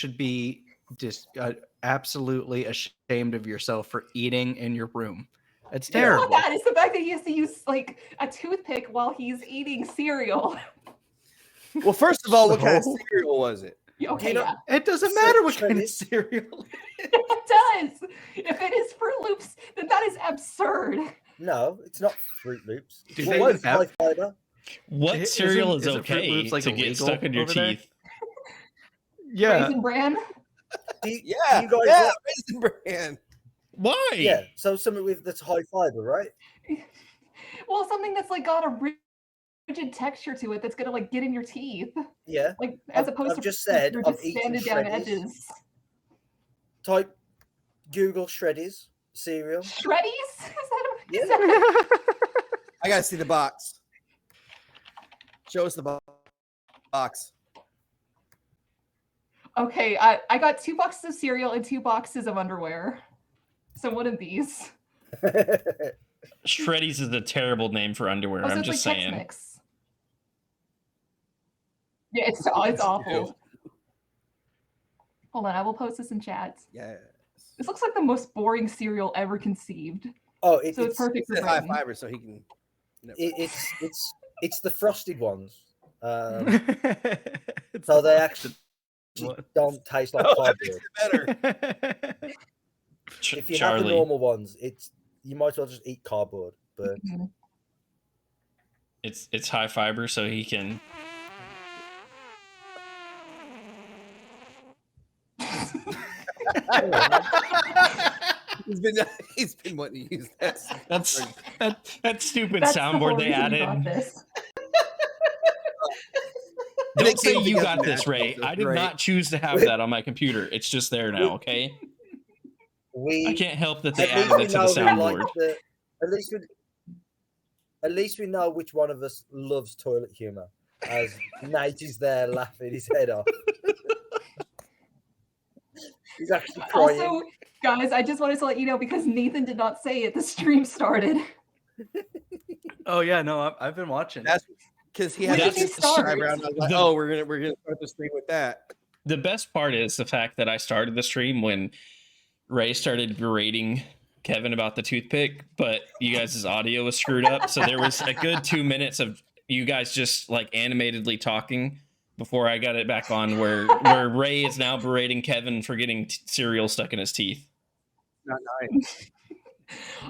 should be just absolutely ashamed of yourself for eating in your room. It's terrible. Not that. It's the fact that he has to use like a toothpick while he's eating cereal. Well, first of all, what kind of cereal was it? Okay, It doesn't matter what kind of cereal. It does. If it is Fruit Loops, then that is absurd. No, it's not Fruit Loops. What high fiber? What cereal is isn't Fruit okay Loops, like, to get stuck in your there? teeth? Yeah. Raisin Bran. You guys Raisin Bran. Why? Yeah, so something that's high fiber, right? Well, something that's like got a rigid texture to it that's gonna like get in your teeth. Yeah. Like as opposed to just said you're I've just eaten sanded down Shreddies. edges. Type Google Shreddies cereal. Shreddies? Yeah. I gotta see the box. Show us the box. Okay, I got 2 boxes of cereal and 2 boxes of underwear. So one of these. Shreddies is a terrible name for underwear. Also, I'm it's just like saying. Tex-Mex. Yeah, it's awful. Hold on, I will post this in chat. Yes. This looks like the most boring cereal ever conceived. Oh, so it's perfect for high Britain. fiber, so he can. It's the frosted ones. So they actually don't taste like cardboard. Better. If you have the normal ones, you might as well just eat cardboard. But it's high fiber, so he can. He's been wanting to use this. That stupid soundboard they added. Don't say you got this, Ray. I did not choose to have that on my computer. It's just there now, okay? I can't help that they added it to the soundboard. At least we know which one of us loves toilet humor, as Nate is there laughing his head off. He's actually crying. Also, guys, I just wanted to let you know, because Nathan did not say it, the stream started. Oh yeah, no, I've been watching. That's because he had to subscribe around. I was like, oh, we're gonna start the stream with that. The best part is the fact that I started the stream when Ray started berating Kevin about the toothpick, but you guys' audio was screwed up, so there was a good 2 minutes of you guys just like animatedly talking before I got it back on, where Ray is now berating Kevin for getting cereal stuck in his teeth. Not nice.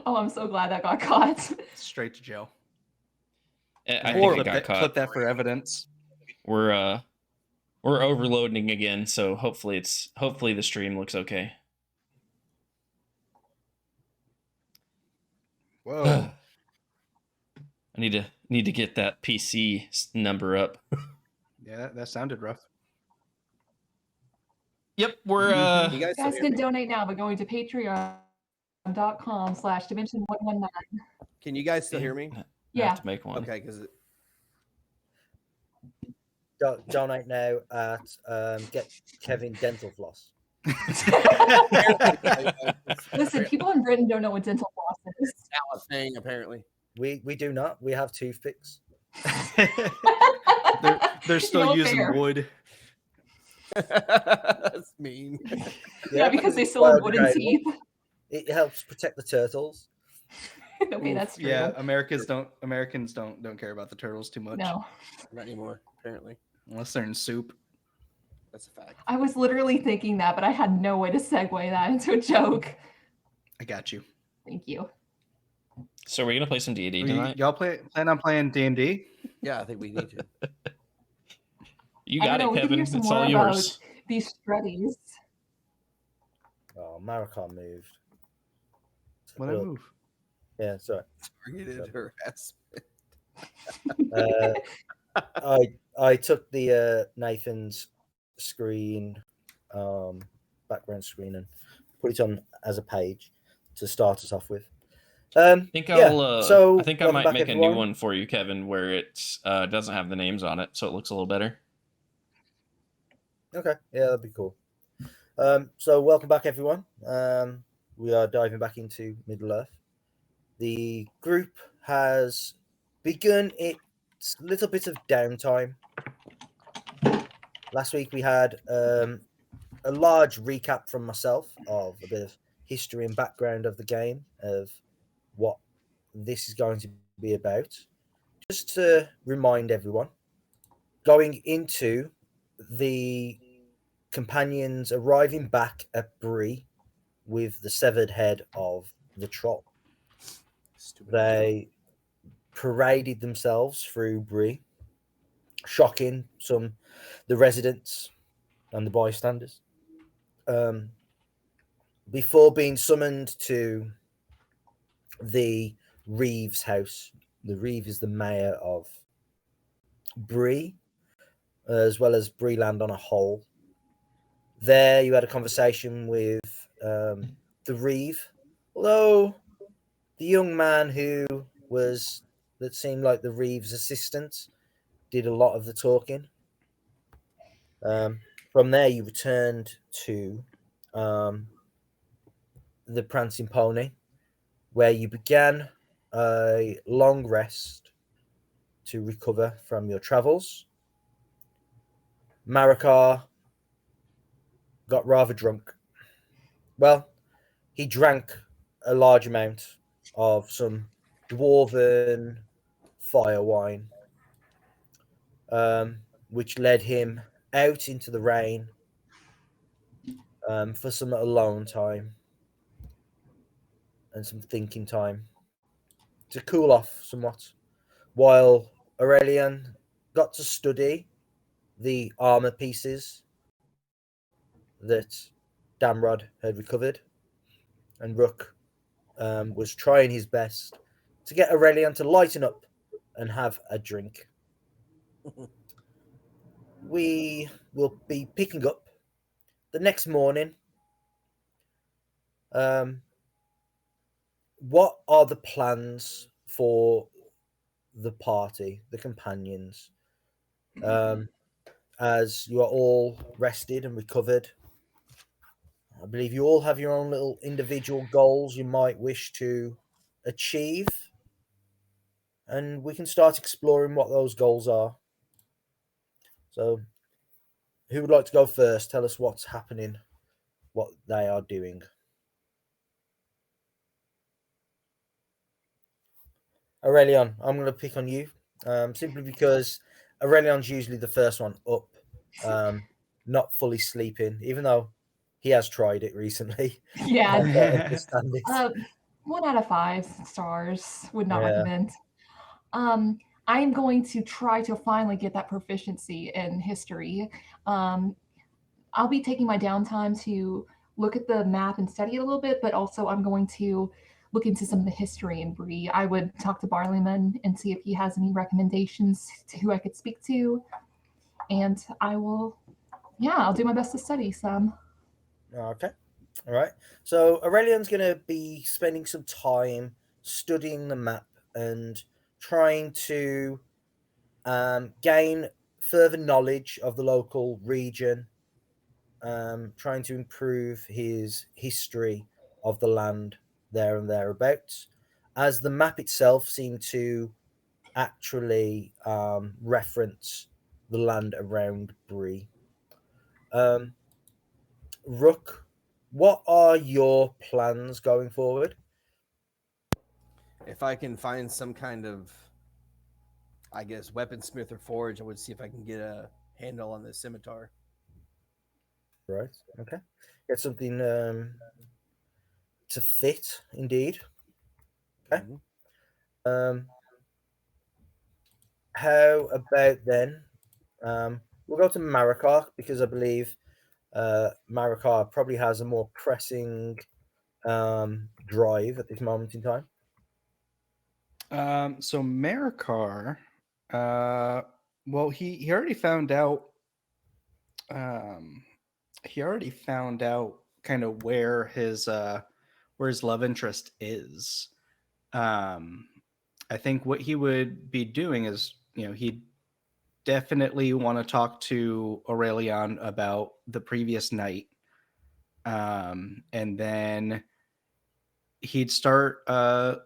Oh, I'm so glad that got caught. Straight to jail. I think it got caught. Clip that for evidence. We're overloading again, so hopefully the stream looks okay. Whoa. I need to get that PC number up. Yeah, that sounded rough. Yep, we're you guys can donate now by going to patreon.com/dimension119. Can you guys still hear me? Yeah. I have to make one. Okay, because donate now at get Kevin dental floss. Listen, people in Britain don't know what dental floss is. Now a thing, apparently. We do not. We have toothpicks. They're still using wood. That's mean. Yeah, because they still have wooden teeth. It helps protect the turtles. Okay, that's true. Yeah, Americans don't care about the turtles too much. No, not anymore. Apparently, unless they're in soup. That's a fact. I was literally thinking that, but I had no way to segue that into a joke. I got you. Thank you. So we're gonna play some D&D tonight. Y'all plan on playing D&D? Yeah, I think we need to. You got it, Kevin. It's all yours. These Shreddies. Oh, Maracar moved. What did I move? Yeah, sorry. Targeted harassment. I took the Nathan's screen, background screen, and put it on as a page to start us off with. I think I might make a new one for you, Kevin, where it doesn't have the names on it, so it looks a little better. Okay, yeah, that'd be cool. So welcome back, everyone. We are diving back into Middle Earth. The group has begun its little bit of downtime. Last week we had a a large recap from myself of a bit of history and background of the game, of what this is going to be about. Just to remind everyone, going into the companions arriving back at Bree with the severed head of the troll. They paraded themselves through Bree, shocking the residents and the bystanders. Before being summoned to the Reeves house. The Reeve is the mayor of Bree, as well as Breeland on a whole. There, you had a conversation with the Reeve, although the young man that seemed like the Reeve's assistant did a lot of the talking. From there, you returned to the Prancing Pony, where you began a long rest to recover from your travels. Maracar got rather drunk. Well, he drank a large amount of some dwarven fire wine, which led him out into the rain for some alone time and some thinking time to cool off somewhat, while Orelion got to study the armor pieces that Damrod had recovered, and Rook was trying his best to get Orelion to lighten up and have a drink. We will be picking up the next morning. What are the plans for the party, the companions? As you are all rested and recovered, I believe you all have your own little individual goals you might wish to achieve, and we can start exploring what those goals are. So, who would like to go first? Tell us what's happening, what they are doing. Orelion, I'm going to pick on you, simply because Aurelion's usually the first one up, not fully sleeping, even though he has tried it recently. Yeah. Understand it. 1 out of 5 stars. Would not recommend. I'm going to try to finally get that proficiency in history. I'll be taking my downtime to look at the map and study it a little bit, but also I'm going to look into some of the history in Bree. I would talk to Barleyman and see if he has any recommendations to who I could speak to. And I'll do my best to study some. Okay. All right. So Aurelion's going to be spending some time studying the map and trying to gain further knowledge of the local region, trying to improve his history of the land there and thereabouts, as the map itself seemed to actually reference the land around Bree. Rook, what are your plans going forward? If I can find some kind of, I guess, weaponsmith or forge, I would see if I can get a handle on the scimitar. Right. Okay. Get something to fit, indeed. Okay. How about then? We'll go to Maracar, because I believe Maracar probably has a more pressing drive at this moment in time. So Maracar, well, he already found out. He already found out kind of where his love interest is. I think what he would be doing is, he'd definitely want to talk to Orelion about the previous night. And then he'd start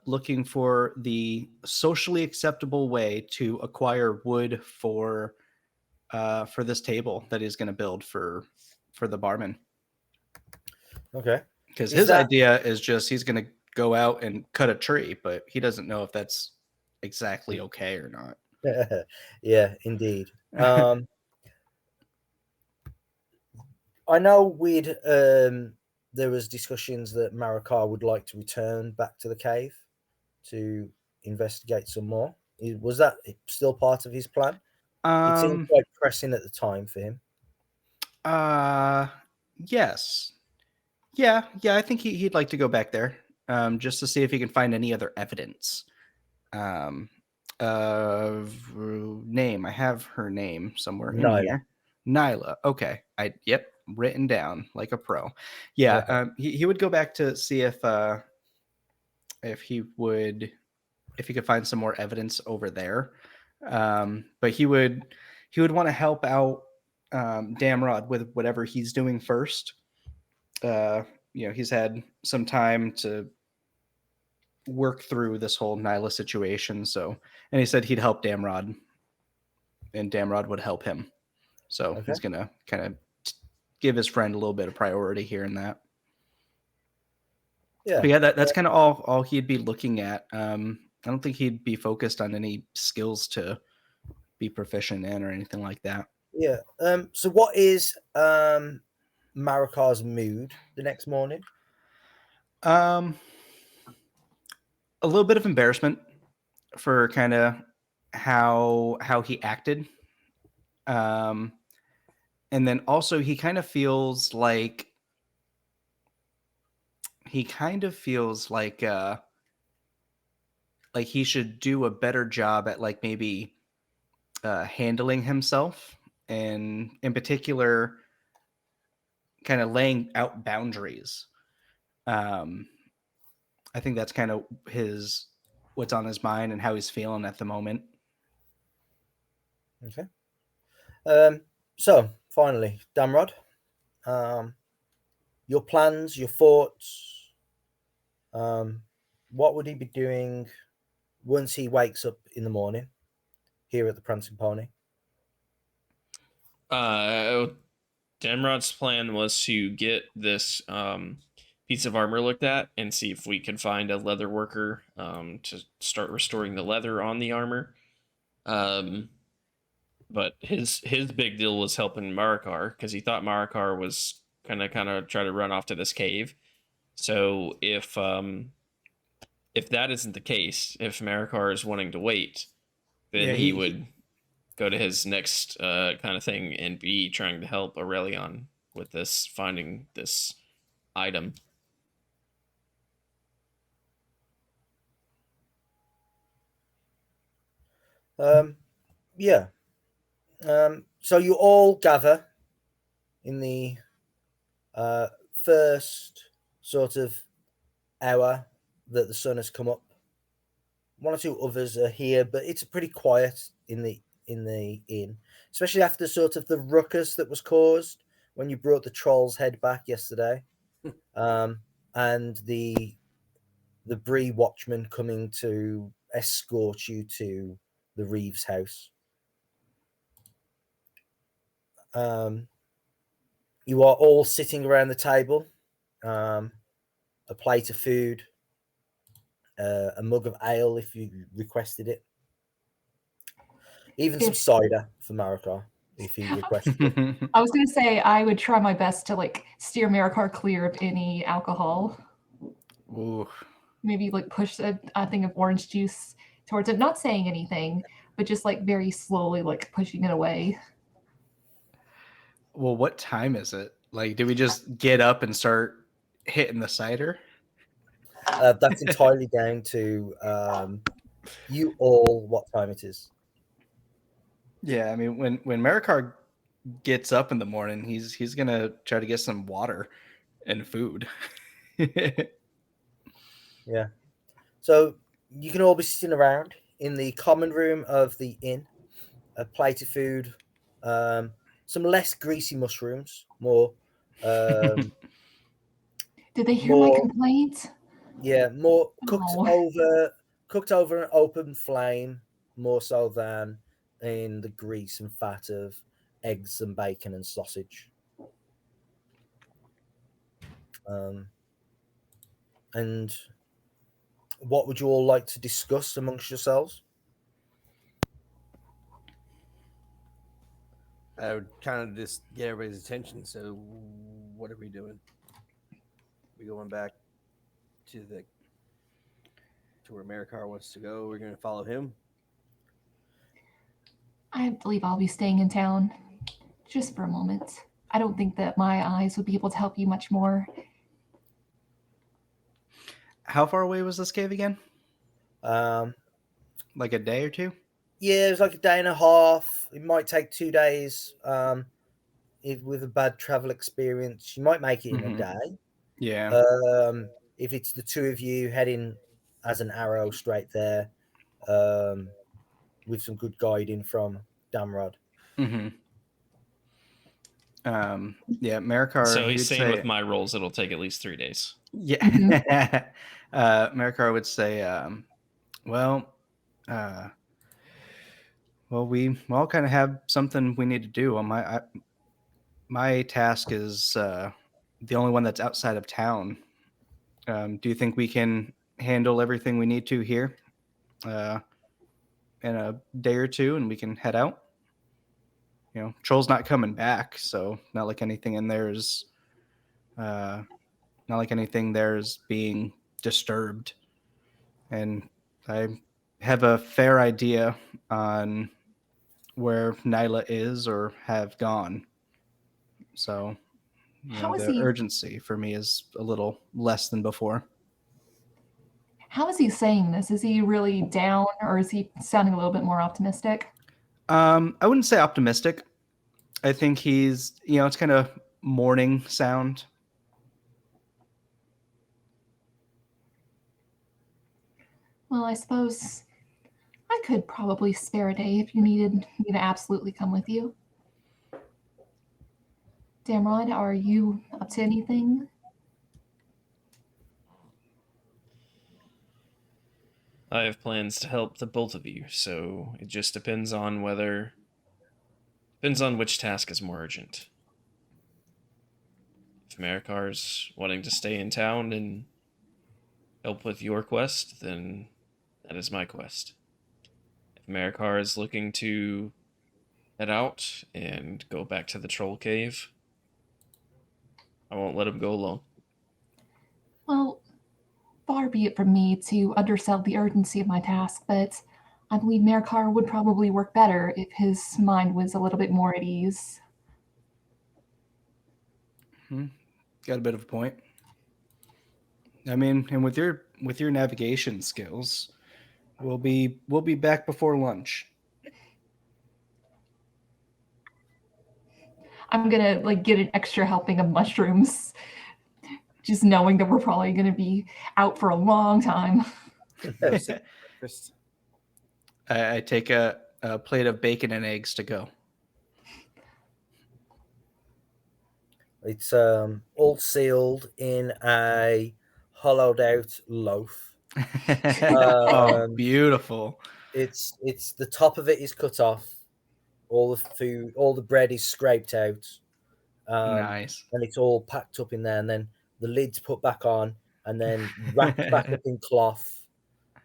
looking for the socially acceptable way to acquire wood for this table that he's going to build for the barman. Okay. Because Is his that- idea is just he's going to go out and cut a tree, but he doesn't know if that's exactly okay or not. Yeah, indeed. I know there was discussions that Maracar would like to return back to the cave to investigate some more. Was that still part of his plan? It seemed quite pressing at the time for him. Yes. Yeah, I think he'd like to go back there, just to see if he can find any other evidence. Of name. I have her name somewhere in Nyla. here. Nyla. Okay. Yep, written down like a pro. Yeah. He would go back to see if he could find some more evidence over there. But he would want to help out Damrod with whatever he's doing first. He's had some time to work through this whole Nyla situation. So, and he said he'd help Damrod, and Damrod would help him. So he's gonna kind of give his friend a little bit of priority here and that. Yeah, but yeah, that's kind of all he'd be looking at. I don't think he'd be focused on any skills to be proficient in or anything like that. Yeah. So what is Maracar's mood the next morning? A little bit of embarrassment for kind of how he acted. And then also he kind of feels like he should do a better job at like maybe handling himself, and in particular kind of laying out boundaries. I think that's kind of what's on his mind and how he's feeling at the moment. Okay. So finally, Damrod, your plans, your thoughts. What would he be doing once he wakes up in the morning here at the Prancing Pony? Damrod's plan was to get this piece of armor looked at and see if we could find a leather worker to start restoring the leather on the armor. But his big deal was helping Maracar because he thought Maracar was kind of try to run off to this cave. So if that isn't the case, if Maracar is wanting to wait, then Yeah, he would go to his next kind of thing and be trying to help Orelion with this, finding this item. Yeah. So you all gather in the first sort of hour that the sun has come up. One or two others are here, but it's pretty quiet in the inn, especially after sort of the ruckus that was caused when you brought the troll's head back yesterday, and the Bree watchman coming to escort you to the Reeves house. You are all sitting around the table, a plate of food, a mug of ale if you requested it, even some cider for Maracar if he requested it. I was going to say I would try my best to like steer Maracar clear of any alcohol. Ooh. Maybe like push a thing of orange juice towards it, not saying anything, but just like very slowly like pushing it away. Well, what time is it? Like, do we just get up and start hitting the cider? That's entirely down to you all what time it is. Yeah, I mean, when Maracar gets up in the morning, he's gonna try to get some water and food. Yeah. So you can all be sitting around in the common room of the inn, a plate of food, some less greasy mushrooms, more. Did they hear my complaint? Yeah, more cooked Oh. over an open flame, more so than in the grease and fat of eggs and bacon and sausage. And what would you all like to discuss amongst yourselves? I would kind of just get everybody's attention. So, what are we doing? We going back to where Maracar wants to go? We're going to follow him. I believe I'll be staying in town just for a moment. I don't think that my eyes would be able to help you much more. How far away was this cave again? Like a day or two? Yeah, it was like a day and a half. It might take 2 days. If with a bad travel experience, you might make it in a day. Yeah. If it's the two of you heading as an arrow straight there, with some good guiding from Damrod. Yeah, Maracar. So he's saying with my rolls, it'll take at least 3 days. Yeah. Maracar would say, well, we all kind of have something we need to do. My task is the only one that's outside of town. Do you think we can handle everything we need to here in a day or two, and we can head out? You know, Troll's not coming back, so not like anything in there is, not like anything there's being disturbed. And I have a fair idea on where Nyla is or have gone. So, the urgency for me is a little less than before. How is he saying this? Is he really down, or is he sounding a little bit more optimistic? I wouldn't say optimistic. I think he's, it's kind of morning sound. Well, I suppose I could probably spare a day if you needed me to absolutely come with you. Damrod, are you up to anything? I have plans to help the both of you, so it just depends on which task is more urgent. If Maracar's wanting to stay in town and help with your quest, then that is my quest. If Maracar is looking to head out and go back to the troll cave, I won't let him go alone. Well, far be it from me to undersell the urgency of my task, but I believe Maracar would probably work better if his mind was a little bit more at ease. Got a bit of a point. I mean, and with your navigation skills, we'll be back before lunch. I'm gonna get an extra helping of mushrooms, just knowing that we're probably gonna be out for a long time. I take a plate of bacon and eggs to go. It's all sealed in a hollowed out loaf. Oh, beautiful. It's the top of it is cut off. All the bread is scraped out. Nice. And it's all packed up in there, and then the lid's put back on, and then wrapped back up in cloth,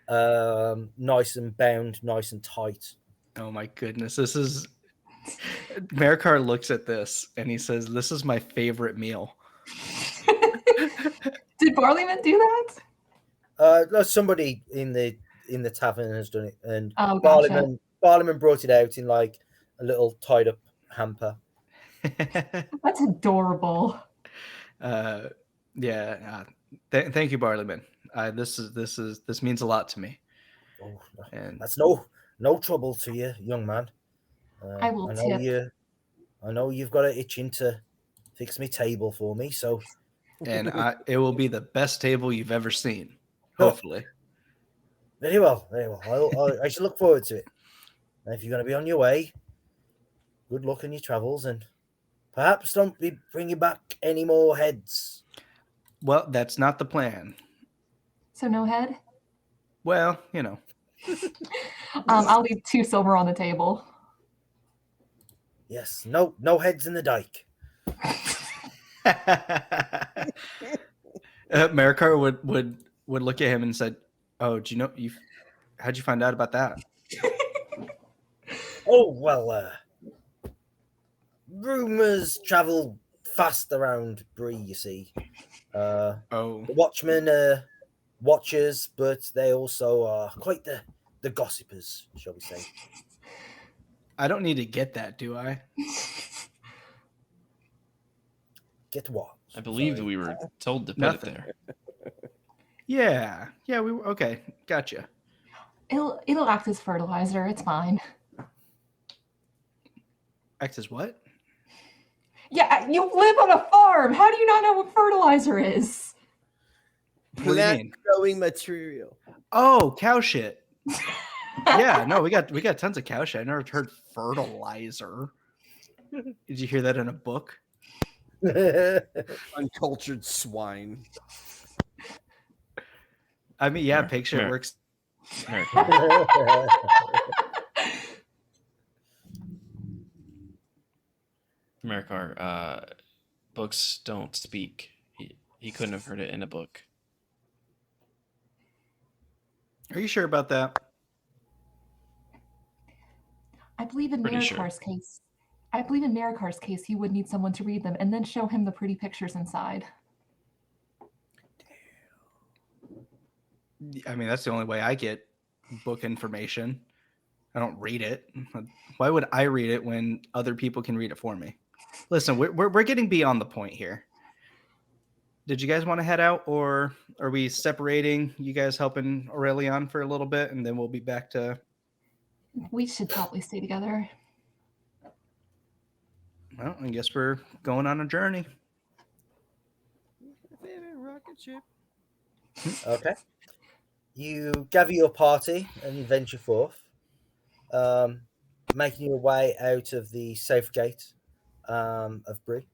nice and bound, nice and tight. Oh my goodness, this is. Maracar looks at this and he says, "This is my favorite meal." Did Barleyman do that? Somebody in the tavern has done it, and gotcha. Barleyman brought it out in like a little tied up hamper. That's adorable. Thank you, Barleyman. This means a lot to me. Oh, and that's no trouble to you, young man. I will tip. I know you've got an itching to fix me table for me, so. And it will be the best table you've ever seen, hopefully. Very well. I shall look forward to it. And if you're going to be on your way, good luck in your travels, and perhaps don't be bringing back any more heads. Well, that's not the plan. So no head? Well, I'll leave 2 silver on the table. Yes, no heads in the dike. Maracar would look at him and said, "Oh, do you know how'd you find out about that?" Oh, well, rumors travel fast around Bree, you see. Oh, The watchmen are watchers, but they also are quite the gossipers, shall we say. I don't need to get that, do I? Get what? I believe Sorry. we were told to put Nothing. it there. Yeah, we were okay. Gotcha. It'll act as fertilizer. It's fine. Act as what? Yeah, you live on a farm. How do you not know what fertilizer is? What do you Plant mean? growing material. Oh, cow shit. Yeah, no, we got tons of cow shit. I never heard fertilizer. Did you hear that in a book? Uncultured swine. I mean, yeah, Mer- pig shit mer- works. Maracar. Maracar, books don't speak. He couldn't have heard it in a book. Are you sure about that? I believe in Pretty sure. Maracar's case. I believe in Maracar's case, he would need someone to read them and then show him the pretty pictures inside. I mean, that's the only way I get book information. I don't read it. Why would I read it when other people can read it for me? Listen, we're getting beyond the point here. Did you guys want to head out, or are we separating? You guys helping Orelion for a little bit, and then we'll be back to. We should probably stay together. Well, I guess we're going on a journey. Favorite rocket ship. Okay. You gather your party and you venture forth, making your way out of the safe gate of Bree.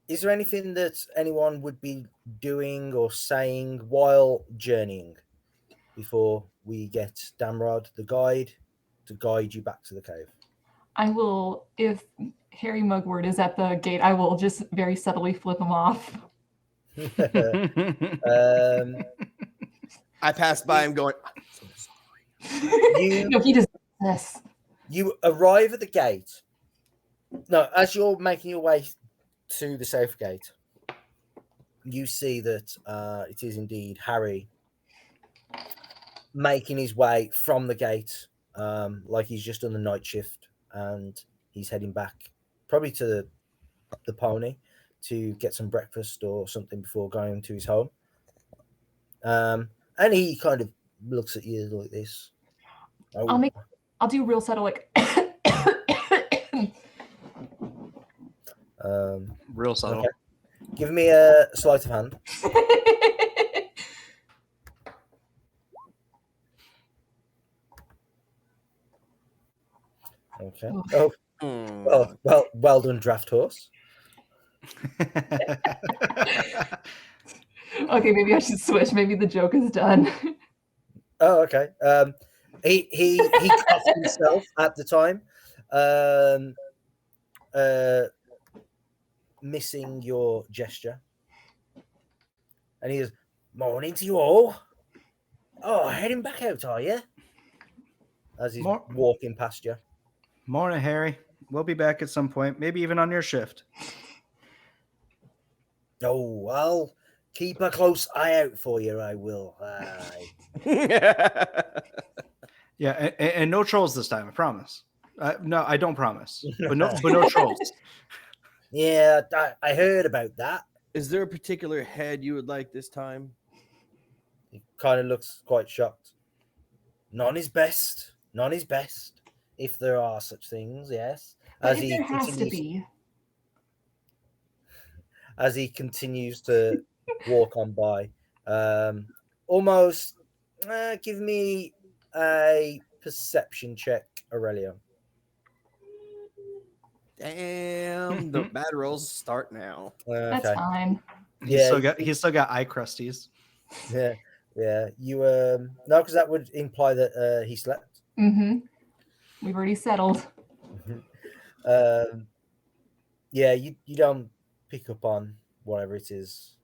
Is there anything that anyone would be doing or saying while journeying before we get Damrod, the guide, to guide you back to the cave? I will, if Harry Mugwort is at the gate, I will just very subtly flip him off. I passed by him going, I'm so sorry. No, he does this. You arrive at the gate. No, as you're making your way to the safe gate, you see that it is indeed Harry making his way from the gate, like he's just done the night shift, and he's heading back, probably to the pony, to get some breakfast or something before going to his home. And he kind of looks at you like this. Oh. I'll do real subtle, like. Real subtle. Okay. Give me a sleight of hand. Okay. Oh, well done, draft horse. Okay, maybe I should switch. Maybe the joke is done. Oh, okay. He cuffed himself at the time, missing your gesture, and he goes, "Morning to you all. Oh, heading back out, are you?" As he's walking past you. Morning, Harry. We'll be back at some point, maybe even on your shift. Oh, I'll keep a close eye out for you. I will. Yeah, and no trolls this time. I promise. No, I don't promise. But no trolls. Yeah, I heard about that. Is there a particular head you would like this time? He kind of looks quite shocked. None is best. None is best. If there are such things, yes. But there has to be. As he continues to walk on by, almost give me a perception check, Orelion. Damn, the bad rolls start now. That's fine. He's still got eye crusties. Yeah. You no, because that would imply that he slept. Mm-hmm. We've already settled. Yeah, you don't pick up on whatever it is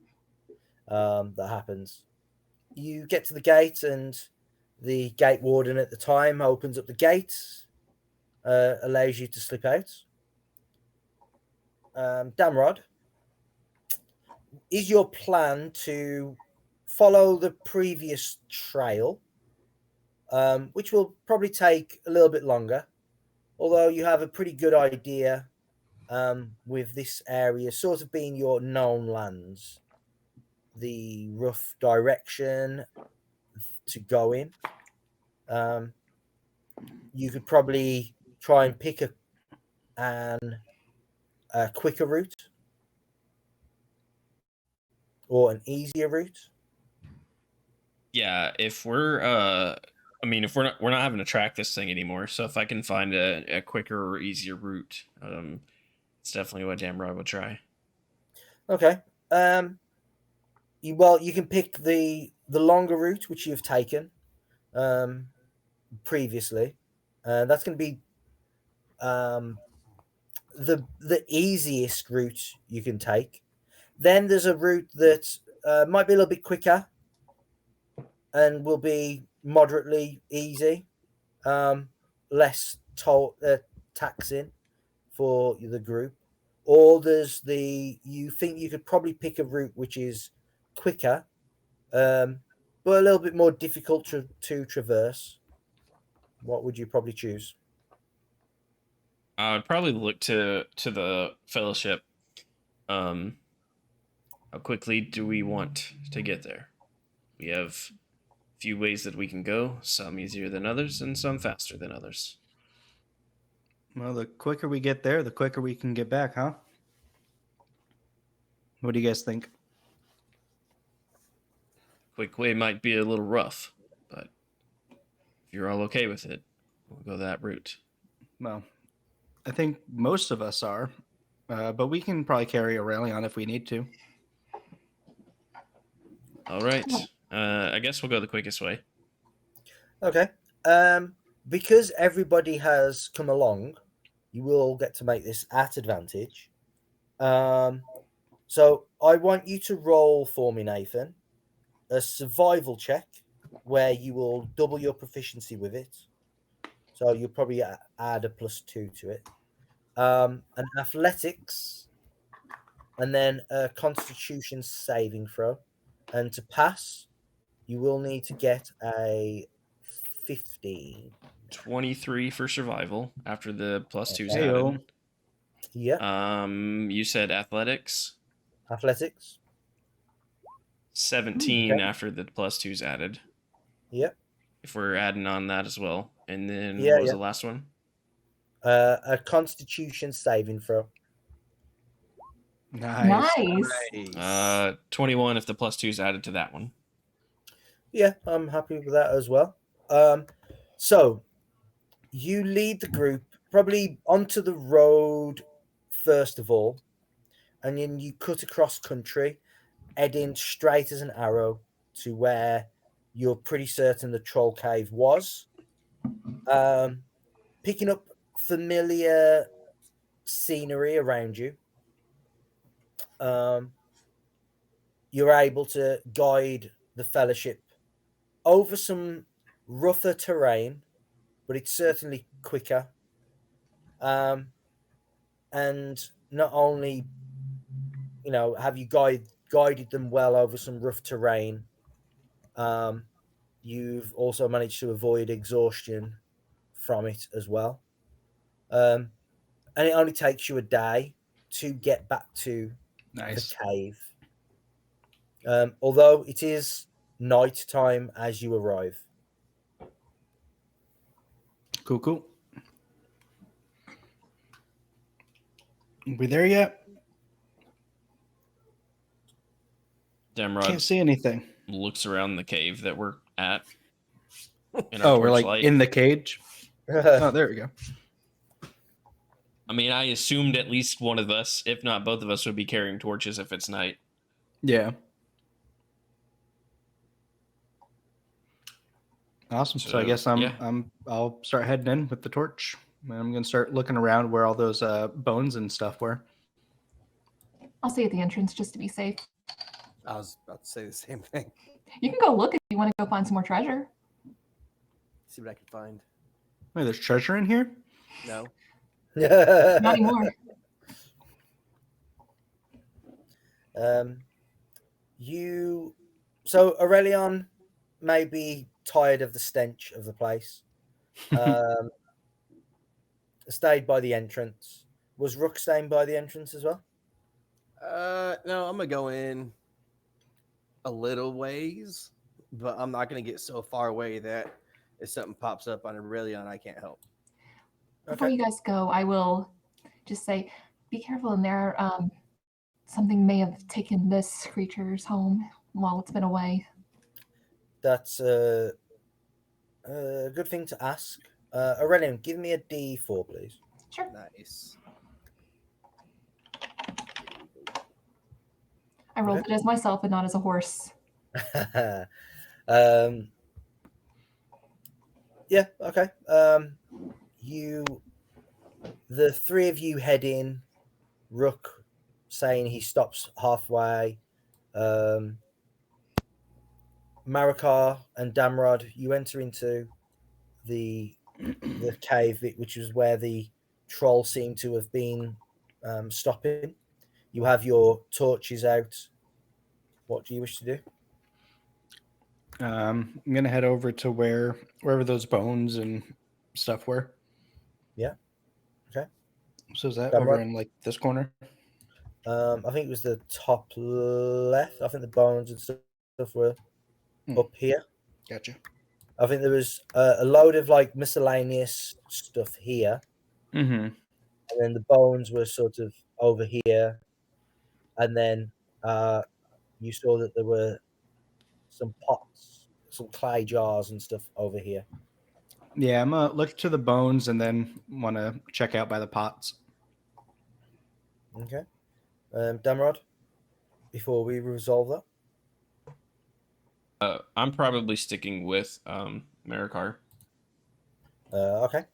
that happens. You get to the gate, and the gate warden at the time opens up the gate, allows you to slip out. Damrod, is your plan to follow the previous trail, which will probably take a little bit longer, although you have a pretty good idea with this area sort of being your known lands, the rough direction to go in. You could probably try and pick a quicker route or an easier route. Yeah, if we're if we're not having to track this thing anymore, so if I can find a quicker or easier route, it's definitely what Damrod would try. Okay. You can pick the longer route which you've taken previously. That's going to be the easiest route you can take. Then there's a route that might be a little bit quicker and will be moderately easy, less taxing for the group. Or you think you could probably pick a route which is quicker, but a little bit more difficult to traverse. What would you probably choose? I would probably look to the fellowship. How quickly do we want to get there? We have a few ways that we can go, some easier than others, and some faster than others. Well, the quicker we get there, the quicker we can get back, huh? What do you guys think? Quick way might be a little rough, but if you're all okay with it, we'll go that route. Well, I think most of us are, but we can probably carry Orelion if we need to. All right. I guess we'll go the quickest way. Okay. Because everybody has come along, you will get to make this at advantage. So I want you to roll for me, Nathan, a survival check where you will double your proficiency with it. So you'll probably add a +2 to it. An athletics, and then a constitution saving throw. And to pass, you will need to get a 15. 23 for survival after the +2's Okay. added. Yeah. You said athletics. Athletics. 17 Okay. after the +2's added. Yep. If we're adding on that as well. And then Yeah, what was yeah. the last one? A constitution saving throw. Nice. 21 if the +2's added to that one. Yeah, I'm happy with that as well. So you lead the group probably onto the road first of all, and then you cut across country, heading straight as an arrow to where you're pretty certain the troll cave was. Picking up familiar scenery around you. You're able to guide the fellowship over some rougher terrain, but it's certainly quicker. And not only, have you guided them well over some rough terrain, you've also managed to avoid exhaustion from it as well. And it only takes you a day to get back to Nice. the cave. Although it is night time as you arrive. Cool. We there yet? Damrod Can't see anything. looks around the cave that we're at. Oh, we're like in the cage? Oh, there we go. I mean, I assumed at least one of us, if not both of us, would be carrying torches if it's night. Yeah. Awesome. So I guess I'll start heading in with the torch. I'm gonna start looking around where all those bones and stuff were. I'll stay at the entrance just to be safe. I was about to say the same thing. You can go look if you want to go find some more treasure. See what I can find. Wait, there's treasure in here? No. Not anymore. So Orelion may be tired of the stench of the place. Stayed by the entrance. Was Rook staying by the entrance as well? No, I'm gonna go in a little ways, but I'm not gonna get so far away that if something pops up on Aurelion, I can't help. Before Okay. you guys go, I will just say, be careful in there. Something may have taken this creature's home while it's been away. That's a good thing to ask. Aurelion, give me a D4, please. Sure. Nice. I rolled it as myself and not as a horse. Yeah, okay. The three of you head in. Rook saying he stops halfway. Maracar and Damrod, you enter into the cave, which was where the troll seemed to have been stopping. You have your torches out. What do you wish to do? I'm gonna head over to wherever those bones and stuff were. Yeah. Okay. So is that Damrod? over in like this corner? I think it was the top left. I think the bones and stuff were up here. Gotcha. I think there was a load of like miscellaneous stuff here, Mm-hmm. and then the bones were sort of over here, and then you saw that there were some pots, some clay jars and stuff over here. Yeah, I'm gonna look to the bones and then want to check out by the pots. Okay. Damrod, before we resolve that. I'm probably sticking with Maracar. Okay.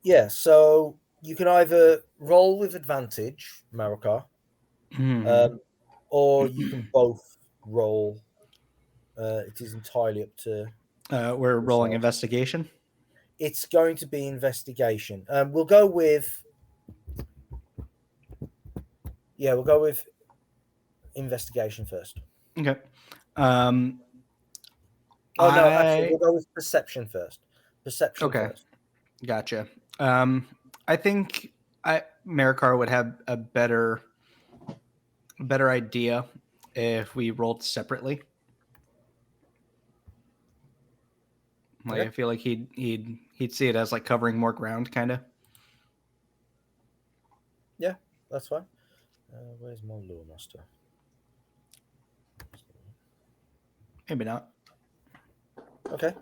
Yeah, so you can either roll with advantage, Maracar, or you can both roll. It is entirely up to. We're rolling investigation. It's going to be investigation. We'll go with. Yeah, we'll go with investigation first. Okay. Actually, we'll go with perception first. Perception first. Gotcha. I think Maracar would have a better idea if we rolled separately. Like, Okay. I feel like he'd see it as like covering more ground, kind of. Yeah, that's fine. Where's my lore master? Maybe not. Okay.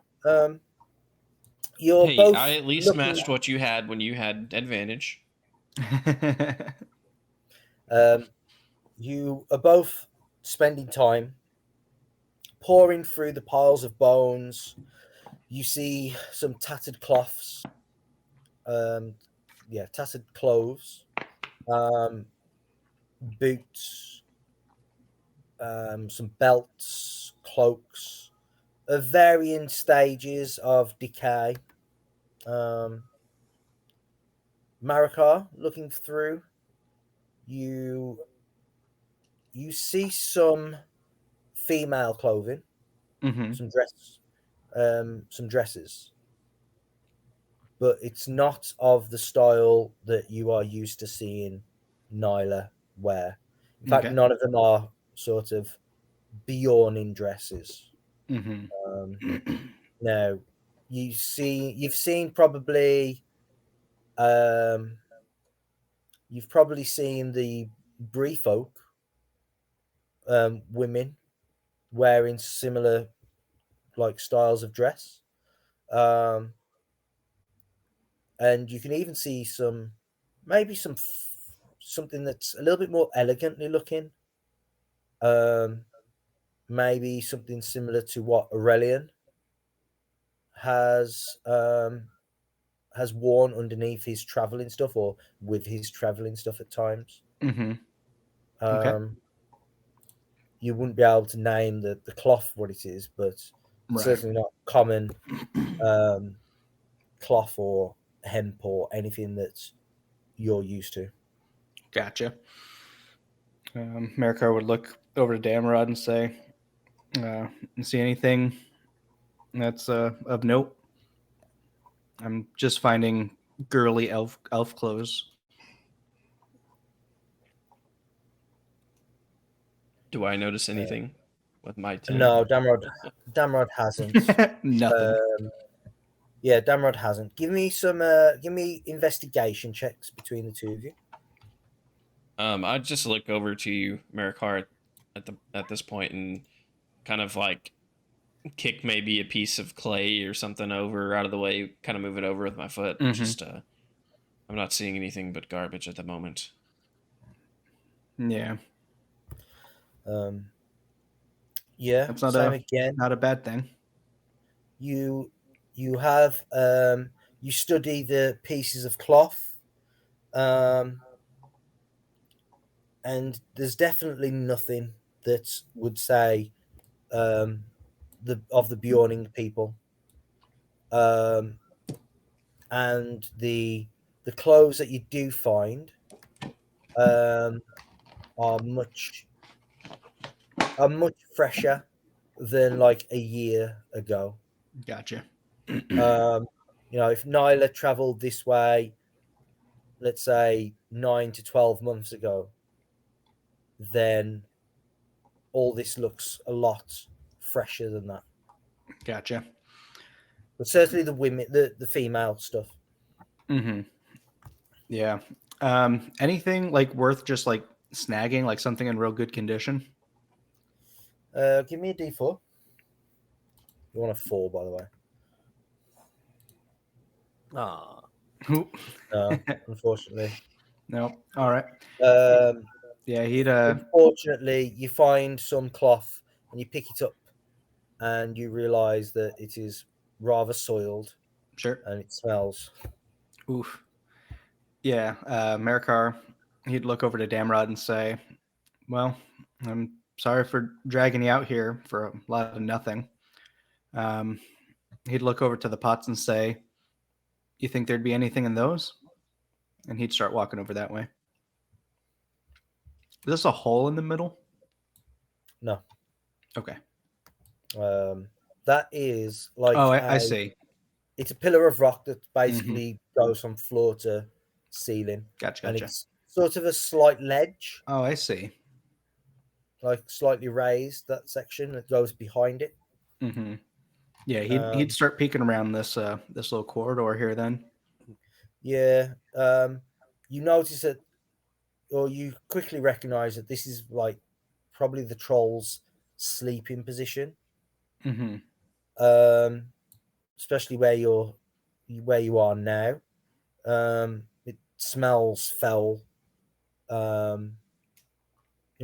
You're Hey, both. I at least matched what you had when you had advantage. You are both spending time pouring through the piles of bones. You see some tattered cloths. Tattered clothes. Boots. Some belts, cloaks, of varying stages of decay. Maracar, looking through, you see some female clothing, some dresses, but it's not of the style that you are used to seeing Nyla wear. In fact, none of them are sort of Bjorning dresses. Now, you've seen probably you've probably seen the Bree folk women wearing similar like styles of dress, and you can even see something that's a little bit more elegantly looking, maybe something similar to what Orelion has worn underneath his traveling stuff or with his traveling stuff at times. you wouldn't be able to name the cloth what it is, but it's Right. certainly not common cloth or hemp or anything that you're used to. Gotcha. Maracar would look over to Damrod and say, see anything that's of note? I'm just finding girly elf clothes. Do I notice anything with my team? No, Damrod hasn't. Nothing. Yeah, Damrod hasn't. Give me investigation checks between the two of you. I'd just look over to you, Maracar, at this point, and kind of like kick maybe a piece of clay or something over out of the way, kind of move it over with my foot. Mhm. Just I'm not seeing anything but garbage at the moment. Yeah. Yeah, That's not same again. not a bad thing. You have you study the pieces of cloth, and there's definitely nothing that would say the Bjorning people, and the clothes that you do find are much fresher than like a year ago. Gotcha. You know, if Nyla traveled this way, let's say 9 to 12 months ago, then all this looks a lot fresher than that. Gotcha. But certainly the women, the female stuff. Mm-hmm. Yeah. Anything like worth just like snagging, like something in real good condition? Give me a D4. You want a 4, by the way. Ah, No, unfortunately. No. All right. Yeah, he'd Unfortunately, you find some cloth and you pick it up and you realize that it is rather soiled sure. and it smells. Oof. Yeah, Maracar, he'd look over to Damrod and say, well, I'm sorry for dragging you out here for a lot of nothing. He'd look over to the pots and say, you think there'd be anything in those? And he'd start walking over that way. Is this a hole in the middle? No. Okay. That is like I see. It's a pillar of rock that basically goes from floor to ceiling. Gotcha. And it's sort of a slight ledge. Oh, I see. Like slightly raised, that section that goes behind it. Mm-hmm. Yeah, he'd start peeking around this this little corridor here then. Yeah. You notice that, or you quickly recognize that this is like probably the troll's sleeping position. Mm-hmm. Especially where you are now. It smells foul. In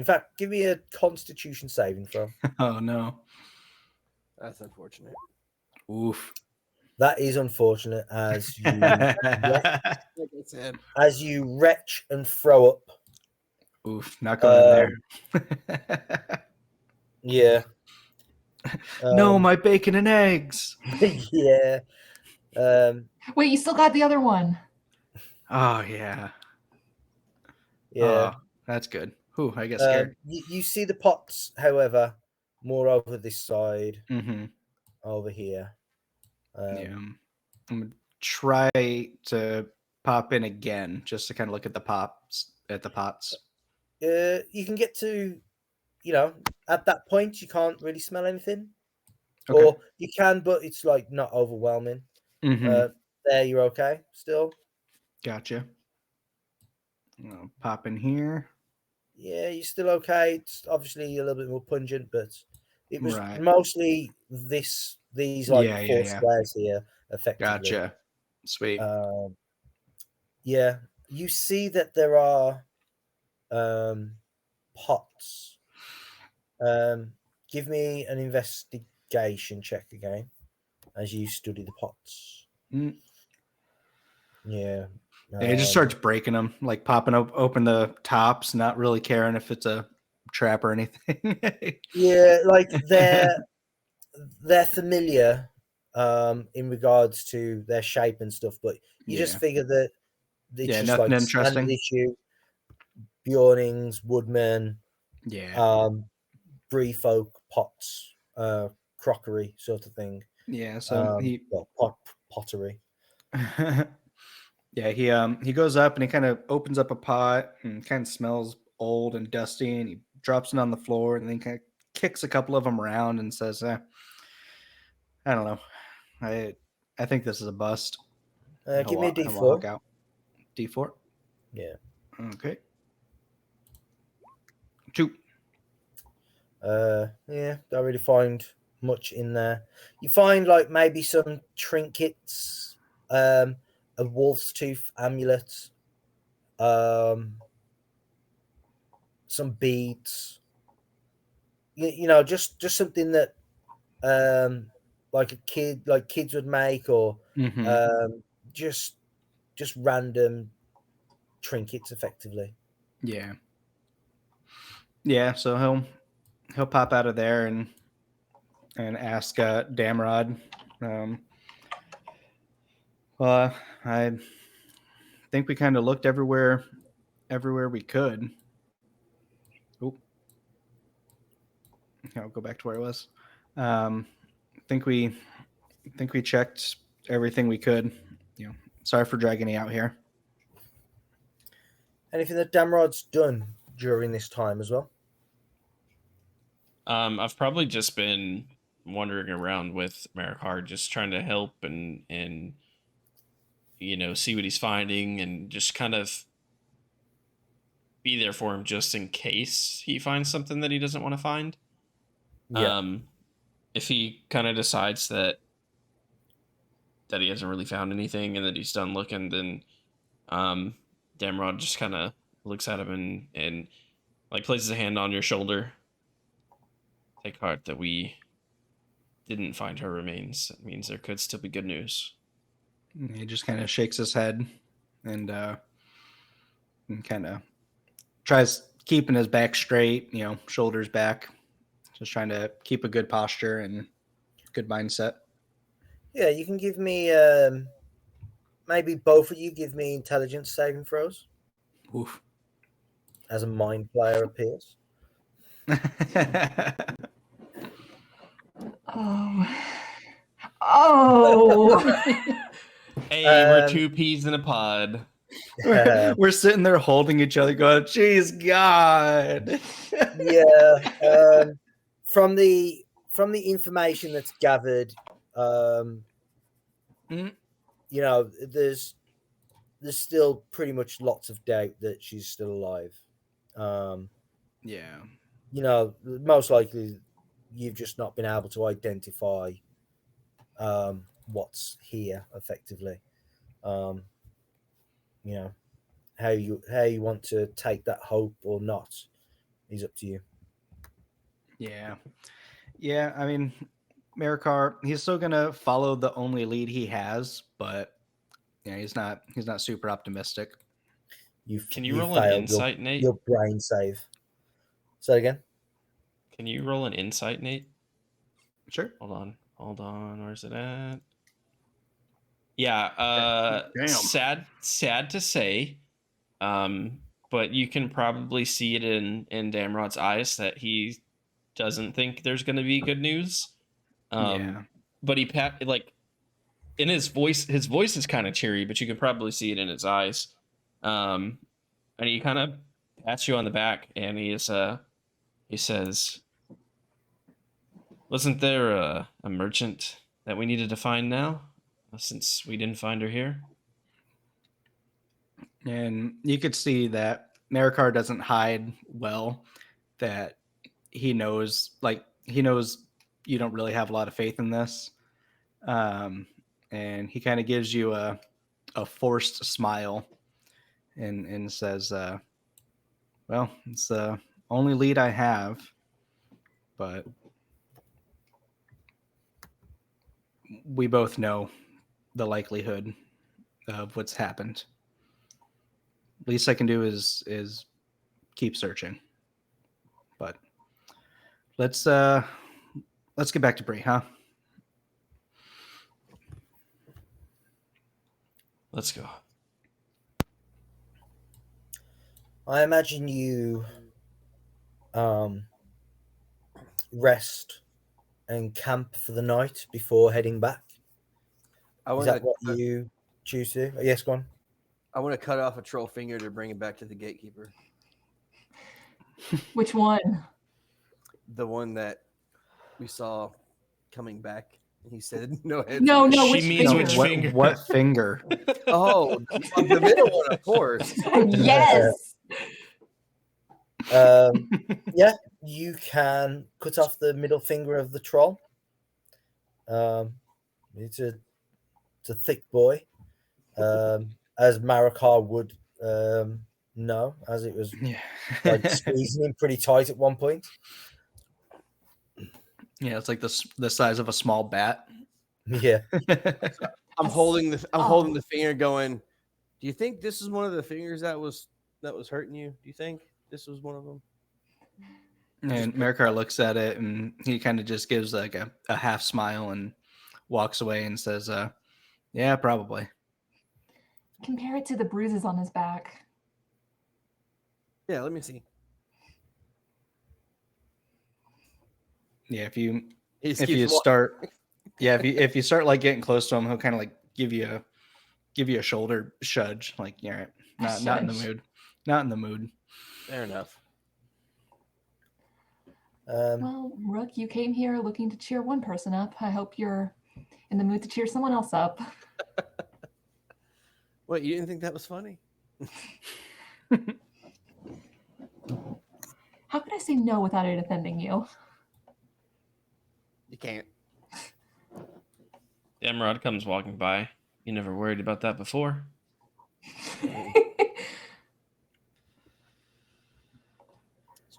fact, give me a Constitution saving throw. Oh no. that's unfortunate. Oof. That is unfortunate as you Like I said, as you retch and throw up. Oof, not going in there. Yeah. No, my bacon and eggs. Yeah. Wait, you still got the other one. Oh yeah. Yeah. Oh, that's good. Whew, I get scared. You see the pots, however, more over this side, Mm-hmm. over here. Yeah. I'm gonna try to pop in again just to kind of look at the pots. You can get to, at that point you can't really smell anything, Okay. or you can, but it's like not overwhelming. Mm-hmm. There, you're okay still. Gotcha. I'll pop in here. Yeah, you're still okay. It's obviously a little bit more pungent, but it was Right. mostly these like four squares here, effectively. Gotcha. Sweet. Yeah, you see that there are pots. Give me an investigation check again as you study the pots. Mm. Yeah. It just starts breaking them, like popping open the tops, not really caring if it's a trap or anything. Yeah, like they're familiar in regards to their shape and stuff, but you just figure that it's Yeah, just nothing like standard interesting. issue Bjornings, woodmen, Yeah. Bree folk, pots, crockery sort of thing. Yeah, so Pottery. Yeah, he goes up and he kind of opens up a pot and kind of smells old and dusty, and he drops it on the floor and then kind of kicks a couple of them around and says, I don't know. I think this is a bust. Give me a He'll walk D4. out. D4? Yeah. Okay. 2. Yeah, don't really find much in there. You find like maybe some trinkets, a wolf's tooth amulet, some beads. You know, just something that like kids would make, or just random trinkets effectively. Yeah, so he'll pop out of there and ask Damrod, well, I think we kind of looked everywhere we could. Oop. I'll go back to where I was. Think we checked everything we could. Sorry for dragging you out here. Anything that Damrod's done during this time as well? I've probably just been wandering around with Maracar, just trying to help and see what he's finding and just kind of be there for him just in case he finds something that he doesn't want to find. Yeah. If he kind of decides that he hasn't really found anything and that he's done looking, then Damrod just kind of looks at him and like places a hand on your shoulder. Take heart that we didn't find her remains. That means there could still be good news. He just kind of shakes his head and kind of tries keeping his back straight, shoulders back, just trying to keep a good posture and good mindset. Yeah, you can give me maybe both of you give me intelligence saving throws. Oof. As a mind player appears. Oh. Hey, we're 2 peas in a pod. We're sitting there holding each other going, "Jeez, God." Yeah. From the information that's gathered, there's still pretty much lots of doubt that she's still alive. Yeah. Most likely you've just not been able to identify what's here effectively. How you want to take that hope or not is up to you. Yeah, I mean, Maracar, he's still gonna follow the only lead he has, but he's not super optimistic. Can you roll an insight, Nate? Your brain save. Say again. Can you roll an insight, Nate? Sure. Hold on. Where's it at? Yeah. Damn. Sad to say, but you can probably see it in Damrod's eyes that he doesn't think there's going to be good news. But he in his voice is kind of cheery, but you can probably see it in his eyes. And he kind of pats you on the back, and he says, "Wasn't there a merchant that we needed to find now, since we didn't find her here?" And you could see that Maracar doesn't hide well, that he knows you don't really have a lot of faith in this. And he kind of gives you a forced smile and says, well, it's the only lead I have, but we both know the likelihood of what's happened. Least I can do is keep searching. But let's get back to Bree, huh? Let's go. I imagine you rest and camp for the night before heading back. Is that what you choose to do? Yes, go on. I want to cut off a troll finger to bring it back to the gatekeeper. Which one? The one that we saw coming back. He said no head. No, She which means finger? which finger? What finger? Oh, the middle one, of course. Yes. Yeah, you can cut off the middle finger of the troll. It's a thick boy, as Maracar would know, as it was like squeezing him pretty tight at one point. Yeah, it's like the size of a small bat. Yeah. I'm holding the finger, going, do you think this is one of the fingers that was hurting you? Do you think this was one of them? And Maracar looks at it and he kind of just gives like a half smile and walks away and says, yeah, probably. Compare it to the bruises on his back. Yeah, let me see. Yeah, if you start like getting close to him, he'll kind of like give you a shoulder shudge, like, yeah, right, not in the mood. Not in the mood. Fair enough. Well, Rook, you came here looking to cheer one person up. I hope you're in the mood to cheer someone else up. What, you didn't think that was funny? How could I say no without it offending you? You can't. Damrod comes walking by. You never worried about that before? It's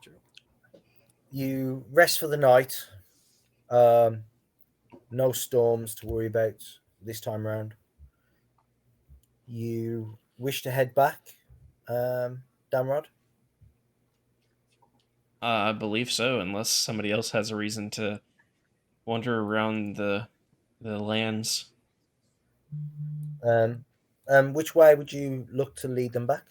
true. You rest for the night. No storms to worry about this time around. You wish to head back, Damrod? I believe so, unless somebody else has a reason to wander around the lands. Which way would you look to lead them back?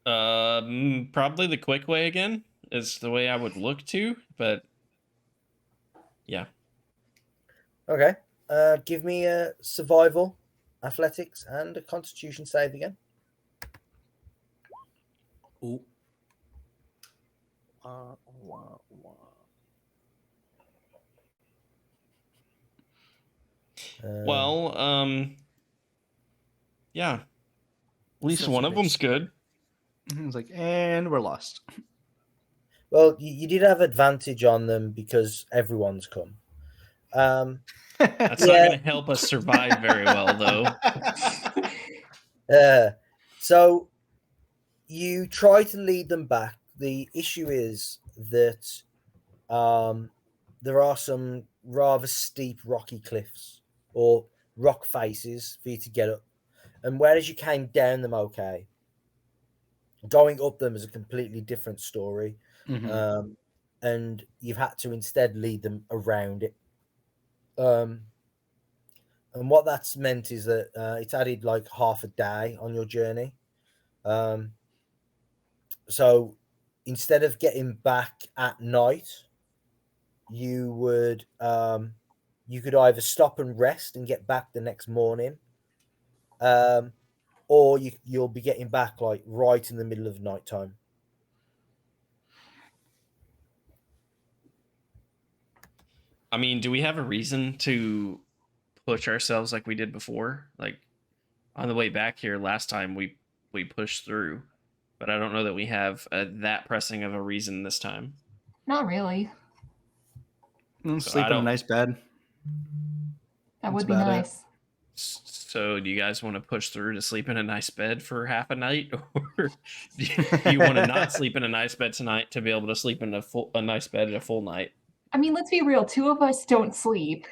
Probably the quick way again is the way I would look to, but yeah. Okay. Give me a survival, athletics, and a constitution save again. Ooh. Yeah. At least one of them's good. I was like, and we're lost. Well, you did have advantage on them because everyone's come. That's not going to help us survive very well, though. So you try to lead them back. The issue is that there are some rather steep rocky cliffs or rock faces for you to get up. And whereas you came down them okay, going up them is a completely different story. Mm-hmm. And you've had to instead lead them around it. And what that's meant is that it's added like half a day on your journey. So instead of getting back at night, you would you could either stop and rest and get back the next morning, or you'll be getting back like right in the middle of nighttime. I mean, do we have a reason to push ourselves like we did before? Like on the way back here last time, we pushed through, but I don't know that we have that pressing of a reason this time. Not really. Sleep in a nice bed. That would be nice. So do you guys want to push through to sleep in a nice bed for half a night, or do you want to not sleep in a nice bed tonight to be able to sleep in a nice bed at a full night? I mean, let's be real. Two of us don't sleep.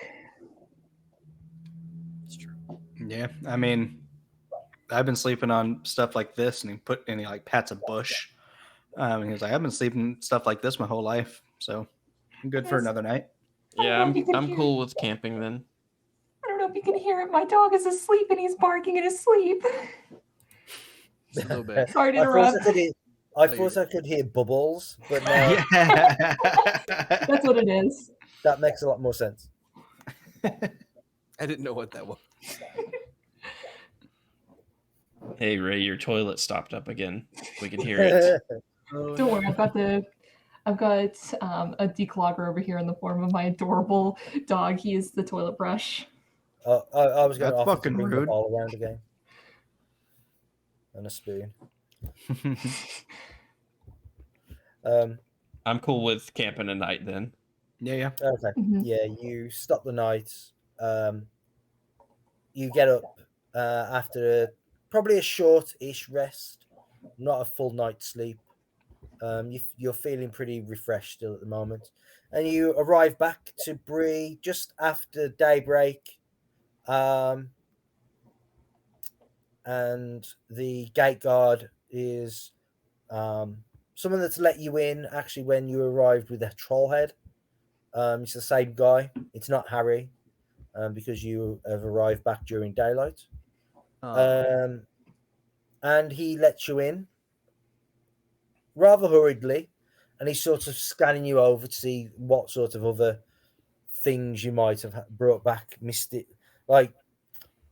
It's true. Yeah, I mean, I've been sleeping on stuff like this, and he like pats a bush. And he was like, I've been sleeping stuff like this my whole life, so I'm good for Yes. another night. Yeah, I don't know if you can I'm hear cool it. with camping then. I don't know if you can hear it. My dog is asleep and he's barking in his sleep. Just a little bit. Sorry to I thought interrupt. I thought I could hear bubbles, but now Yeah. That's what it is. that makes a lot more sense. I didn't know what that was. Hey Ray, your toilet stopped up again. We can hear it. Don't worry, I've got a declogger over here in the form of my adorable dog. He is the toilet brush. I was going to That's offer to fucking bring the rude. bowl around again and a spoon. I'm cool with camping a night then. Yeah. Okay. Mhm. Yeah, you stop the night. You get up after probably a short-ish rest, not a full night's sleep. You're feeling pretty refreshed still at the moment, and you arrive back to Bree just after daybreak. And the gate guard is someone that's let you in actually when you arrived with a troll head. It's the same guy. It's not Harry, because you have arrived back during daylight. And he lets you in rather hurriedly, and he's sort of scanning you over to see what sort of other things you might have brought back, like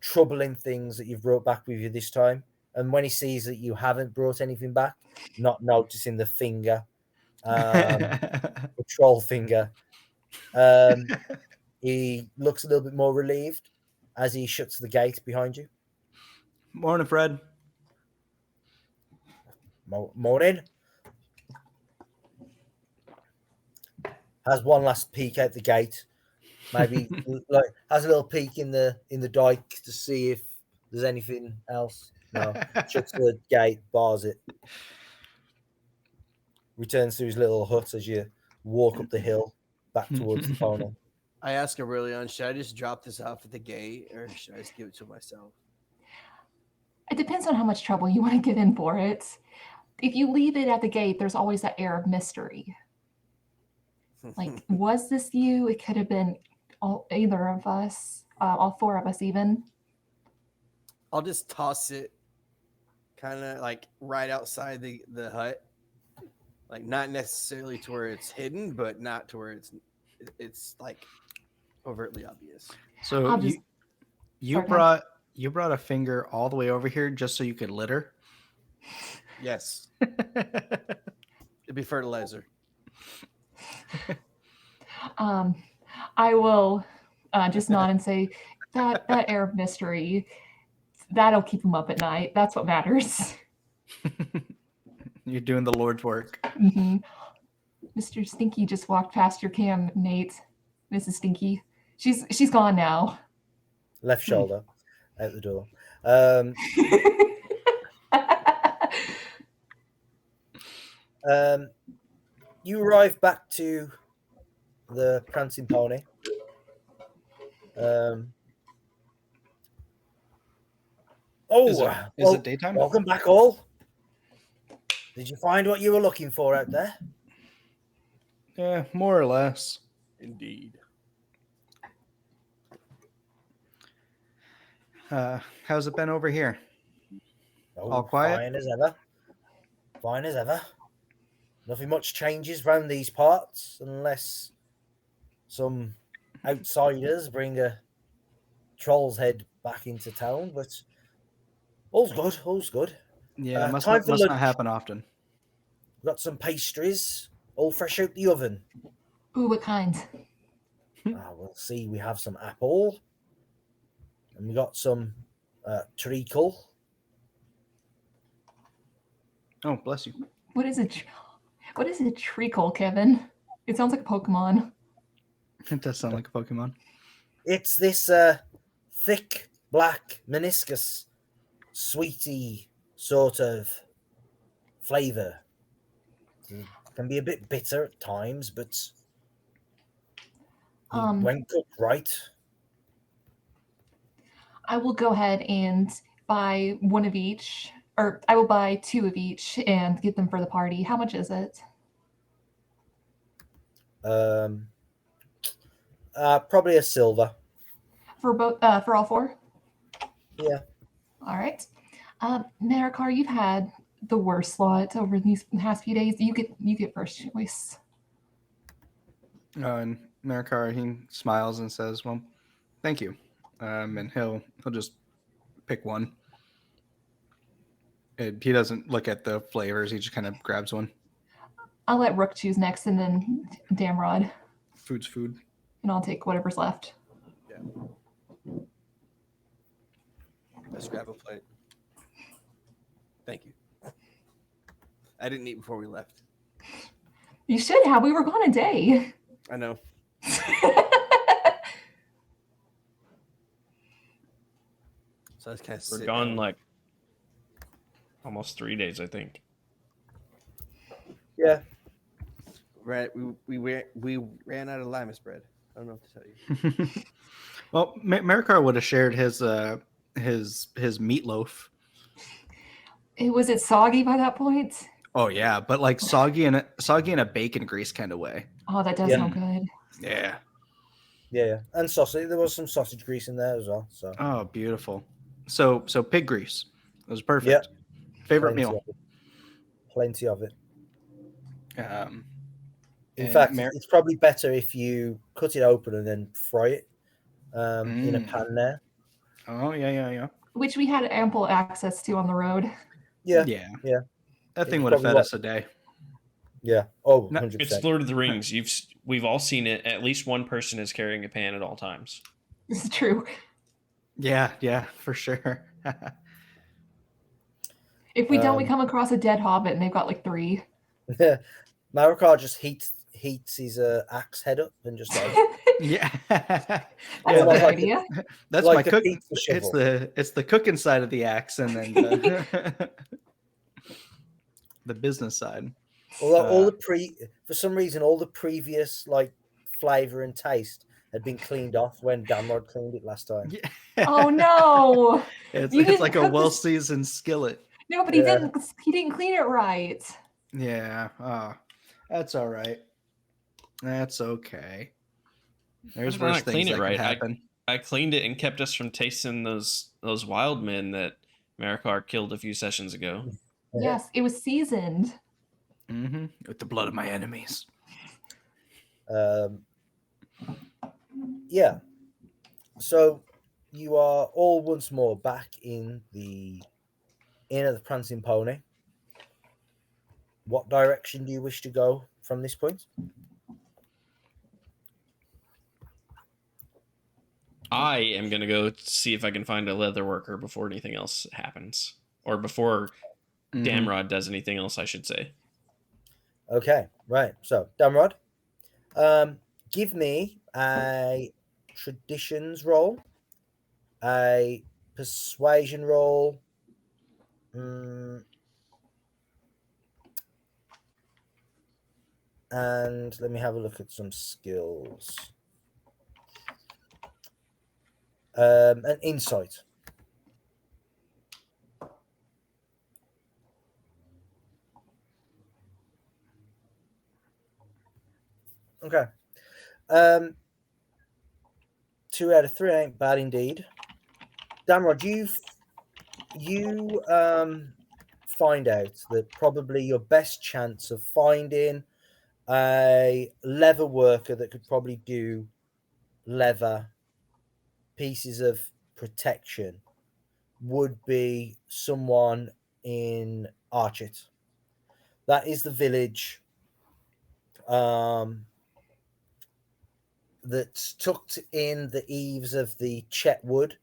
troubling things that you've brought back with you this time. And when he sees that you haven't brought anything back, not noticing the finger, the troll finger, he looks a little bit more relieved as he shuts the gate behind you. Morning, Fred. Morning. Has one last peek out the gate. Maybe like has a little peek in the dike to see if there's anything else. No, shuts the gate, bars it. Returns to his little hut as you walk up the hill back towards the pony. I asked Orelion, should I just drop this off at the gate or should I just give it to myself? It depends on how much trouble you want to get in for it. If you leave it at the gate, there's always that air of mystery. Like, was this you? It could have been either of us, all four of us even. I'll just toss it kind of like right outside the hut. Like not necessarily to where it's hidden, but not to where it's like overtly obvious. So I'll just you brought a finger all the way over here just so you could litter? Yes. It'd be fertilizer. I will just nod and say that air of mystery, that'll keep him up at night. That's what matters. You're doing the Lord's work. Mm-hmm. Mr. Stinky just walked past your cam, Nate. Mrs. Stinky. She's gone now. Left shoulder out the door. You arrive back to the prancing pony. Is it daytime? Welcome back, all. Did you find what you were looking for out there? Yeah, more or less. Indeed. How's it been over here? Oh, All quiet? Fine as ever. Fine as ever. Nothing much changes around these parts unless some outsiders bring a troll's head back into town, but all's good, all's good. Yeah, must time for not lunch. happen often. We've got some pastries, all fresh out the oven. Ooh, what kind? We'll see, we have some apple, and we got some treacle. Oh, bless you. What is it? What is a treacle, Kevin? It sounds like a Pokemon. It does sound like a Pokemon. It's this thick black meniscus, sweety sort of flavor. It can be a bit bitter at times, but when cooked right. I will go ahead and buy one of each, or I will buy 2 of each and get them for the party. How much is it? Probably a silver. For both, for all 4? Yeah. All right. Maracar, you've had the worst lot over these past few days. You get first choice. And Maracar, he smiles and says, "Well, thank you." And he'll just pick one. He doesn't look at the flavors. He just kind of grabs one. I'll let Rook choose next, and then Damrod, Food's food. and I'll take whatever's left. Yeah. Let's grab a plate. Thank you. I didn't eat before we left. You should have. We were gone a day. I know. So I was kind of We're gone like almost 3 days, I think. Yeah. Right. We ran out of limas bread. I don't know what to tell you. Well, Maracar would have shared his meatloaf. Was it soggy by that point? Oh yeah, but like soggy in a bacon grease kind of way. Oh, that does Yeah. sound good. Yeah. Yeah. And sausage. There was some sausage grease in there as well. So. Oh, beautiful. So pig grease. It was perfect. Yeah. Favorite Plenty meal. of it. Plenty of it. In and fact, it's probably better if you cut it open and then fry it in a Mm. pan there. Oh yeah. Which we had ample access to on the road. Yeah. Yeah. Yeah. That thing It's would have probably fed what- us a day. Yeah. Oh, No, 100%. It's Lord of the Rings. We've all seen it. At least one person is carrying a pan at all times. This is true. Yeah, for sure. If we don't, we come across a dead hobbit, and they've got like 3. Maracar just heats his axe head up and just like Yeah. That's Yeah, a good like idea. That's like my a cook. pizza shovel. It's the cooking side of the axe, and then the business side. Although for some reason all the previous like flavor and taste had been cleaned off when Damrod cleaned it last time. Yeah. Oh no! It's You didn't like a cook this- well-seasoned skillet. No, but Yeah. he didn't clean it right. Yeah. That's all right. That's okay. There's How did I worse not clean things it that right? could happen. I cleaned it and kept us from tasting those wild men that Maracar killed a few sessions ago. Yes, it was seasoned. Mm-hmm. With the blood of my enemies. Yeah. So you are all once more back in the Inn of the Prancing Pony. What direction do you wish to go from this point? I am going to go see if I can find a leather worker before anything else happens. Or before Mhm. Damrod does anything else, I should say. Okay, right. So, Damrod, give me a traditions roll, a persuasion roll, and let me have a look at some skills. An insight. Okay. 2 out of 3 ain't bad indeed. Damrod, you find out that probably your best chance of finding a leather worker that could probably do leather pieces of protection would be someone in Archit. That is the village that's tucked in the eaves of the Chetwood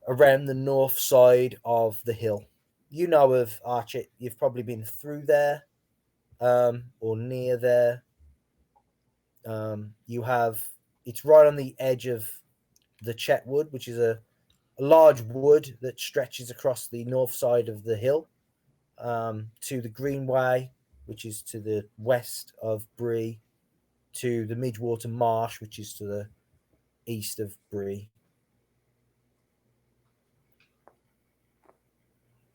around the north side of the hill. You know of Archit. You've probably been through there or near there. It's right on the edge of the Chetwood, which is a large wood that stretches across the north side of the hill to the Greenway, which is to the west of Bree, to the Midgewater Marsh, which is to the east of Bree.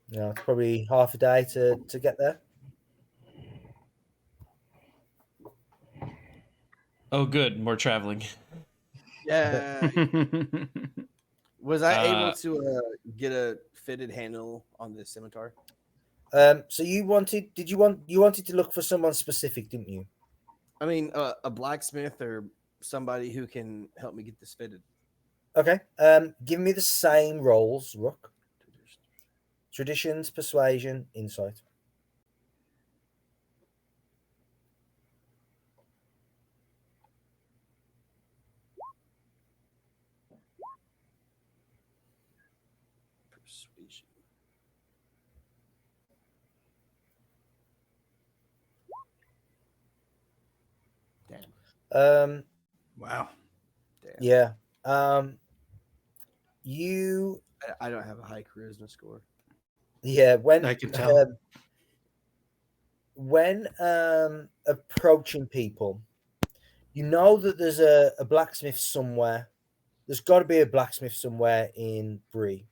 It's probably half a day to get there. Oh, good. More traveling. Yeah. Was I able Uh, to get a fitted handle on this scimitar? So you wanted to look for someone specific, didn't you? I mean, a blacksmith or somebody who can help me get this fitted. Okay. Give me the same rolls, Rook. Traditions, persuasion, insight. Persuasion. Damn. Wow. Damn. Yeah. You. I don't have a high charisma score. Yeah. I can tell. When approaching people, you know that there's a blacksmith somewhere. There's got to be a blacksmith somewhere in Bree.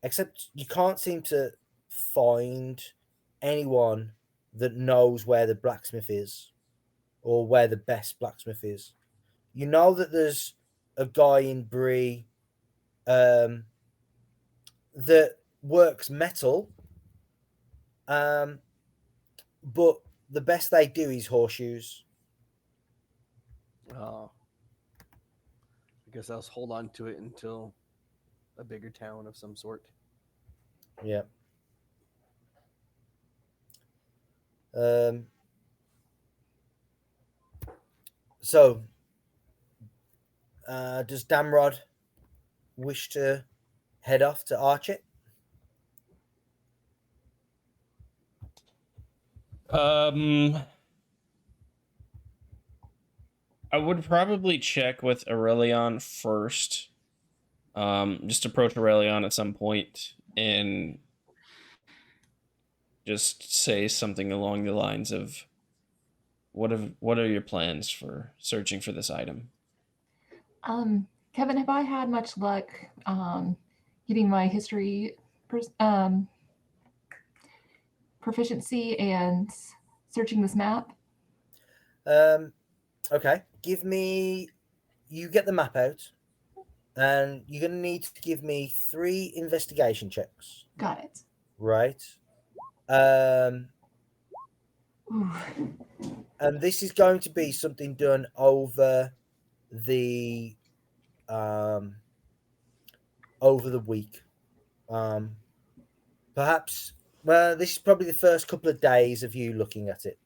Except you can't seem to find anyone that knows where the blacksmith is or where the best blacksmith is. You know that there's a guy in Bree that works metal, but the best they do is horseshoes. Oh. I guess I'll hold on to it until a bigger town of some sort. Yeah. So, does Damrod wish to head off to Archet? I would probably check with Orelion first. Just approach Orelion at some point and just say something along the lines of, what are your plans for searching for this item? Kevin, have I had much luck getting my history proficiency and searching this map? Okay. You get the map out, and you're going to need to give me 3 investigation checks. Got it. Right. And this is going to be something done over the week. Perhaps, well, this is probably the first couple of days of you looking at it.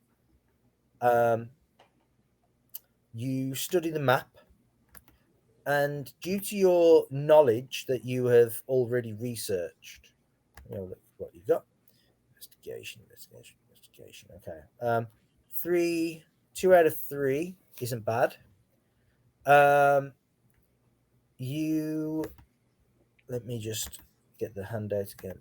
You study the map, and due to your knowledge that you have already researched, look what you got. Investigation. Okay. 2 out of 3 isn't bad. You let me just get the handout again.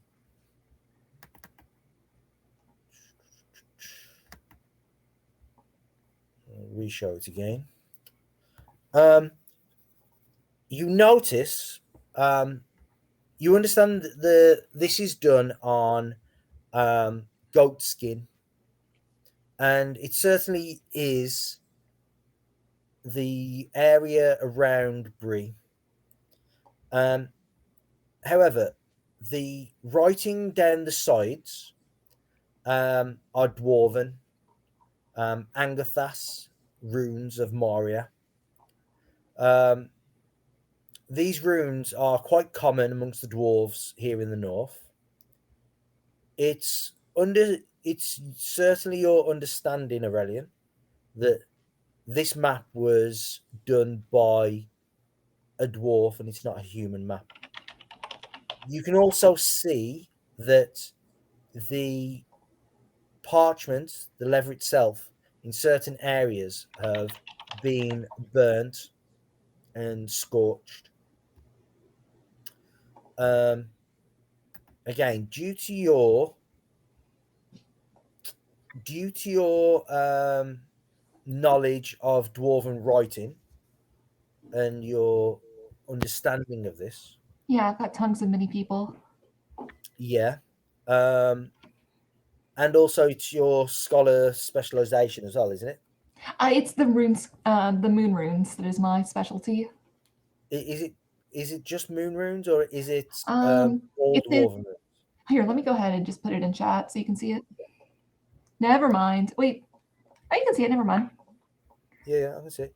Re-show it again. You notice, you understand that this is done on goat skin, and it certainly is the area around Bree. However, the writing down the sides are dwarven, Angathas runes of Moria. These runes are quite common amongst the dwarves here in the north. It's certainly your understanding, Orelion, that this map was done by a dwarf and it's not a human map. You can also see that the parchment, the leather itself, in certain areas have been burnt and scorched. Again, due to your knowledge of dwarven writing and your understanding of this, Yeah, I've got tongues of many people. Yeah. And also it's your scholar specialization as well, isn't it? It's the runes, the moon runes that is my specialty. Is it just moon runes, or is it all It is dwarven runes? here. Let me go ahead and just put it in chat so you can see it. Never mind. Wait, oh, you can see it. Never mind. Yeah, I can see.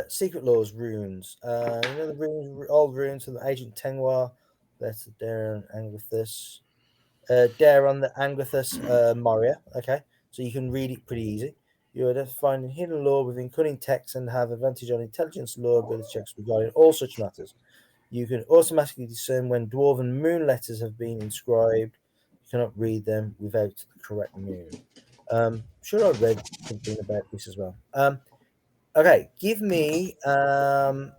Secret laws runes. You know the runes, old runes from the ancient Tengwar. That's the Daron Angrathus. Daron the Angrathus Moria. Okay, so you can read it pretty easy. You are finding hidden lore within cunning text and have advantage on intelligence lore ability checks regarding all such matters. You can automatically discern when dwarven moon letters have been inscribed. You cannot read them without the correct moon. Sure, I read something about this as well. Okay, give me an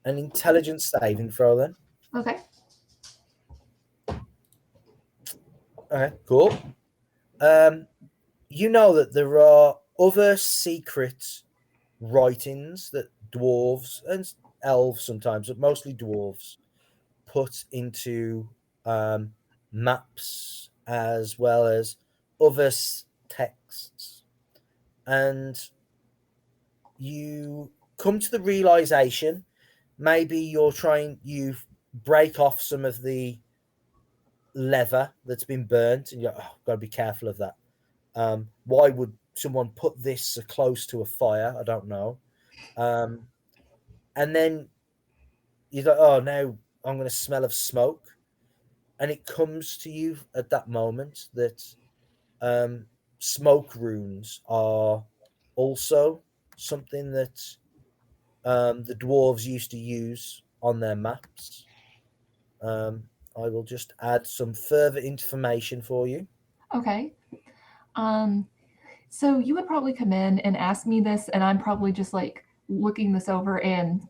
intelligence saving throw then. Okay. Okay, cool. You know that there are other secret writings that dwarves and elves sometimes, but mostly dwarves, put into maps as well as other texts. And you come to the realization maybe you break off some of the leather that's been burnt, and you're like, oh, got to be careful of that. Why would someone put this so close to a fire? I don't know. And then you're like, oh, now I'm going to smell of smoke. And it comes to you at that moment that smoke runes are also something that the dwarves used to use on their maps. I will just add some further information for you. Okay. So you would probably come in and ask me this, and I'm probably just like looking this over, and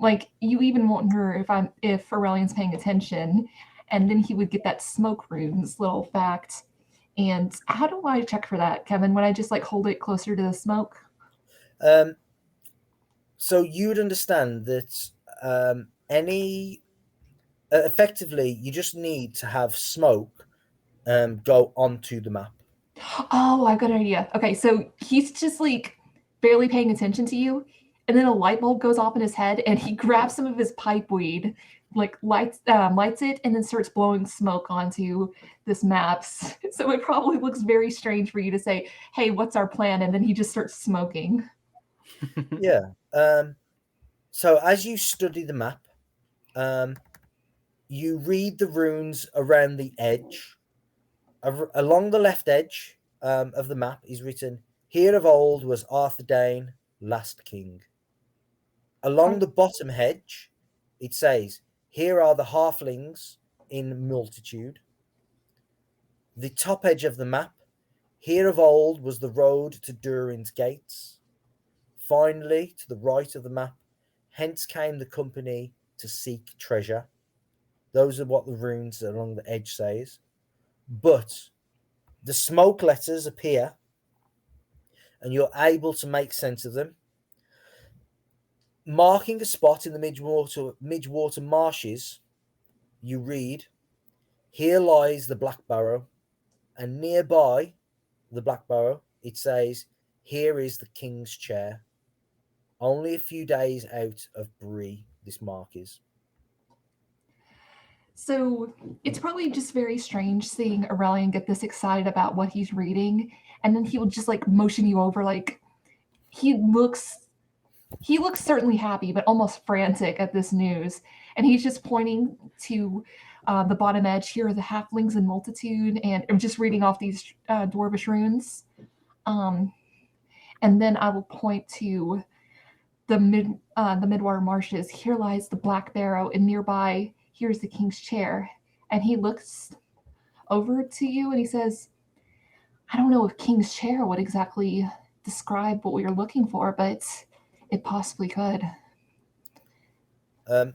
like you even wonder if Aurelion's paying attention, and then he would get that smoke runes little fact. And how do I check for that, Kevin? Would I just like hold it closer to the smoke? So you would understand that any effectively you just need to have smoke go onto the map. Oh, I've got an idea. Okay, so he's just like barely paying attention to you, and then a light bulb goes off in his head, and he grabs some of his pipe weed, like lights it, and then starts blowing smoke onto this maps. So it probably looks very strange for you to say, "Hey, what's our plan?" And then he just starts smoking. Yeah. So as you study the map, you read the runes around the edge. Along the left edge of the map is written, "Here of old was Arthur Dane, last king." Along the bottom hedge, it says, "Here are the halflings in multitude." The top edge of the map, "Here of old was the road to Durin's gates." Finally, to the right of the map, "Hence came the company to seek treasure." Those are what the runes along the edge says. But the smoke letters appear, and you're able to make sense of them. Marking a spot in the Midgewater marshes, you read, "Here lies the Black Barrow," and nearby the Black Barrow, it says, "Here is the King's chair." Only a few days out of Bree, this mark is. So it's probably just very strange seeing Aurelion get this excited about what he's reading, and then he will just like motion you over. Like he looks certainly happy, but almost frantic at this news, and he's just pointing to the bottom edge. Here are the halflings in multitude, and I'm just reading off these dwarvish runes. And then I will point to the Midwater marshes. Here lies the Black Barrow, and nearby here's the King's chair. And he looks over to you and he says, "I don't know if King's chair would exactly describe what we are looking for, but it possibly could."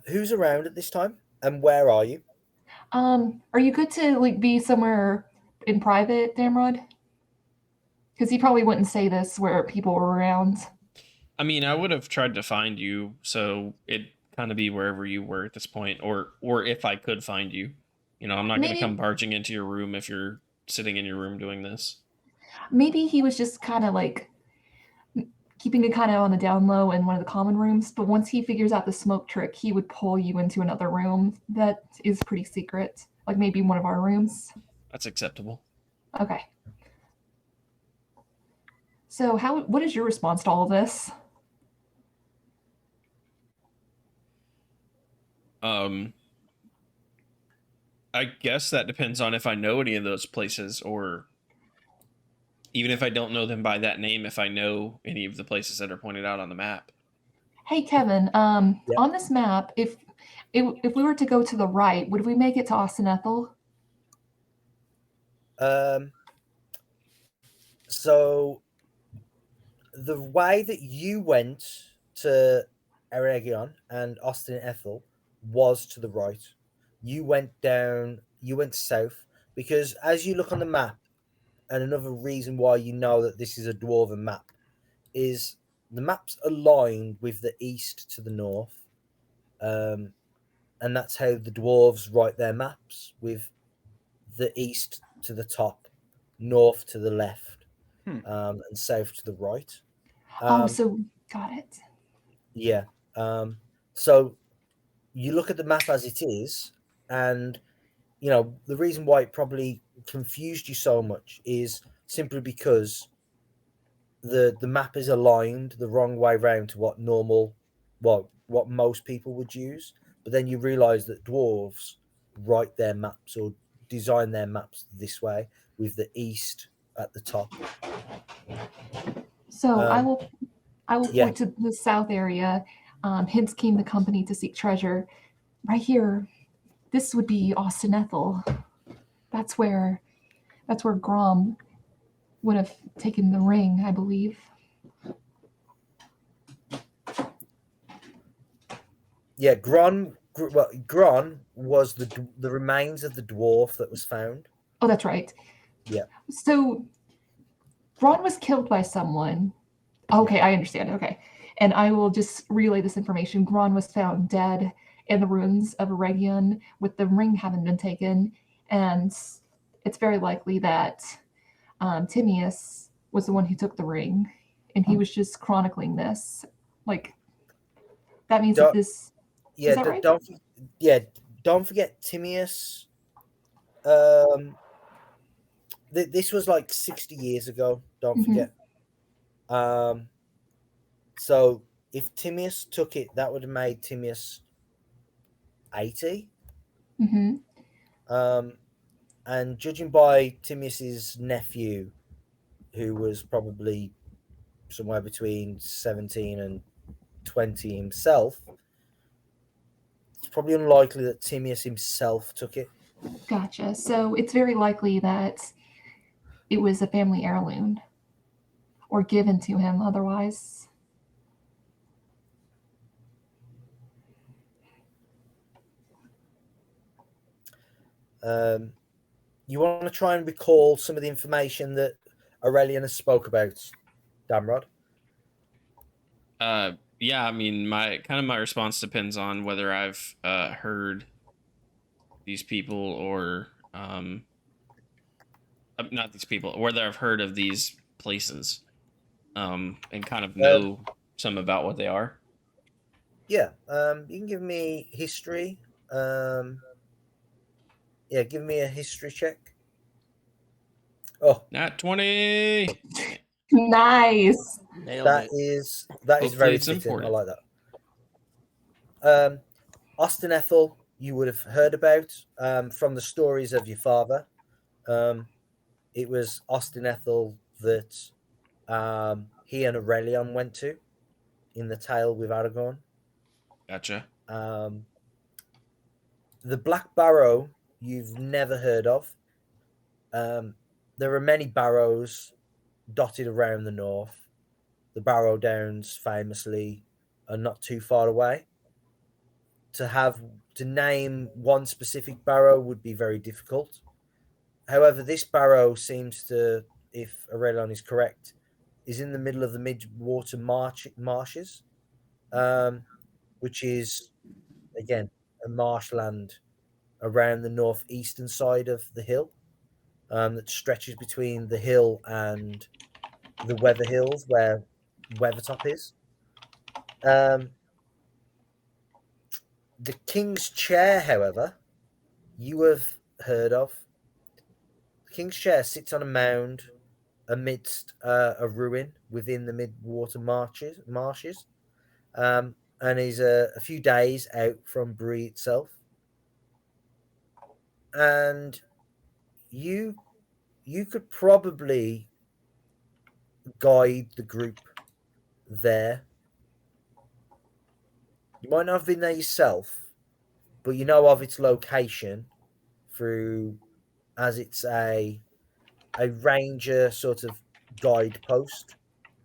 Who's around at this time, and where are you? Are you good to like be somewhere in private, Damrod? Because he probably wouldn't say this where people were around. I mean, I would have tried to find you, so it kind of be wherever you were at this point, or if I could find you. You know, I'm not going to Maybe- come barging into your room if you're sitting in your room doing this. Maybe he was just kind of like keeping it kind of on the down low in one of the common rooms, but once he figures out the smoke trick, he would pull you into another room that is pretty secret, like maybe one of our rooms. That's acceptable. Okay. So what is your response to all of this? I guess that depends on if I know any of those places, or even if I don't know them by that name, if I know any of the places that are pointed out on the map. Hey Kevin, on this map, if we were to go to the right, would we make it to Austin Ethel? So the way that you went to Orelion and Austin Ethel was to the right. You went south, because as you look on the map, and another reason why you know that this is a dwarven map is the map's aligned with the east to the north. And that's how the dwarves write their maps, with the east to the top, north to the left, and south to the right. So got it. Yeah. So you look at the map as it is, and you know the reason why it probably confused you so much is simply because the map is aligned the wrong way round to what most people would use. But then you realize that dwarves write their maps or design their maps this way, with the east at the top. So I will yeah. point to the south area. Hence came the company to seek treasure. Right here, this would be Austin Ethel. That's where Grom would have taken the ring, I believe. Yeah, Gron was the remains of the dwarf that was found. Oh, that's right. Yeah. So Gron was killed by someone. Okay, I understand. Okay. And I will just relay this information. Gron was found dead in the ruins of Orelion with the ring having been taken. And it's very likely that Timaeus was the one who took the ring. And he was just chronicling this. Like, that means that this... Yeah, is that right? Don't forget Timaeus. This was like 60 years ago. Don't forget. So if Timaeus took it, that would have made Timaeus 80. And judging by Timaeus's nephew, who was probably somewhere between 17 and 20 himself, it's probably unlikely that Timaeus himself took it. Gotcha. So it's very likely that it was a family heirloom or given to him otherwise. You want to try and recall some of the information that Orelion has spoke about, Damrod? Yeah, I mean, my response depends on whether I've heard these people, or not these people, whether I've heard of these places, and kind of know some about what they are. Yeah, you can give me history. Yeah, give me a history check. Oh, Nat 20. Nice. That is very fitting. Important. I like that. Austin Ethel, you would have heard about from the stories of your father. It was Austin Ethel that he and Aurelion went to in the tale with Aragorn. Gotcha. The Black Barrow you've never heard of. There are many barrows dotted around the north. The Barrow Downs famously are not too far away. To name one specific barrow would be very difficult. However, this barrow seems to, if Aurelion is correct, is in the middle of the mid-water marshes. which is again a marshland around the northeastern side of the hill, that stretches between the hill and the Weather Hills, where Weathertop is. The King's Chair, however, you have heard of. The King's Chair sits on a mound amidst a ruin within the mid-water marshes, and is a few days out from Bree itself. And you could probably guide the group there. You might not have been there yourself, but you know of its location through, as it's a ranger sort of guidepost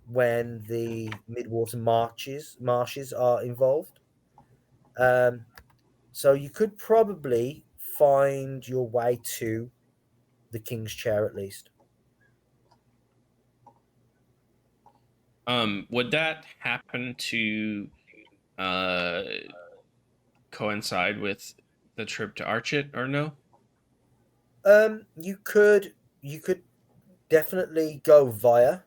when the midwater marshes are involved. So you could probably find your way to the King's Chair at least. Would that happen to coincide with the trip to Archit or no? You could definitely go via.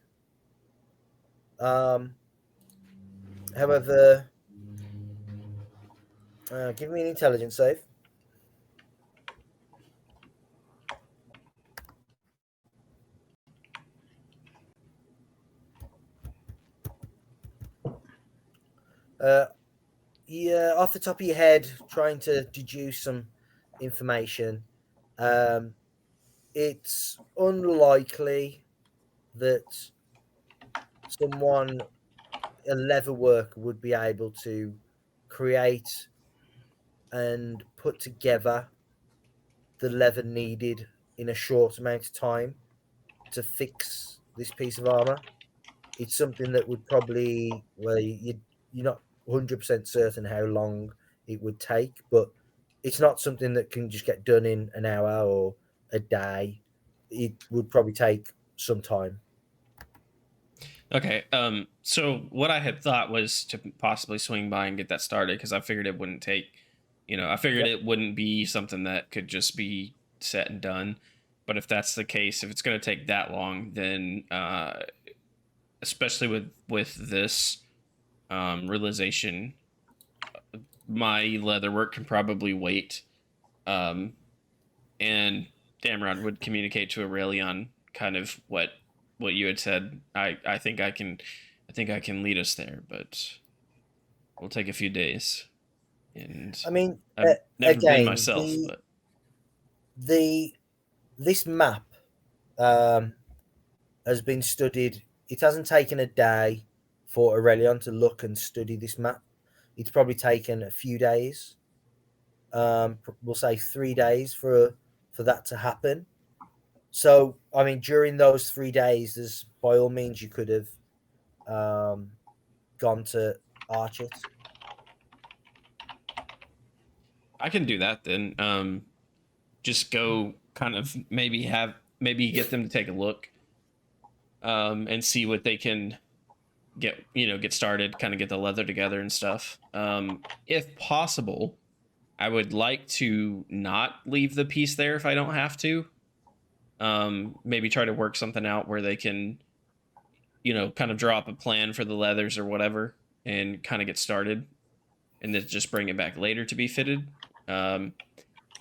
However, give me an intelligence save. Yeah, off the top of your head, trying to deduce some information. It's unlikely that someone, a leather worker, would be able to create and put together the leather needed in a short amount of time to fix this piece of armor. It's something that would probably, well, you're not 100% certain how long it would take, but it's not something that can just get done in an hour or a day. It would probably take some time. Okay. So what I had thought was to possibly swing by and get that started, because I figured it wouldn't take, I figured it wouldn't be something that could just be set and done. But if that's the case, if it's going to take that long, then especially with this realization, my leather work can probably wait. And Damrod would communicate to Orelion kind of what you had said. I think I can lead us there, but we'll take a few days. And I mean, I've never again, been myself, but this map has been studied. It hasn't taken a day for Orelion to look and study this map. It's probably taken a few days. We'll say 3 days for that to happen. So, I mean, during those 3 days, there's by all means you could have gone to Archit. I can do that then. Just go kind of maybe get them to take a look, and see what they can get started, kind of get the leather together and stuff. If possible, I would like to not leave the piece there if I don't have to. Maybe try to work something out where they can, kind of draw up a plan for the leathers or whatever and kind of get started, and then just bring it back later to be fitted.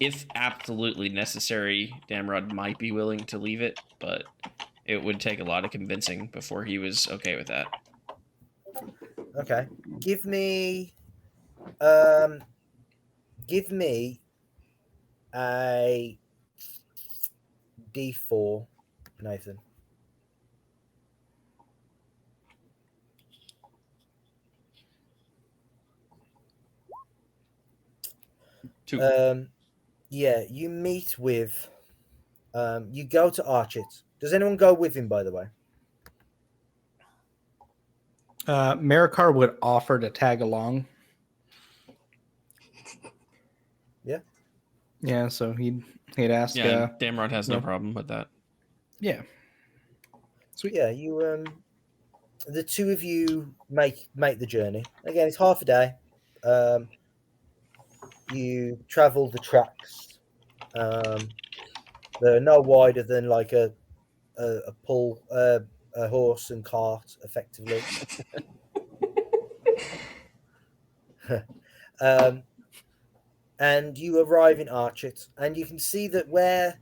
If absolutely necessary, Damrod might be willing to leave it, but it would take a lot of convincing before he was okay with that. Okay. Give me a D4, Nathan. Two. Yeah, you meet with you go to Archit. Does anyone go with him, by the way? Maracar would offer to tag along. Yeah. Yeah, so he'd ask. Yeah, Damrod has no problem with that. Yeah. Sweet. Yeah, you the two of you make the journey. Again, it's half a day. You travel the tracks. They're no wider than like a pull a horse and cart, effectively. And you arrive in Archet, and you can see that where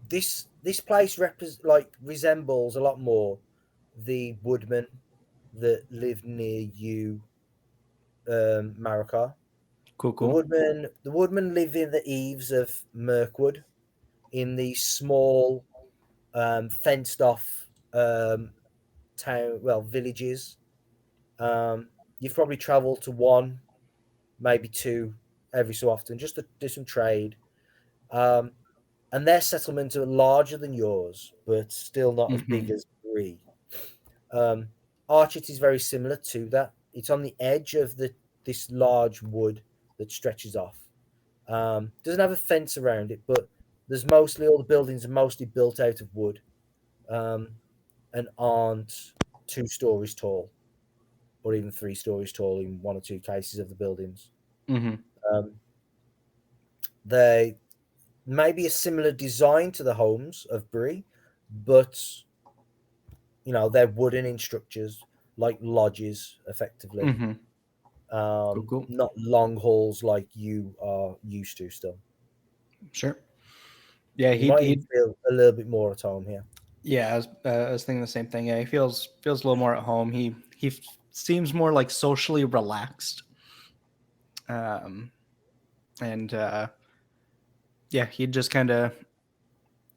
this place resembles a lot more the woodmen that live near you, Maracar. Cool, The cool. woodmen live in the eaves of Mirkwood, in these small, fenced off villages. You've probably travelled to one, maybe two, every so often, just to do some trade. And their settlements are larger than yours, but still not as big as Bree. Archet is very similar to that. It's on the edge of this large wood that stretches off. Doesn't have a fence around it, but there's mostly all the buildings are mostly built out of wood, and aren't 2 stories tall, or even 3 stories tall in one or two cases of the buildings. They may be a similar design to the homes of Bree, but they're wooden in structures, like lodges, effectively. Cool. Not long halls like you are used to still. Sure. Yeah, You might even feel a little bit more at home here. Yeah, I was thinking the same thing. Yeah, he feels a little more at home. He seems more like socially relaxed. Yeah, he'd just kind of,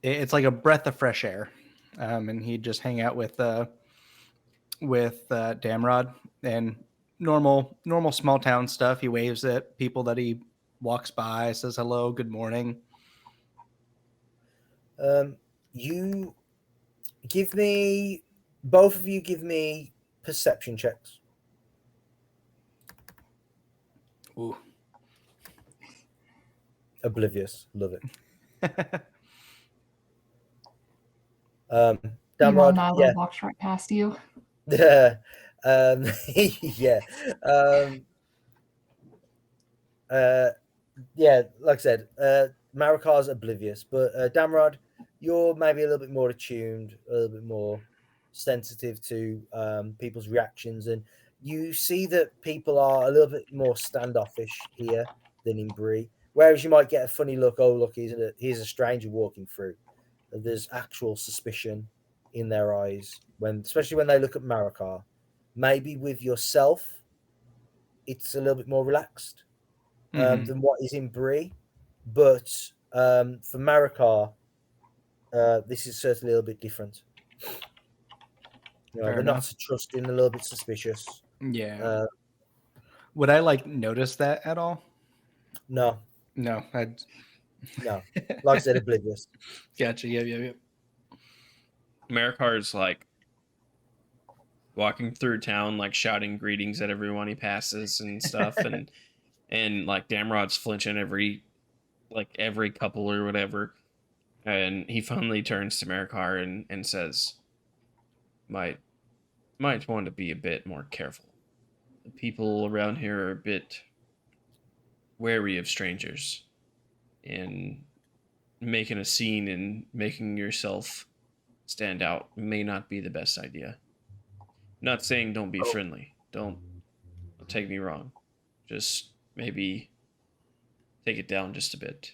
it's like a breath of fresh air. And he'd just hang out with Damrod and normal small town stuff. He waves at people that he walks by, says hello, good morning. You give me, both of you give me perception checks. Ooh. Oblivious, love it. Meanwhile, Damrod, Nyla walks right past you. yeah. Like I said, Maracar's oblivious, but Damrod, you're maybe a little bit more attuned, a little bit more sensitive to people's reactions, and you see that people are a little bit more standoffish here than in Bree. Whereas you might get a funny look, oh look, here's a stranger walking through. There's actual suspicion in their eyes, especially when they look at Maracar. Maybe with yourself, it's a little bit more relaxed than what is in Bree. But for Maracar, this is certainly a little bit different. They're not so trusting, a little bit suspicious. Yeah. Would I notice that at all? No. No. No. Like I said, oblivious. Gotcha. Yeah. Maracar's walking through town, shouting greetings at everyone he passes and stuff, and Damrod's flinching every couple or whatever, and he finally turns to Maracar and says, might want to be a bit more careful. The people around here are a bit wary of strangers, and making a scene and making yourself stand out may not be the best idea. Not saying don't be friendly. Don't take me wrong. Just maybe take it down just a bit.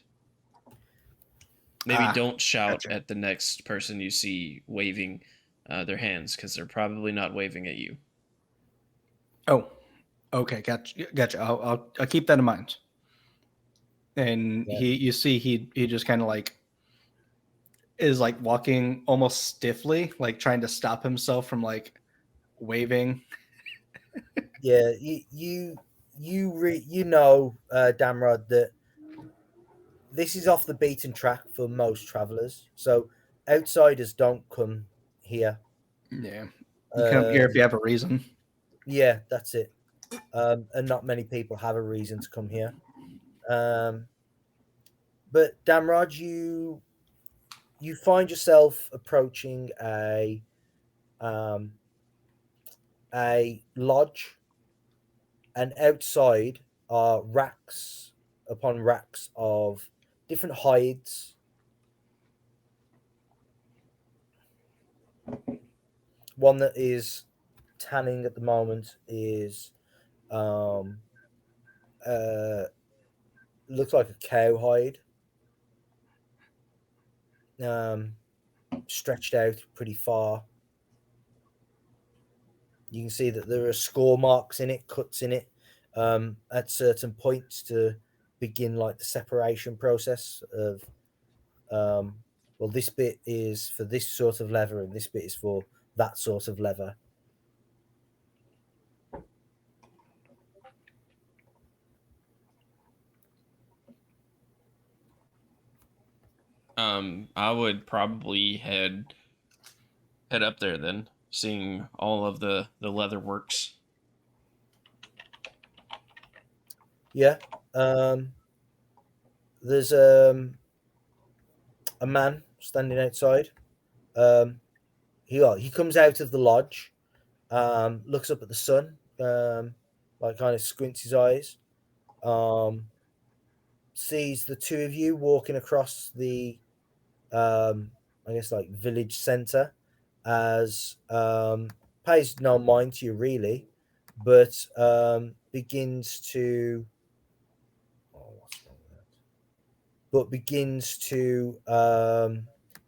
Maybe don't shout at the next person you see waving their hands, because they're probably not waving at you. Oh, okay, gotcha. I'll keep that in mind. And you see he just kind of is walking almost stiffly, trying to stop himself from waving. Yeah, Damrod, that this is off the beaten track for most travelers. So outsiders don't come here. Yeah, you come here if you have a reason. Yeah, that's it. And not many people have a reason to come here. But Damrod, you find yourself approaching a lodge. and outside are racks upon racks of different hides. One that is tanning at the moment is looks like a cow hide, stretched out pretty far. You can see that there are score marks in it, cuts in it, at certain points to begin like the separation process of well, this bit is for this sort of leather and this bit is for that sort of leather. I would probably head up there then, seeing all of the leather works. Yeah. There's a man standing outside. He comes out of the lodge, looks up at the sun, like kind of squints his eyes, sees the two of you walking across the I guess like village center, as pays no mind to you really, but begins to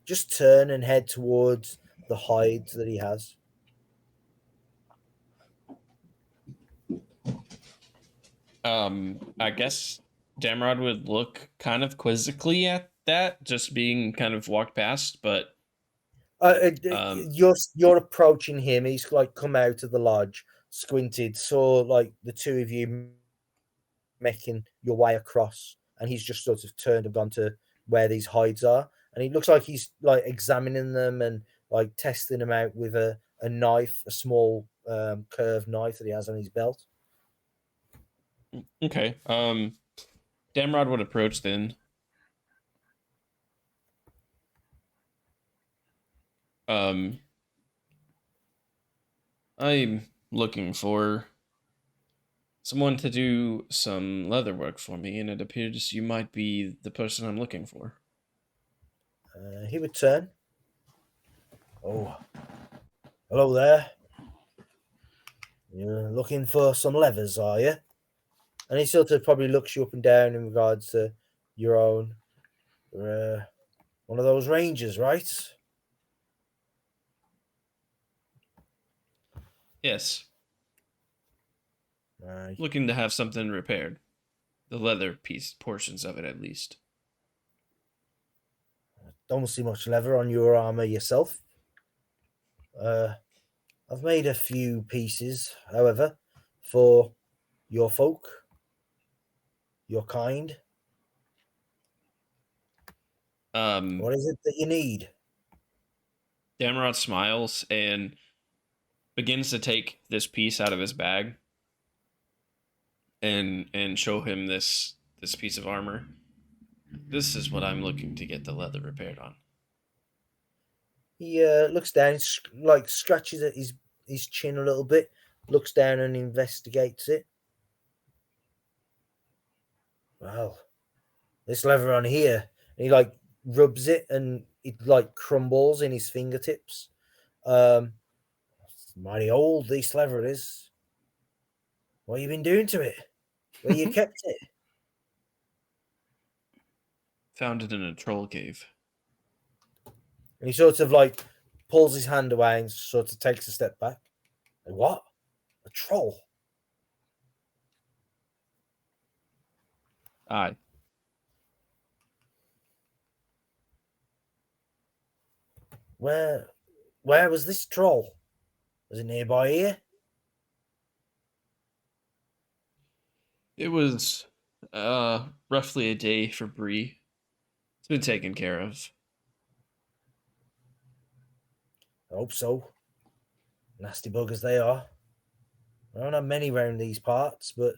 just turn and head towards the hides that he has. I guess Damrod would look kind of quizzically at that, just being kind of walked past, but You're approaching him. He's like come out of the lodge, squinted, saw like the two of you making your way across, and he's just sort of turned and gone to where these hides are, and he looks like he's like examining them and like testing them out with a knife, a small curved knife that he has on his belt. Okay. Damrod would approach then. I'm looking for someone to do some leather work for me, and it appears you might be the person I'm looking for. He would turn. Oh, hello there. You're looking for some leathers, are you? And he sort of probably looks you up and down in regards to your own. One of those rangers, right? Yes. Right. Looking to have something repaired. The leather portions of it at least. Don't see much leather on your armor yourself. I've made a few pieces, however, for your folk, your kind. What is it that you need? Damrod smiles and begins to take this piece out of his bag and show him this piece of armor. This is what I'm looking to get the leather repaired on. He looks down, like scratches at his chin a little bit, looks down and investigates it. Well, this leather on here, and he like rubs it and it like crumbles in his fingertips. It's mighty old, this leather is. What have you been doing to it? Where you kept it? Found it in a troll cave. And he sort of like pulls his hand away and sort of takes a step back. Like, what? A troll? Aye. Where was this troll? Was it nearby here? It was roughly a day for Bree. It's been taken care of. I hope so. Nasty buggers they are. I don't have many around these parts, but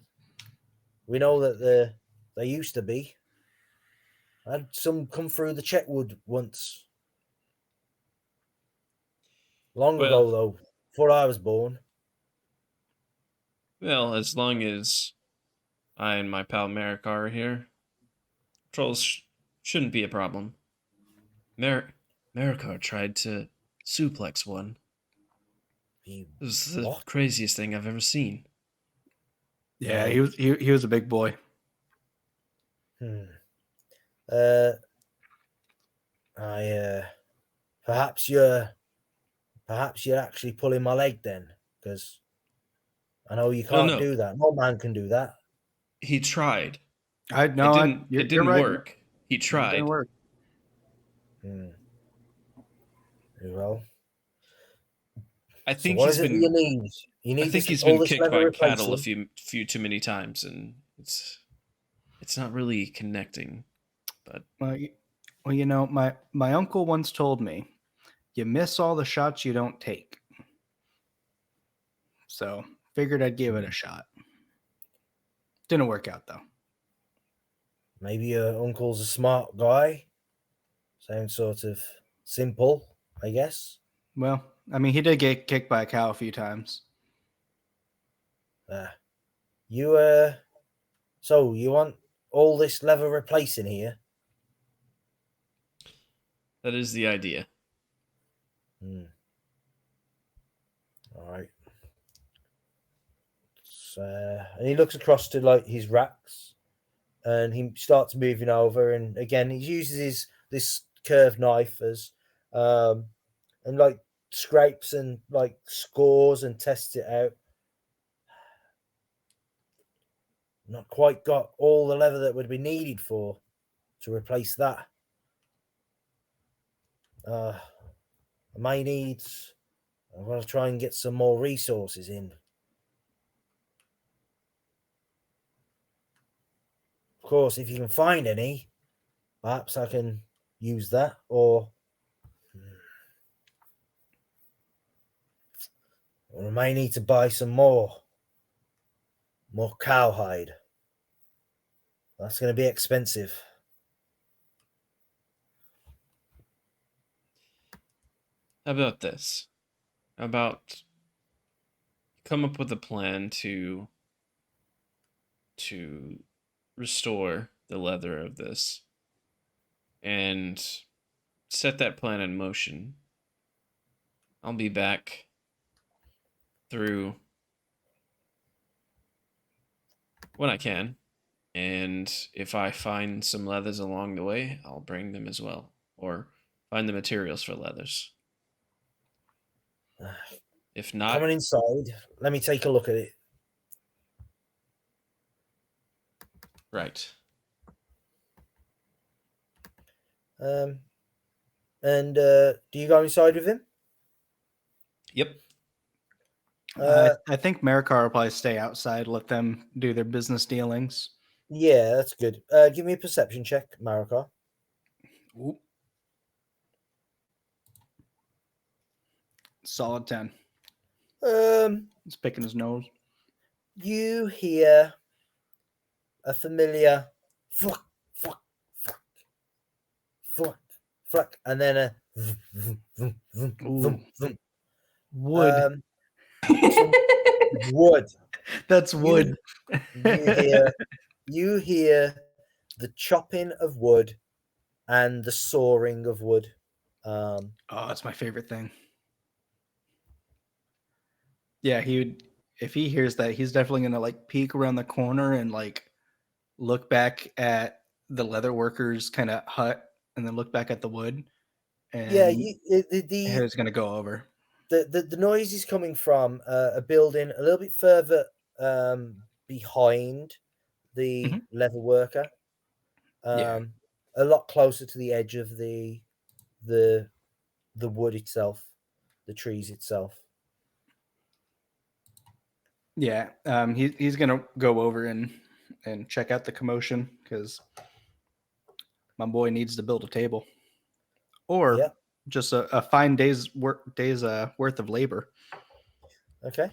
we know that they used to be. I had some come through the Chetwood once. Long ago, though, before I was born. Well, as long as I and my pal Maracar are here, trolls shouldn't be a problem. Maracar tried to suplex one. He, It was the what? craziest thing I've ever seen. Yeah, No. he was a big boy. Hmm. Perhaps you're actually pulling my leg then, because I know you can't no. do that. No man can do that. He tried. It It didn't right. work. He It tried. didn't work. Very well. I So think what he's is it that been you need? You I need think he's all been this kicked leather by cattle a replacing. few too many times, and it's not really connecting. But Well, you know, my uncle once told me, you miss all the shots you don't take. So figured I'd give it a shot. Didn't work out though. Maybe your uncle's a smart guy. Sounds sort of simple, I guess. Well, I mean, he did get kicked by a cow a few times. You so you want all this leather replacing here? that is the idea. All right. And he looks across to like his racks, and he starts moving over. And again, he uses this curved knife as, and like scrapes and like scores and tests it out. Not quite got all the leather that would be needed to replace that. I may need. I'm going to try and get some more resources in. Of course, if you can find any, perhaps I can use that, or I may need to buy some more cowhide. That's going to be expensive. How about this? How about come up with a plan to restore the leather of this and set that plan in motion. I'll be back through when I can, and if I find some leathers along the way, I'll bring them as well, or find the materials for leathers. If not, Coming inside, let me take a look at it. right. And do you go inside with him? Yep. I think Maracar will probably stay outside, let them do their business dealings. Yeah, that's good. Give me a perception check, Maracar. Ooh. Solid 10. He's picking his nose. You hear a familiar fuck, and then a Wood. wood. That's wood. You hear the chopping of wood and the sawing of wood. Oh, that's my favorite thing. Yeah, if he hears that, he's definitely gonna like peek around the corner and like look back at the leather workers kind of hut and then look back at the wood. And he's gonna go over. The noise is coming from a building a little bit further behind the leather worker. A lot closer to the edge of the wood itself, the trees itself. Yeah, he's gonna go over and check out the commotion because my boy needs to build a table, or just a fine day's worth of labor. Okay,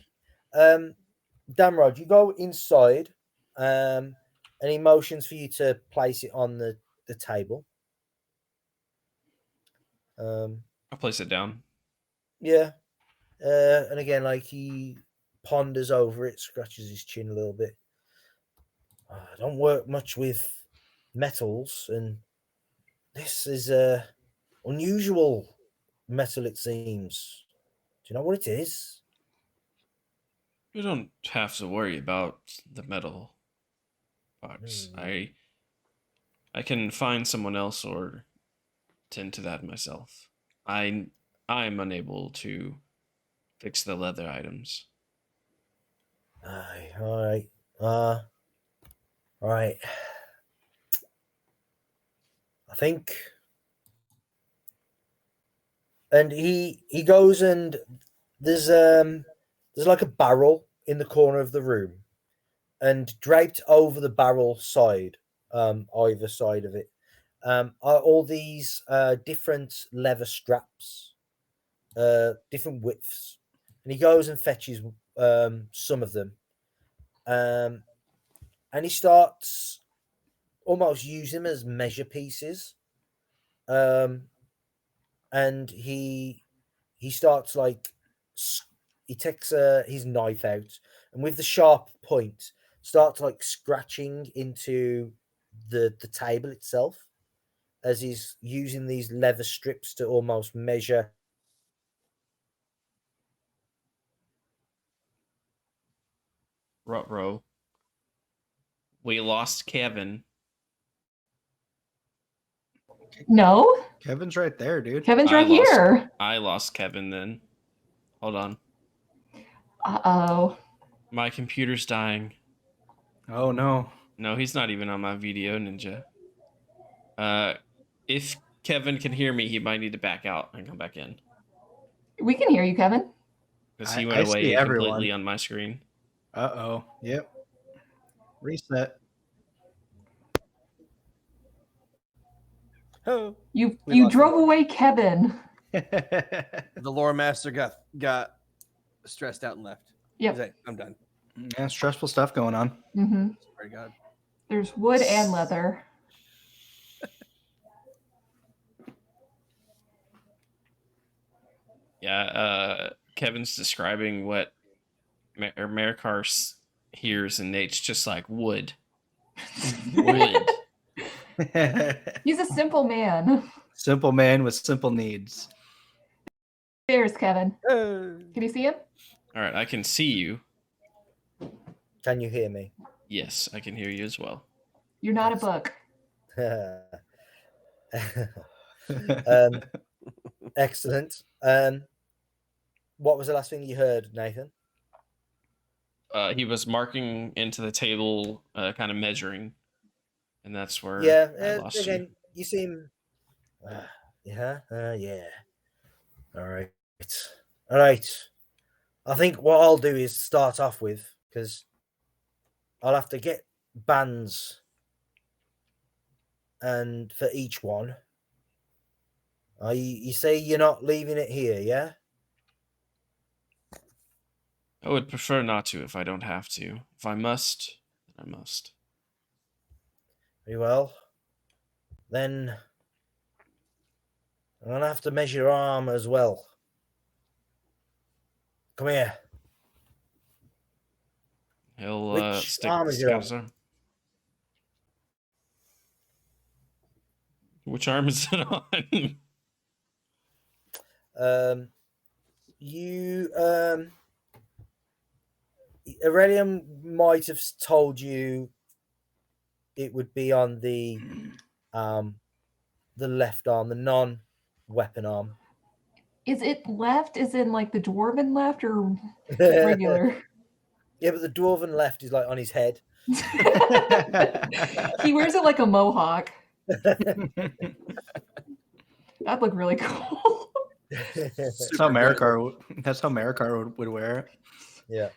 Damrod, you go inside. Any motions for you to place it on the table? I'll place it down. Yeah, and again, like he ponders over it, scratches his chin a little bit. I don't work much with metals, and this is a unusual metal, it seems. Do you know what it is? You don't have to worry about the metal box. I can find someone else or tend to that myself. I'm unable to fix the leather items. Aye, all right. All right. I think. And he goes, and there's like a barrel in the corner of the room, and draped over the barrel side, either side of it, are all these different leather straps, different widths. And he goes and fetches some of them, and he starts almost using them as measure pieces. And he starts like he takes his knife out, and with the sharp point starts like scratching into the table itself, as he's using these leather strips to almost measure. Ruh-roh. We lost Kevin. No, Kevin's right there, dude. Kevin's right here. I lost Kevin then. Hold on. Uh-oh. My computer's dying. Oh no. No, he's not even on my video ninja. If Kevin can hear me, he might need to back out and come back in. We can hear you, Kevin. Because he I went away see completely everyone. on my screen. Uh-oh. Yep. Reset. Oh, You We lost drove him. away Kevin. The lore master got stressed out and left. Yep. He's like, I'm done. Yeah, stressful stuff going on. Mm-hmm. Swear to God. There's wood and leather. Yeah, Kevin's describing what Maracar hears, and Nate's just like, wood. Wood. He's a simple man. Simple man with simple needs. There's Kevin. Can you see him? All right, I can see you. Can you hear me? Yes, I can hear you as well. You're not a book. Excellent. What was the last thing you heard, Nathan? He was marking into the table, kind of measuring, and that's where I lost again, you. you seem. Yeah. All right. I think what I'll do is start off with, because I'll have to get bands, and for each one. You say you're not leaving it here, yeah? I would prefer not to if I don't have to. If I must, I must. Very well. Then I'm gonna have to measure your arm as well. Come here. He'll Which stick arm is it on? his arm. Which arm is it on? Orelion might have told you it would be on the left arm, the non-weapon arm. Is it left? Is in like the dwarven left or regular? Yeah, but the dwarven left is like on his head. He wears it like a mohawk. That'd look really cool. That's how Maracar would wear it. Yeah.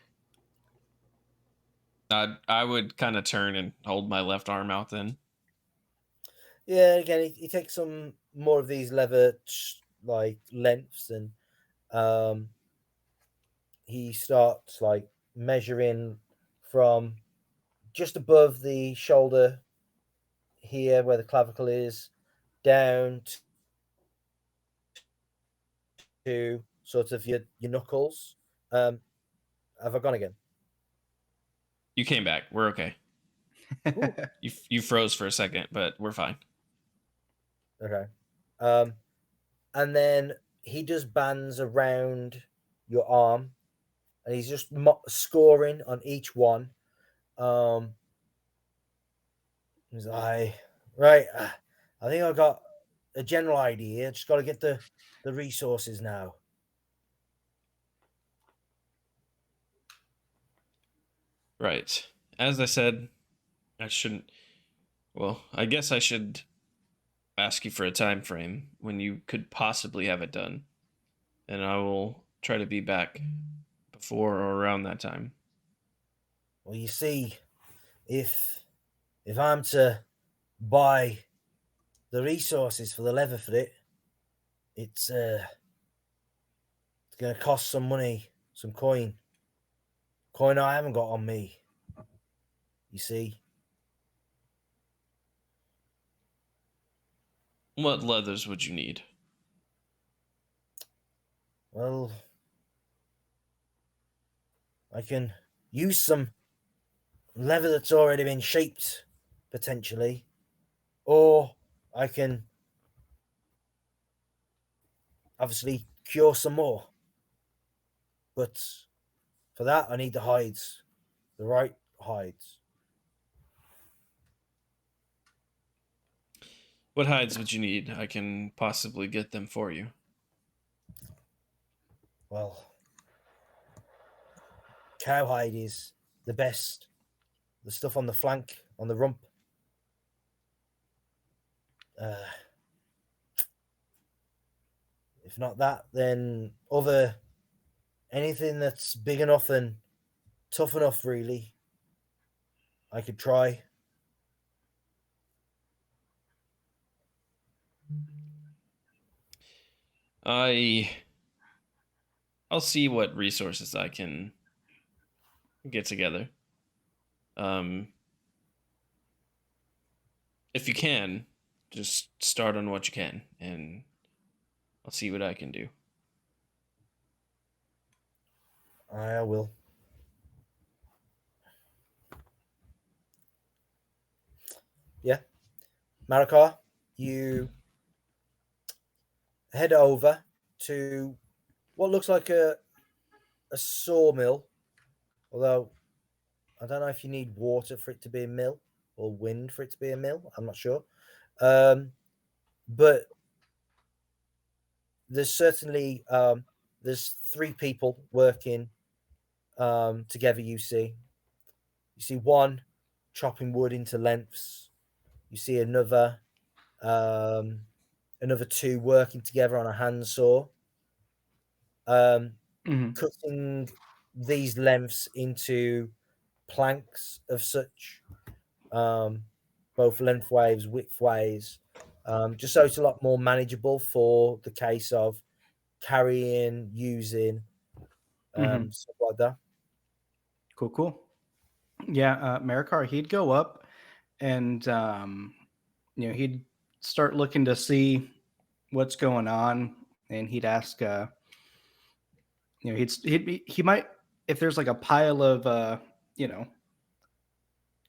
I would kind of turn and hold my left arm out then. Yeah, again, he takes some more of these leather like lengths, and he starts like measuring from just above the shoulder here where the clavicle is down to sort of your knuckles, and have I gone again? You came back. We're okay. You froze for a second, but we're fine. Okay. And then he does bands around your arm, and he's just scoring on each one. He's like, right, I think I got a general idea. Just got to get the resources now. Right. As I said, I shouldn't. Well, I guess I should ask you for a time frame when you could possibly have it done, and I will try to be back before or around that time. Well, you see, if I'm to buy the resources for the leather for it, it's going to cost some money, some coin I haven't got on me. You see, What leathers would you need? well, I can use some leather that's already been shaped, potentially, or I can obviously cure some more. But for that, I need the hides, the right hides. What hides would you need? I can possibly get them for you. Well, cowhide is the best. The stuff on the flank, on the rump. If not that, then anything that's big enough and tough enough, really, I could try. I'll see what resources I can get together. If you can, just start on what you can, and I'll see what I can do. I will. Yeah. Maracar, you head over to what looks like a sawmill, although I don't know if you need water for it to be a mill or wind for it to be a mill. I'm not sure. But there's certainly there's 3 people working together. You see one chopping wood into lengths. You see another 2 working together on a handsaw, cutting these lengths into planks of such, both lengthways, widthways, just so it's a lot more manageable for the case of carrying, using, stuff like that. Cool. Yeah, Maracar, he'd go up and he'd start looking to see what's going on, and he'd ask he might, if there's like a pile of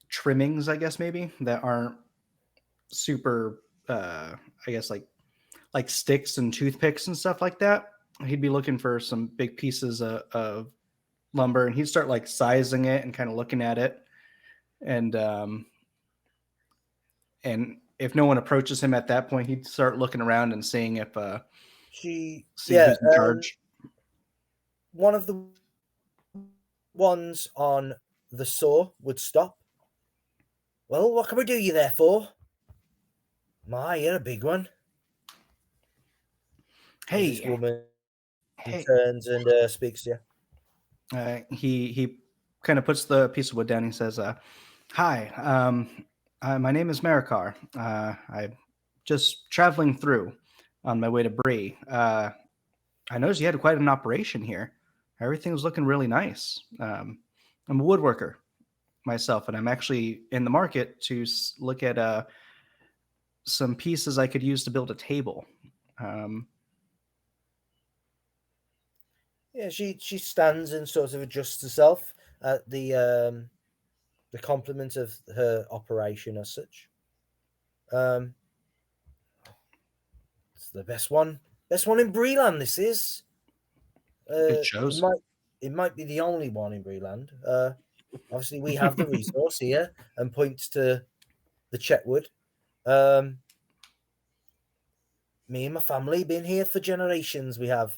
trimmings, I guess, maybe that aren't super I guess like sticks and toothpicks and stuff like that, he'd be looking for some big pieces of lumber, and he'd start like sizing it and kind of looking at it, and if no one approaches him at that point, he'd start looking around and seeing if who's in charge. One of the ones on the saw would stop. Well, what can we do you there for? My, you're a big one. Hey, this woman turns and speaks to you. He kind of puts the piece of wood down. And he says, "Hi, my name is Maracar. I'm just traveling through on my way to Bree. I noticed you had quite an operation here. Everything was looking really nice. I'm a woodworker myself, and I'm actually in the market to look at some pieces I could use to build a table." Yeah, she stands and sort of adjusts herself at the compliment of her operation as such. It's the best one in Breeland. This is. It shows. It might be the only one in Breeland. Obviously, we have the resource here, and points to the Chetwood. Me and my family been here for generations. We have.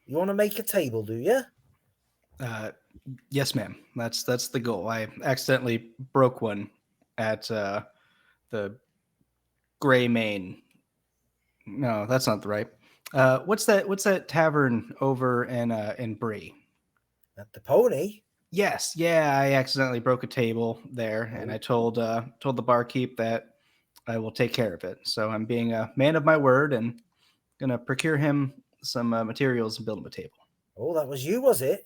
You want to make a table, do you? Yes, ma'am. That's the goal. I accidentally broke one at the Gray Mane. No, that's not the right. What's that tavern over in Bree? At the Pony. Yes, yeah. I accidentally broke a table there, and I told the barkeep that I will take care of it. So I'm being a man of my word and gonna procure him some materials and build him a table. Oh, that was you, was it?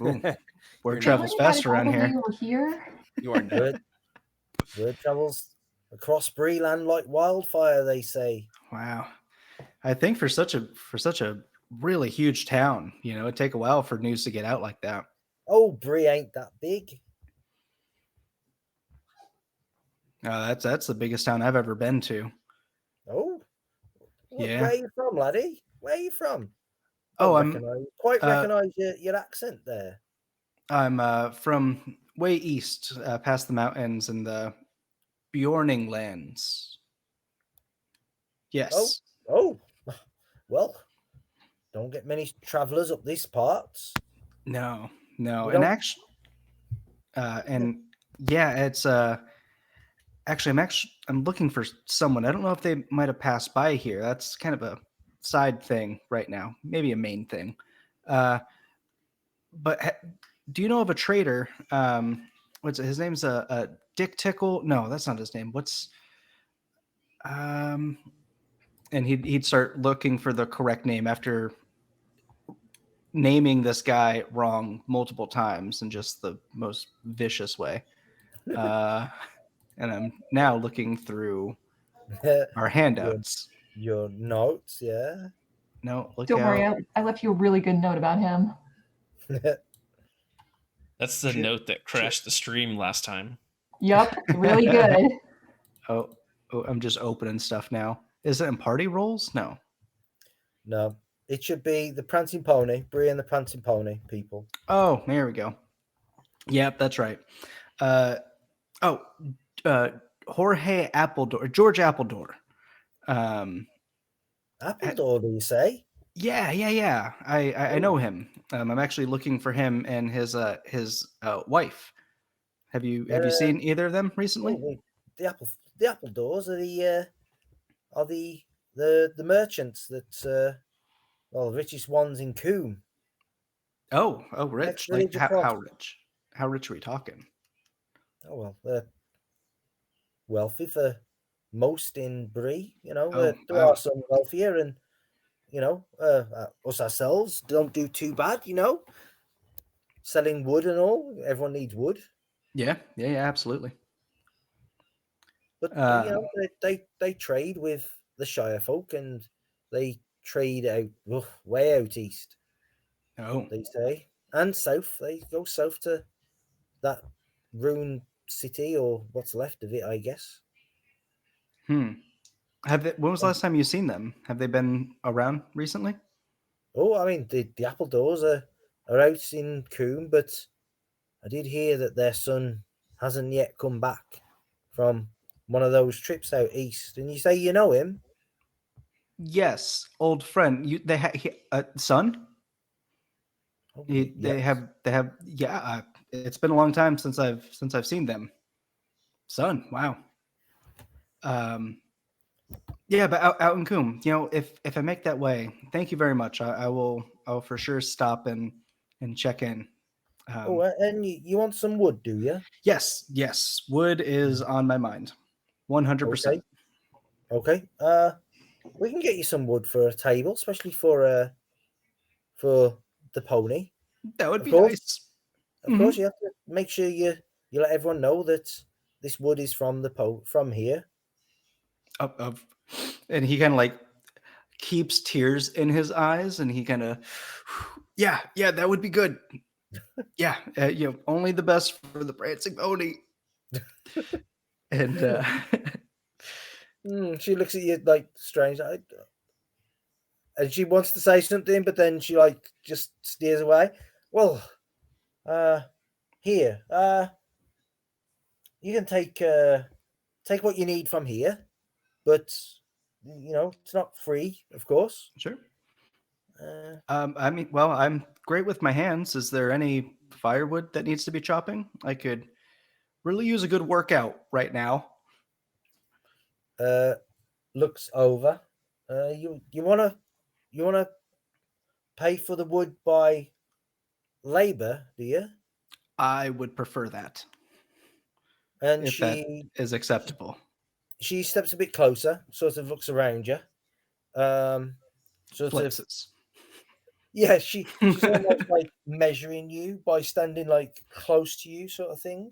Ooh, word You're travels Everybody fast all around the way here. over here. You are not. Word travels across Breeland like wildfire, they say. Wow. I think for such a really huge town, it'd take a while for news to get out like that. Oh, Bree ain't that big. That's the biggest town I've ever been to. Oh, Yeah. Where are you from, laddie? Where are you from? Oh, Recognize your accent there. I'm from way east, past the mountains and the Bjorning lands. Yes. Oh, well, don't get many travelers up these parts. No. We And don't- actually, it's actually I'm looking for someone. I don't know if they might have passed by here. That's kind of a side thing right now, maybe a main thing. But do you know of a trader? What's his name's Dick Tickle? No, that's not his name. What's and he'd start looking for the correct name after naming this guy wrong multiple times in just the most vicious way. And I'm now looking through our handouts. your notes, yeah. No, look Don't worry, out. I left you a really good note about him. That's the Shit. note that crashed the stream last time. Yup, really good. Oh, I'm just opening stuff now. Is it in party rolls? No. No, it should be the Prancing Pony, Bree and the Prancing Pony people. Oh, there we go. Yep, that's right. Jorge Appledore, George Appledore. Appledore, do you say? Yeah. I know him. I'm actually looking for him and his wife. Have you seen either of them recently? Oh, the Appledores are the merchants that the richest ones in Coombe. Oh, rich. Next Like village across. how rich? How rich are we talking? Oh well, they're wealthy for most in Bree. Oh, there wow. are some wealthier, and us ourselves don't do too bad. Selling wood and all. Everyone needs wood, Yeah, absolutely. but they trade with the Shire folk, and they trade out way out east. Oh, They say, and south. They go south to that ruined city, or what's left of it, I guess. when was the last time you seen them? Have they been around recently? Oh, I mean, the Appledores are out in Coombe, but I did hear that their son hasn't yet come back from one of those trips out east. And you say you know him? Yes, old friend. They have son. Oh, They yes. have. Yeah, it's been a long time since I've seen them. Son, wow. Yeah, but out in Coombe, if I make that way, thank you very much. I'll for sure stop and check in. And you want some wood, do you? Yes. Wood is on my mind. 100%. Okay. We can get you some wood for a table, especially for the pony. That would Of be course. nice. Of course, you have to make sure you let everyone know that this wood is from from here. And he kind of like keeps tears in his eyes, and he kind of, yeah, that would be good. Yeah, only the best for the prancing pony. And She looks at you like strange, and she wants to say something, but then she like just steers away. Well, here, you can take what you need from here, but it's not free, of course. sure. I mean, well, I'm great with my hands. Is there any firewood that needs to be chopping? I could really use a good workout right now. Looks over. You wanna pay for the wood by labor, do you? I would prefer that, And if that is acceptable. she steps a bit closer, sort of looks around you. Sort Flexes. of. Yeah, she's almost like measuring you by standing like close to you, sort of thing.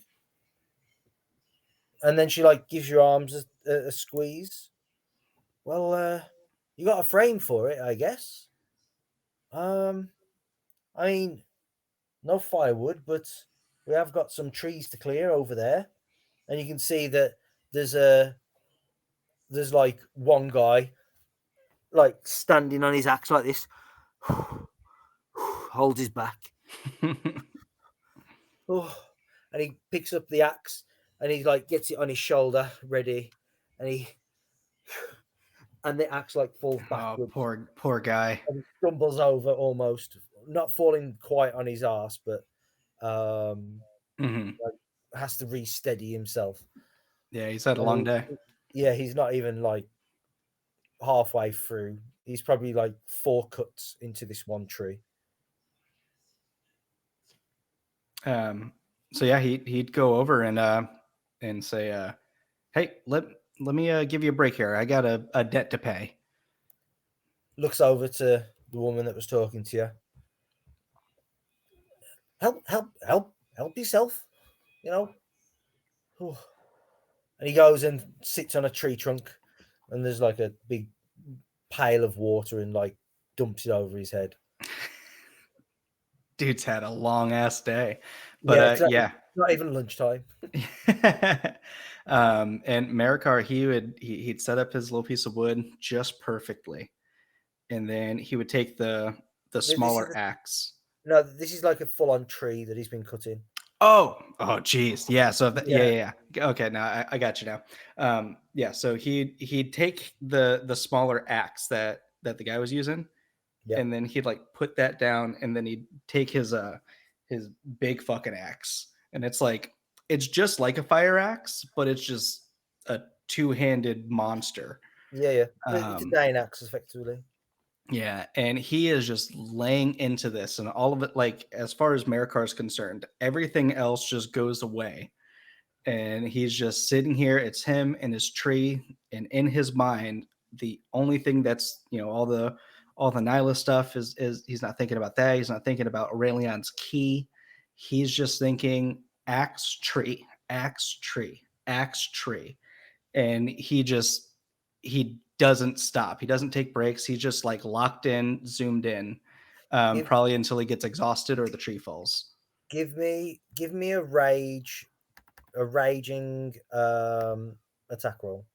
And then she like gives your arms a squeeze. Well, you got a frame for it, I guess. I mean, no firewood, but we have got some trees to clear over there, and you can see that there's like one guy like standing on his axe like this, holds his back. Oh, and he picks up the axe and he like gets it on his shoulder, ready, and the axe like falls backwards. Oh, poor guy. And he stumbles over almost, not falling quite on his ass, but like, has to re-steady himself. Yeah, he's had a long day. Yeah, he's not even like halfway through. He's probably like 4 cuts into this one tree. So yeah, he'd go over and say, hey, let me give you a break here. I got a debt to pay. Looks over to the woman that was talking to you. Help yourself, And he goes and sits on a tree trunk, and there's like a big pail of water and like dumps it over his head. Dude's had a long ass day, but it's not even lunchtime. And Maracar, he'd set up his little piece of wood just perfectly, and then he would take the smaller axe. No, this is like a full-on tree that he's been cutting. Oh, geez, yeah. So yeah. Okay, now I got you now. Yeah. So he'd take the smaller axe that the guy was using, and then he'd like put that down, and then he'd take his big fucking axe, and it's just like a fire axe, but it's just a 2-handed monster. Yeah. It's a Dane axe, effectively. Yeah, and he is just laying into this, and all of it, like, as far as Maracar is concerned, everything else just goes away. And he's just sitting here. It's him and his tree, and in his mind, the only thing that's, all the Nyla stuff is he's not thinking about that. He's not thinking about Aurelion's key. He's just thinking axe tree, axe tree, axe tree. And he doesn't stop. He doesn't take breaks. He's just like locked in, zoomed in, probably until he gets exhausted or the tree falls. Give me a raging attack roll.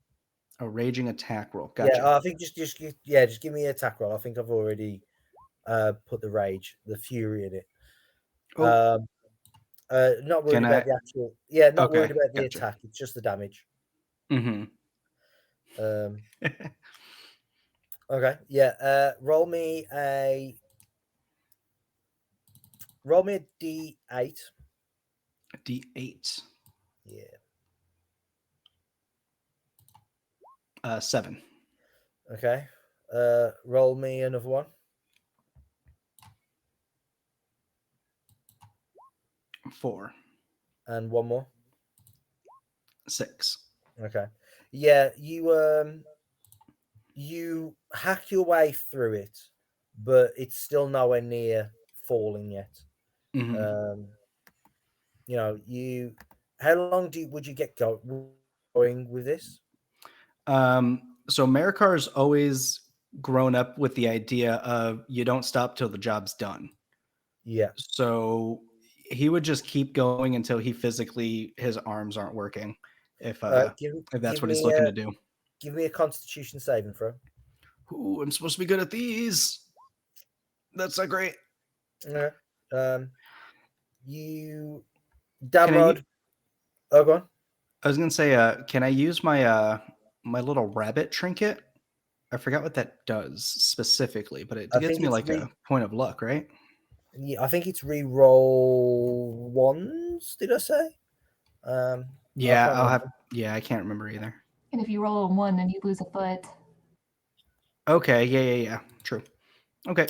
A raging attack roll. Gotcha. Yeah, I think just give me an attack roll. I think I've already put the fury in it. Not worried about the actual. Yeah, not worried about the attack. It's just the damage. Okay. Yeah. Roll me a D8. A D8. Yeah. 7. Okay. Roll me another one. 4. And one more. 6. Okay. Yeah, you hack your way through it, but it's still nowhere near falling yet. How long would you get going with this? So Maracar's always grown up with the idea of you don't stop till the job's done. Yeah. So he would just keep going until his arms aren't working. If that's what he's looking to do. Give me a Constitution saving throw. Ooh, I'm supposed to be good at these. That's not great. Yeah. Damrod. Oh, go on. I was gonna say, can I use my my little rabbit trinket? I forgot what that does specifically, but it gives me like a point of luck, right? Yeah, I think it's re-roll ones. Did I say? Yeah, I can't remember either. And if you roll a 1, then you lose a foot. Okay, yeah. True. Okay.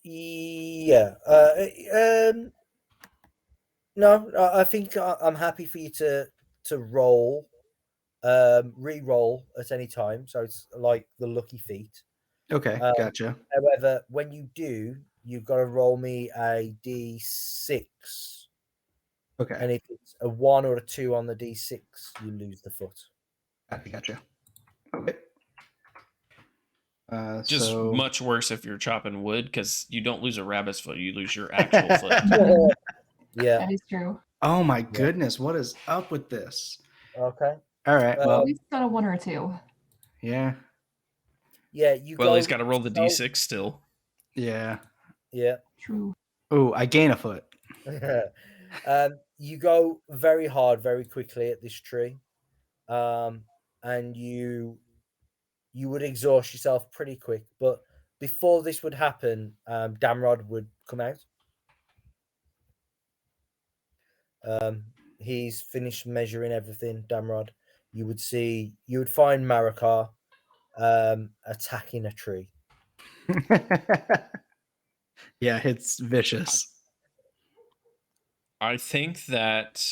Yeah. No, I think I'm happy for you to roll, re-roll at any time. So it's like the lucky feat. Okay, gotcha. However, when you do, you've got to roll me a d6. Okay. And if it's a 1 or a 2 on the d6, you lose the foot. Gotcha. Okay. Just much worse if you're chopping wood, because you don't lose a rabbit's foot, you lose your actual foot. Yeah, that is true. Oh my goodness, what is up with this? Okay. All right. Well, at least got a 1 or a 2. Yeah. Yeah, he's got to roll the d6 still. Yeah. Yeah. True. Oh, I gain a foot. You go very hard, very quickly at this tree, and you would exhaust yourself pretty quick. But before this would happen, Damrod would come out. He's finished measuring everything. Damrod, you would find Maracar attacking a tree. Yeah, it's vicious. I think that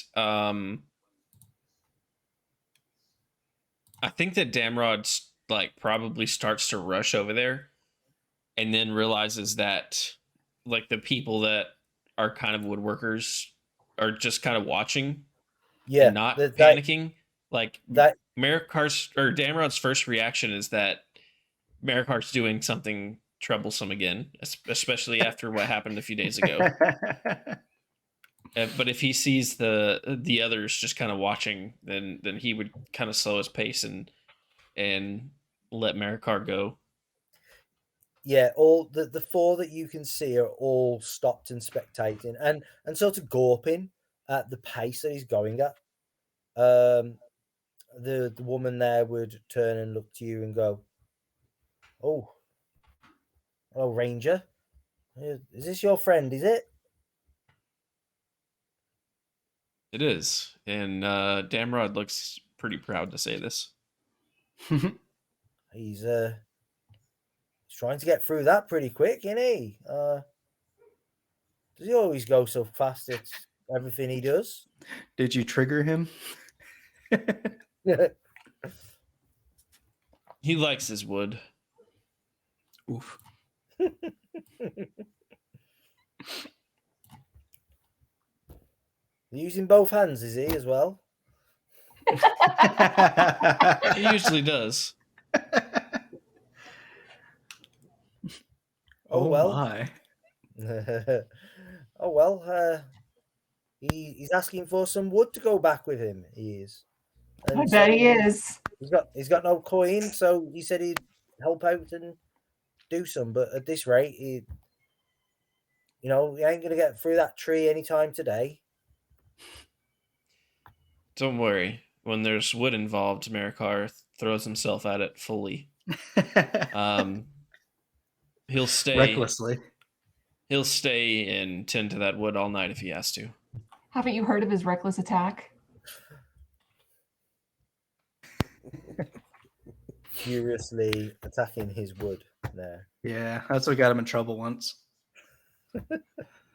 Damrod like probably starts to rush over there, and then realizes that like the people that are kind of woodworkers are just kind of watching, and not panicking. Like that, Maracar's or Damrod's first reaction is that Maracar's doing something troublesome again, especially after what happened a few days ago. But if he sees the others just kind of watching, then he would kind of slow his pace and let Maracar go. Yeah, all the 4 that you can see are all stopped and spectating and sort of gawping at the pace that he's going at. The woman there would turn and look to you and go, "Oh, hello, Ranger. Is this your friend? Is it?" It is, and Damrod looks pretty proud to say this. He's trying to get through that pretty quick, isn't he? Does he always go so fast at everything he does? Did you trigger him? He likes his wood. Oof. Using both hands, is he, as well? He usually does. Oh well. My. Oh well. He's asking for some wood to go back with him. He is. And I bet he is. He's got no coin, so he said he'd help out and do some. But at this rate, he ain't gonna get through that tree anytime today. Don't worry. When there's wood involved, Maracar throws himself at it fully. He'll stay recklessly. He'll stay and tend to that wood all night if he has to. Haven't you heard of his reckless attack? Furiously attacking his wood there. Yeah, that's what got him in trouble once.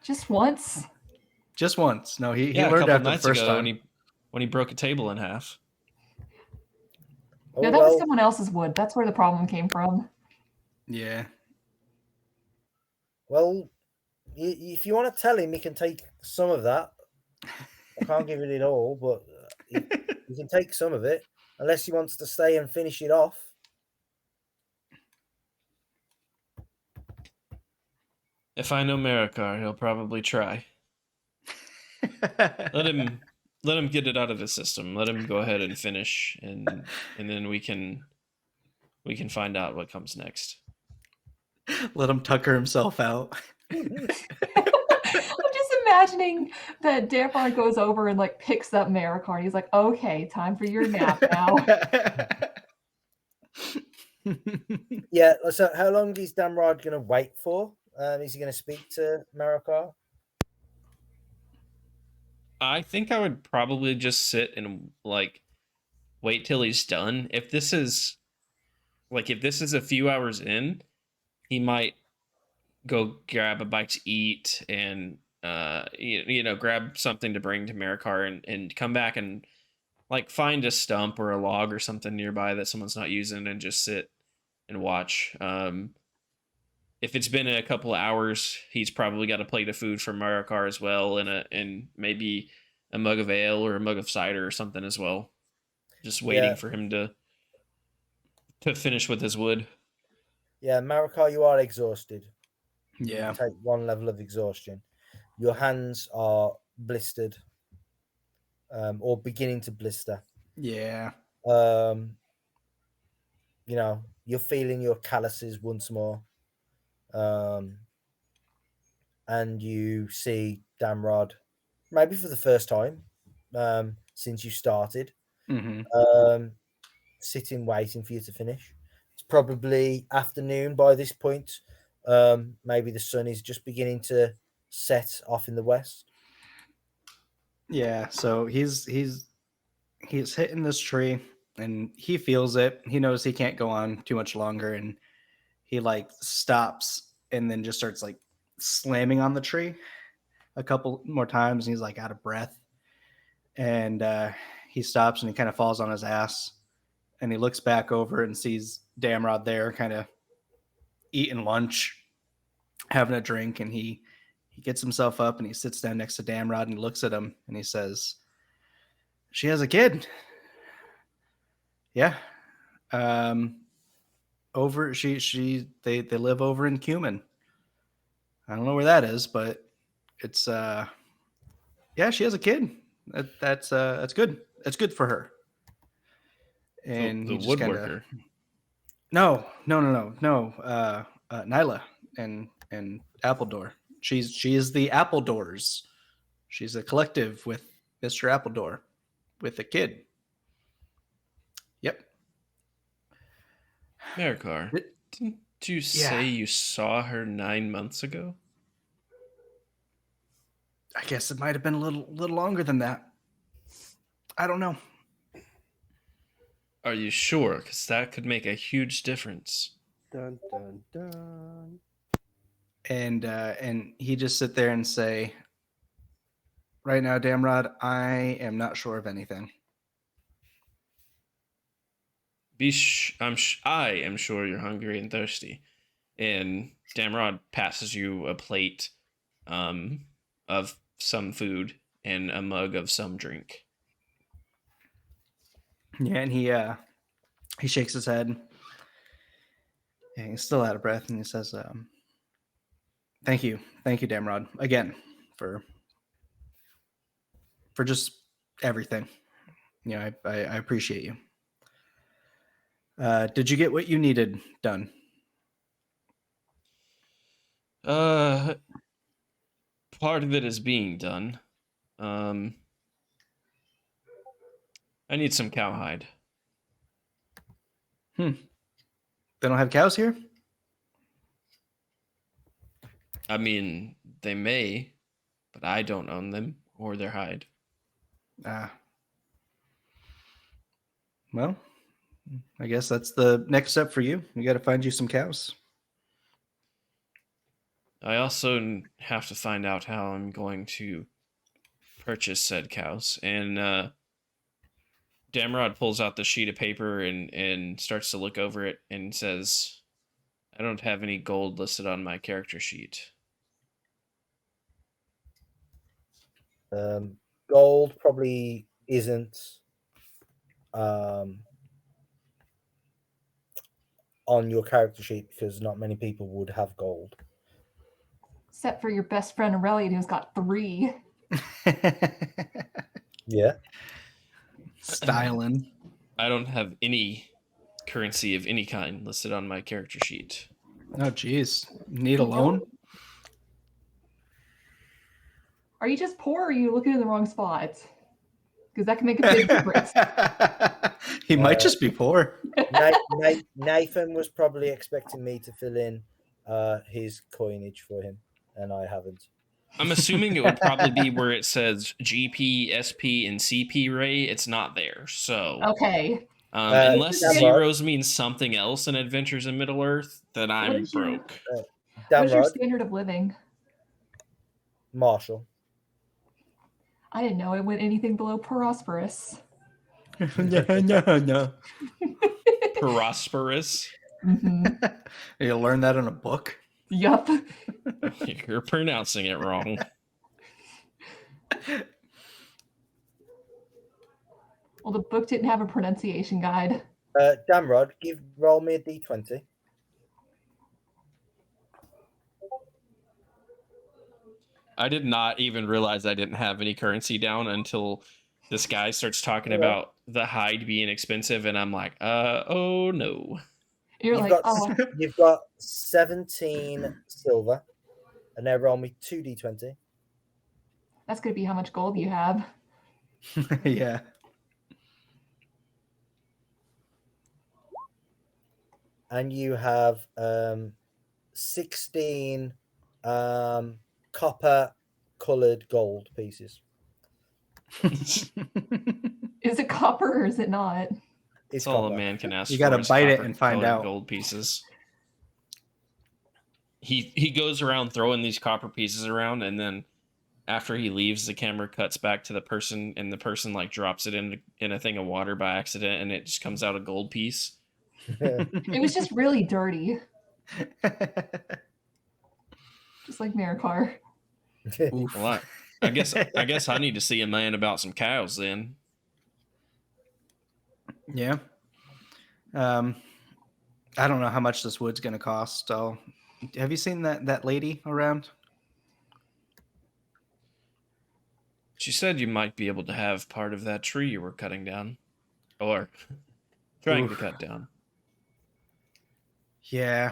Just once? Just once. No, he a learned couple after nights the first ago time. when he broke a table in half. No, that was someone else's wood. That's where the problem came from. Yeah. Well, if you want to tell him, he can take some of that. I can't give it all, but he can take some of it. unless he wants to stay and finish it off. If I know Maracar, he'll probably try. Let him get it out of his system. Let him go ahead and finish, and then we can find out what comes next. Let him tucker himself out. I'm just imagining that Damrod goes over and like picks up Maracar. He's like, "Okay, time for your nap now." Yeah. So, how long is Damrod going to wait for? Is he going to speak to Maracar? I think I would probably just sit and like wait till he's done. If this is a few hours in, he might go grab a bite to eat and grab something to bring to Maracar and come back and like find a stump or a log or something nearby that someone's not using and just sit and watch. If it's been a couple of hours, he's probably got a plate of food for Maracar as well, and maybe a mug of ale or a mug of cider or something as well. Just waiting for him to finish with his wood. Yeah, Maracar, you are exhausted. Yeah. You take 1 level of exhaustion. Your hands are blistered, or beginning to blister. Yeah. You're feeling your calluses once more. And you see Damrod, maybe for the first time since you started, sitting waiting for you to finish. It's probably afternoon by this point. Maybe the sun is just beginning to set off in the west. Yeah, so he's hitting this tree and he feels it. He knows he can't go on too much longer, and he like stops and then just starts like slamming on the tree a couple more times, and he's like out of breath. And he stops and he kind of falls on his ass, and he looks back over and sees Damrod there kind of eating lunch, having a drink, and he gets himself up and he sits down next to Damrod and he looks at him and he says, "She has a kid." Yeah. Over they live over in Cumin. I don't know where that is, but it's yeah, she has a kid. That's good. That's good for her. And the he just woodworker. No. Nyla and Appledore. She is the Appledores. She's a collective with Mr. Appledore with a kid. Yep. Maracar, didn't you say you saw her 9 months ago? I guess it might have been a little longer than that. I don't know. Are you sure? Because that could make a huge difference. Dun dun dun. And he just sit there and say, "Right now, Damrod, I am not sure of anything." I am sure you're hungry and thirsty. And Damrod passes you a plate of some food and a mug of some drink. Yeah, and he shakes his head. Yeah, he's still out of breath, and he says, thank you, Damrod, again for just everything. You know, I appreciate you. Did you get what you needed done?" Part of it is being done. I need some cowhide. They don't have cows here? I mean, they may, but I don't own them or their hide. Well, I guess that's the next step for you. You got to find you some cows. I also have to find out how I'm going to purchase said cows. And Damrod pulls out the sheet of paper and starts to look over it and says, "I don't have any gold listed on my character sheet." Gold probably isn't on your character sheet because not many people would have gold. Except for your best friend Orelion, who's got 3. Yeah. Styling. I don't have any currency of any kind listed on my character sheet. Oh, geez. Need a loan? Are you just poor or are you looking in the wrong spot? Because that can make a big difference. He might just be poor. Nathan was probably expecting me to fill in his coinage for him, and I haven't. I'm assuming it would probably be where it says GP, SP, and CP Ray. It's not there. So, Okay. unless Damrod. zeros means something else in Adventures in Middle Earth, then I'm is your- broke. What is your Damrod, standard of living? Marshall. I didn't know it went anything below prosperous. No. Prosperous. Mm-hmm. You learn that in a book? Yup. You're pronouncing it wrong. Well, the book didn't have a pronunciation guide. Damrod, roll me a d20. I did not even realize I didn't have any currency down until this guy starts talking Yeah. about the hide being expensive, and I'm like, oh no. You're like, oh, You've got 17 silver, and now roll me 2d20. that's going to be how much gold you have. Yeah. And you have 16 copper colored gold pieces. Is it copper or is it not? That's all a man can ask You for. gotta is bite it copper and find colored out. Gold pieces. He goes around throwing these copper pieces around, and then after he leaves, the camera cuts back to the person, and the person like drops it in a thing of water by accident, and it just comes out a gold piece. It was just really dirty, just like Maracar. Well, I guess I need to see a man about some cows then. Yeah. I don't know how much this wood's gonna cost. So, have you seen that lady around? She said you might be able to have part of that tree you were cutting down, or trying to cut down. Yeah.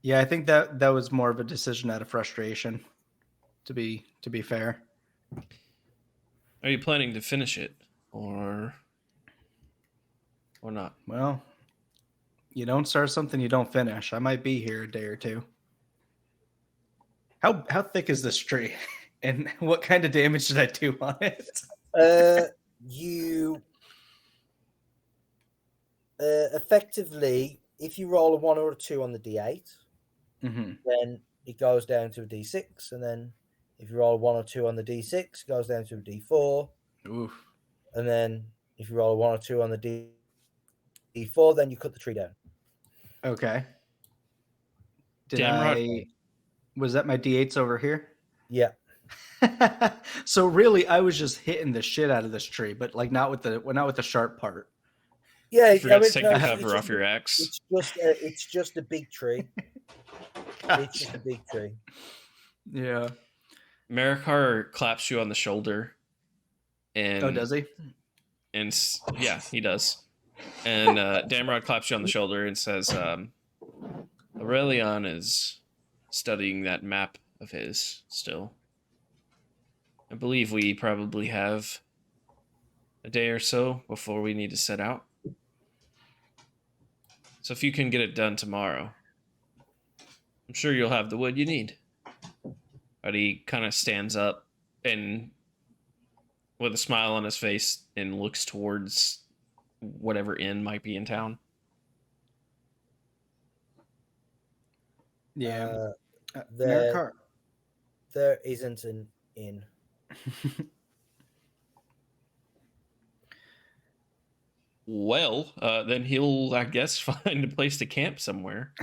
I think that was more of a decision out of frustration. To be fair. Are you planning to finish it, or not? Well, you don't start something you don't finish. I might be here a day or two. How thick is this tree, and what kind of damage did I do on it? You effectively, if you roll a 1 or a 2 on the d8, then it goes down to a d6, and then if you roll a 1 or 2 on the d6, it goes down to a d4. Oof. And then if you roll a 1 or 2 on the d4, then you cut the tree down. Okay. Damrod. Was that my d8s over here? Yeah. So really, I was just hitting the shit out of this tree, but like not with the sharp part. Yeah, Forgot to take the cover off your axe. It's just a big tree. It's just a big tree. Yeah. Maracar claps you on the shoulder. And does he? And yeah, he does. And Damrod claps you on the shoulder and says, Orelion is studying that map of his still. I believe we probably have a day or so before we need to set out. So if you can get it done tomorrow, I'm sure you'll have the wood you need. But he kind of stands up and with a smile on his face and looks towards whatever inn might be in town. Yeah. There isn't an inn. Well, then he'll, I guess, find a place to camp somewhere.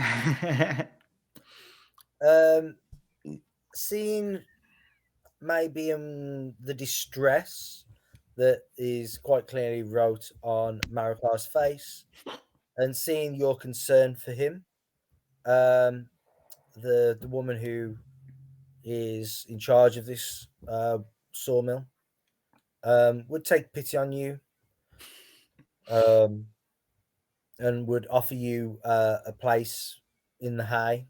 Seeing maybe the distress that is quite clearly wrote on Maracar's face, and seeing your concern for him, the woman who is in charge of this sawmill would take pity on you, and would offer you a place in the hay,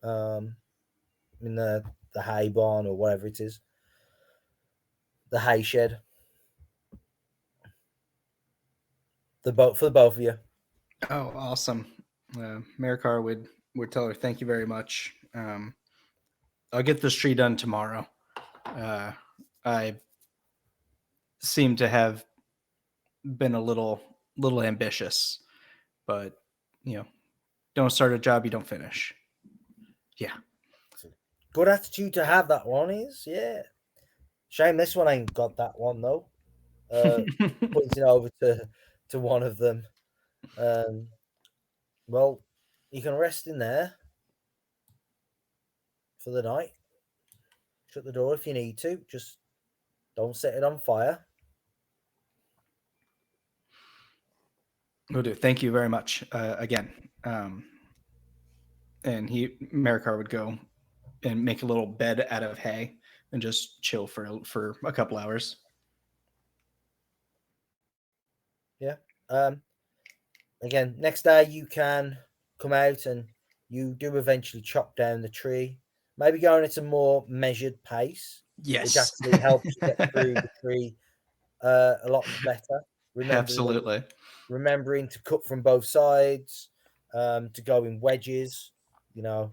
in the hay barn or whatever it is, the hay shed. The boat for the both of you. Oh, awesome. Maracar would tell her, thank you very much. I'll get this tree done tomorrow. I seem to have been a little ambitious, but don't start a job you don't finish. Yeah. Good attitude to have, that one is, yeah. Shame this one ain't got that one though. Pointing over to one of them. Well, you can rest in there for the night. Shut the door if you need to. Just don't set it on fire. Will do. Thank you very much again. And Maracar would go and make a little bed out of hay and just chill for a couple hours. Yeah. Again, next day you can come out and you do eventually chop down the tree. Maybe going at a more measured pace, Yes. which actually helps you get through the tree a lot better. Absolutely. Remembering to cut from both sides, to go in wedges, down,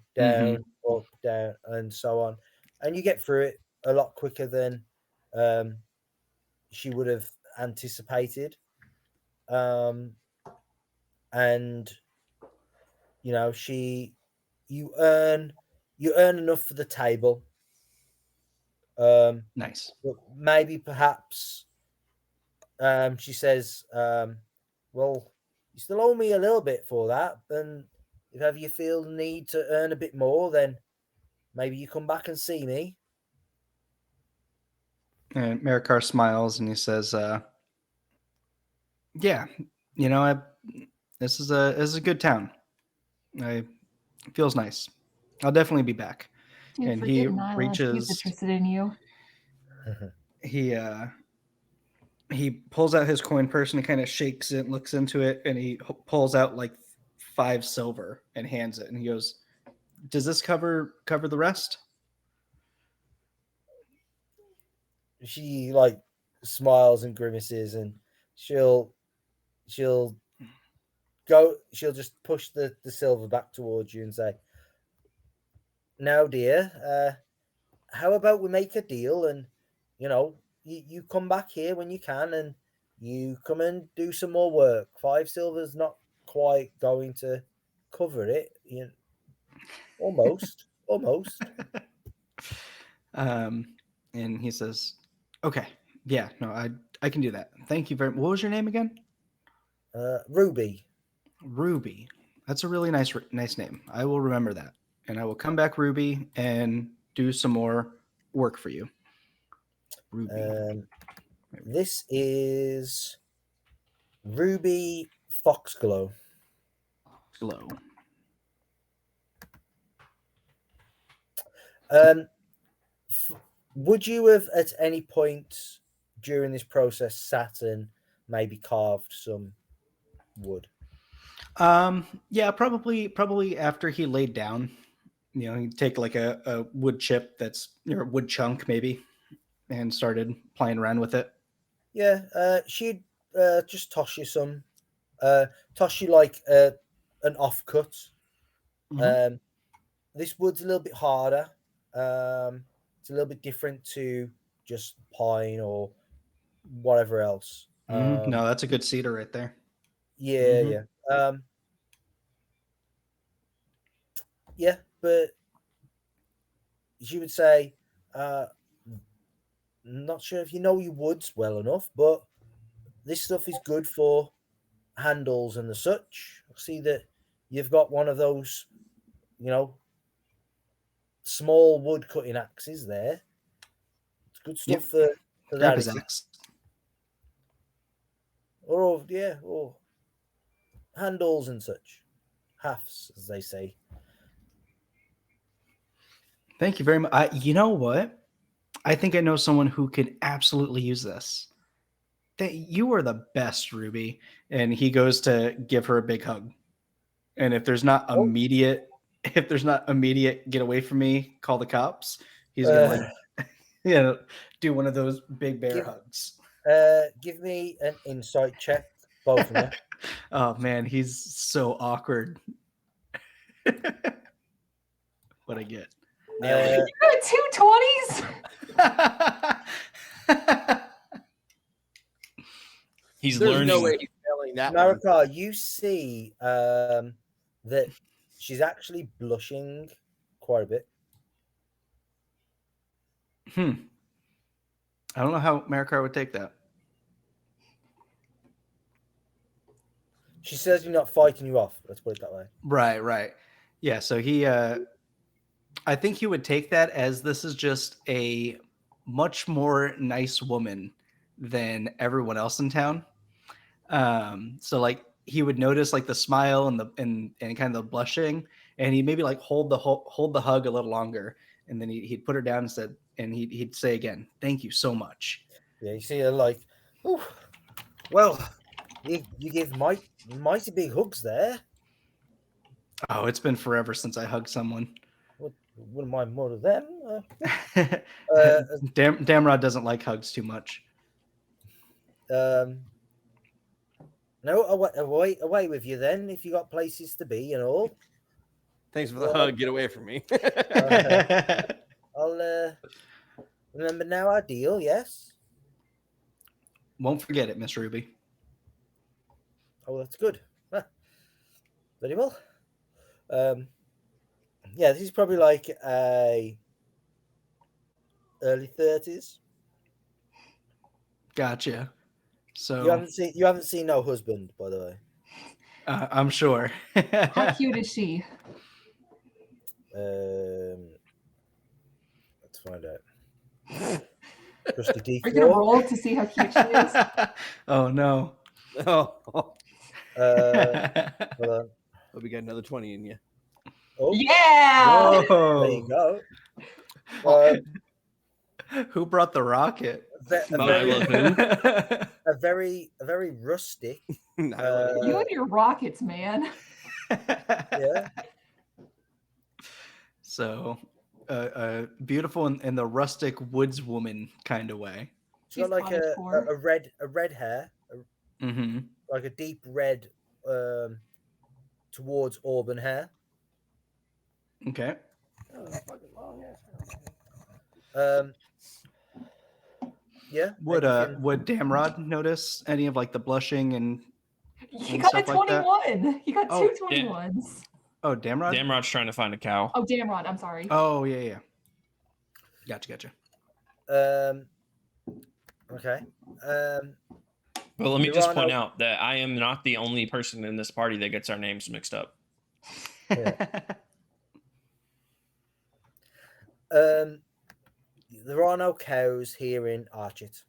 up, down, and so on. And you get through it a lot quicker than she would have anticipated. And you earn enough for the table. Nice. But maybe perhaps she says, well, you still owe me a little bit for that, and if ever you feel the need to earn a bit more, then maybe you come back and see me. And Maracar smiles and he says, yeah, this is a good town. It feels nice. I'll definitely be back. Dude, And forget he Nyla. reaches. He's interested in you. He pulls out his coin purse and kind of shakes it, looks into it, and he pulls out like 5 silver and hands it. And he goes, "Does this cover the rest?" She smiles and grimaces, and she'll just push the silver back towards you and say, "Now, dear, how about we make a deal, and you come back here when you can, and you come and do some more work. 5 silver's not quite going to cover it, almost. And he says, "Okay, yeah, no, I can do that. Thank you very much. What was your name again?" Ruby. Ruby. That's a really nice name. I will remember that, and I will come back, Ruby, and do some more work for you." Ruby. This is Ruby Foxglow. Glow. Would you have at any point during this process sat and maybe carved some wood? Yeah, probably after he laid down. He'd take like a wood chip that's a wood chunk maybe, and started playing around with it. Yeah, she'd just toss you some, like an offcut. This wood's a little bit harder. It's a little bit different to just pine or whatever else. No, that's a good cedar right there. Yeah. Yeah, but she would say, not sure if you know your woods well enough, but this stuff is good for handles and the such. I see that you've got one of those, small wood cutting axes there. It's good stuff for Grab that. his axe. or handles and such, halves as they say. Thank you very much. You know what? I think I know someone who could absolutely use this. You are the best, Ruby. And he goes to give her a big hug. And if there's not immediate get away from me, call the cops. He's gonna do one of those big bear hugs. Give me an insight check, both of you. Oh man, he's so awkward. What I get. You got 2 20s? He's There's learning. no way he's failing that one. Maracar, you see that she's actually blushing quite a bit. I don't know how Maracar would take that. She says you're not fighting you off. Let's put it that way. Right. Yeah, so he I think he would take that as this is just a much more nice woman than everyone else in town. So like he would notice like the smile and the and kind of the blushing, and he'd maybe like hold the hug a little longer, and then he'd put her down and he'd say again, "Thank you so much." Yeah, you see her like, oh, well, you give mighty big hugs there. Oh, it's been forever since I hugged someone. Wouldn't mind more of them. Damrod doesn't like hugs too much. No, away with you then. If you got places to be and all. Thanks for the hug. Get away from me. I'll remember now our deal. Yes. Won't forget it, Miss Ruby. Oh, that's good. Very well. Yeah, this is probably like a early 30s. Gotcha. So you haven't seen no husband, by the way. I'm sure. How cute is she? Let's find out. Just a D4. Are you gonna roll to see how cute she is? Oh no. Oh, Hold on. hope you got another 20 in you. Oh, Yeah. there you go. Who brought the rocket? A very rustic. You and your rockets, man. Yeah. So, beautiful in the rustic woodswoman kind of way. She's got like a red hair, Mm-hmm. like a deep red towards auburn hair. Okay. Yeah. Would Damrod notice any of like the blushing and He got a 21. Like he got two 21s. Oh, Damrod? Damrod's trying to find a cow. Oh, Damrod, I'm sorry. Oh, yeah. Gotcha. Okay. But let me just point out that I am not the only person in this party that gets our names mixed up. Yeah. There are no cows here in Archet.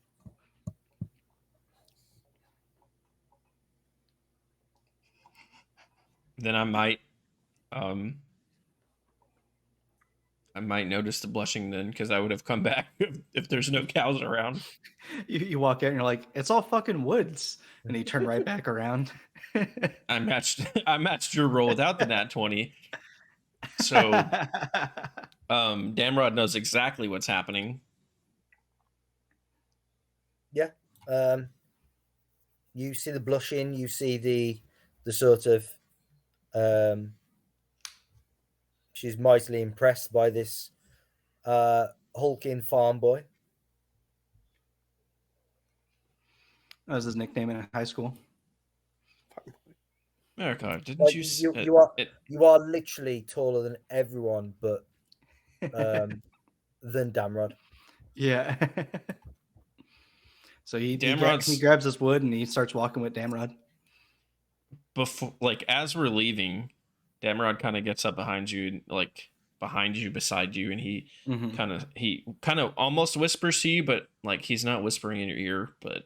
Then I might notice the blushing then, because I would have come back if there's no cows around. You walk in and you're like, it's all fucking woods. And you turn right back around. I matched your roll without the nat 20. So Damrod knows exactly what's happening. Yeah. You see the blushing, you see the sort of she's mightily impressed by this hulking farm boy. That was his nickname in high school. Maracar, didn't Like, you? You are literally taller than everyone, but than Damrod. Yeah. So he Damrod's- grabs his wood and he starts walking with Damrod. Before, like, as we're leaving, Damrod kind of gets up behind you, beside you, and he kind of almost whispers to you, but like he's not whispering in your ear, but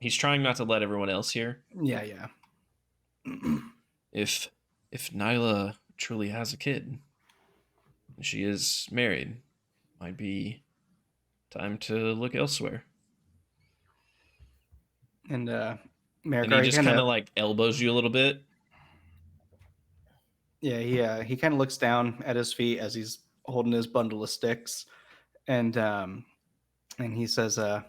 he's trying not to let everyone else hear. Yeah. If Nyla truly has a kid, she is married, might be time to look elsewhere. And And Maracar, he just kind of like elbows you a little bit. Yeah, he kind of looks down at his feet as he's holding his bundle of sticks, and he says, that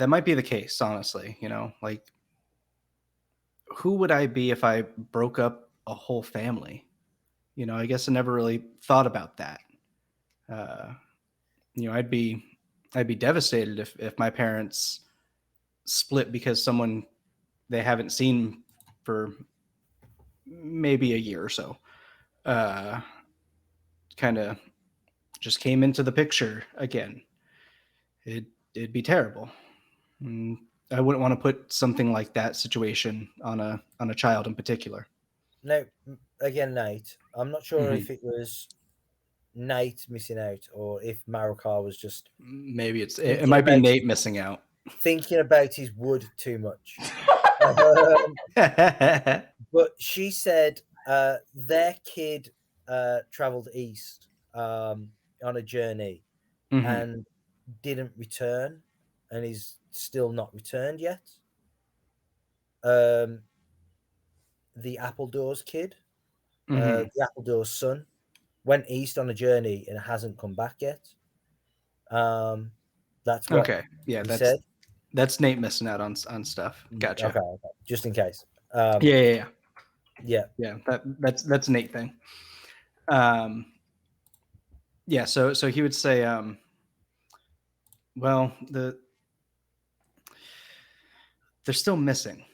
might be the case, honestly. Like, who would I be if I broke up a whole family? I guess I never really thought about that. I'd be devastated if my parents split because someone they haven't seen for maybe a year or so kind of just came into the picture again. It'd be terrible. And I wouldn't want to put something like that situation on a child in particular. No, again, Nate. I'm not sure if it was Nate missing out or if Maracar was just Maybe it might be Nate missing out. Thinking about his wood too much. But she said their kid traveled east on a journey and didn't return, and is still not returned yet. The Appledores kid, the Appledores son, went east on a journey and hasn't come back yet. That's what he said. That's Nate missing out on stuff. Gotcha. Okay. Just in case. Yeah. That's Nate thing. Yeah. So he would say, well, they're still missing.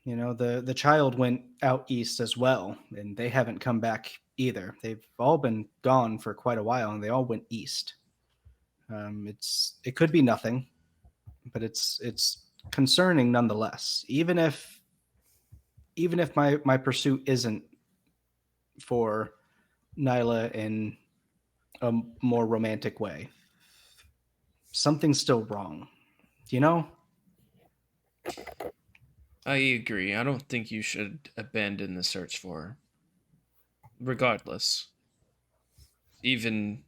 The child went out east as well, and they haven't come back either. They've all been gone for quite a while, and they all went east. It could be nothing, but it's concerning nonetheless. Even if my pursuit isn't for Nyla in a more romantic way, something's still wrong. I agree. I don't think you should abandon the search for her. Regardless. Even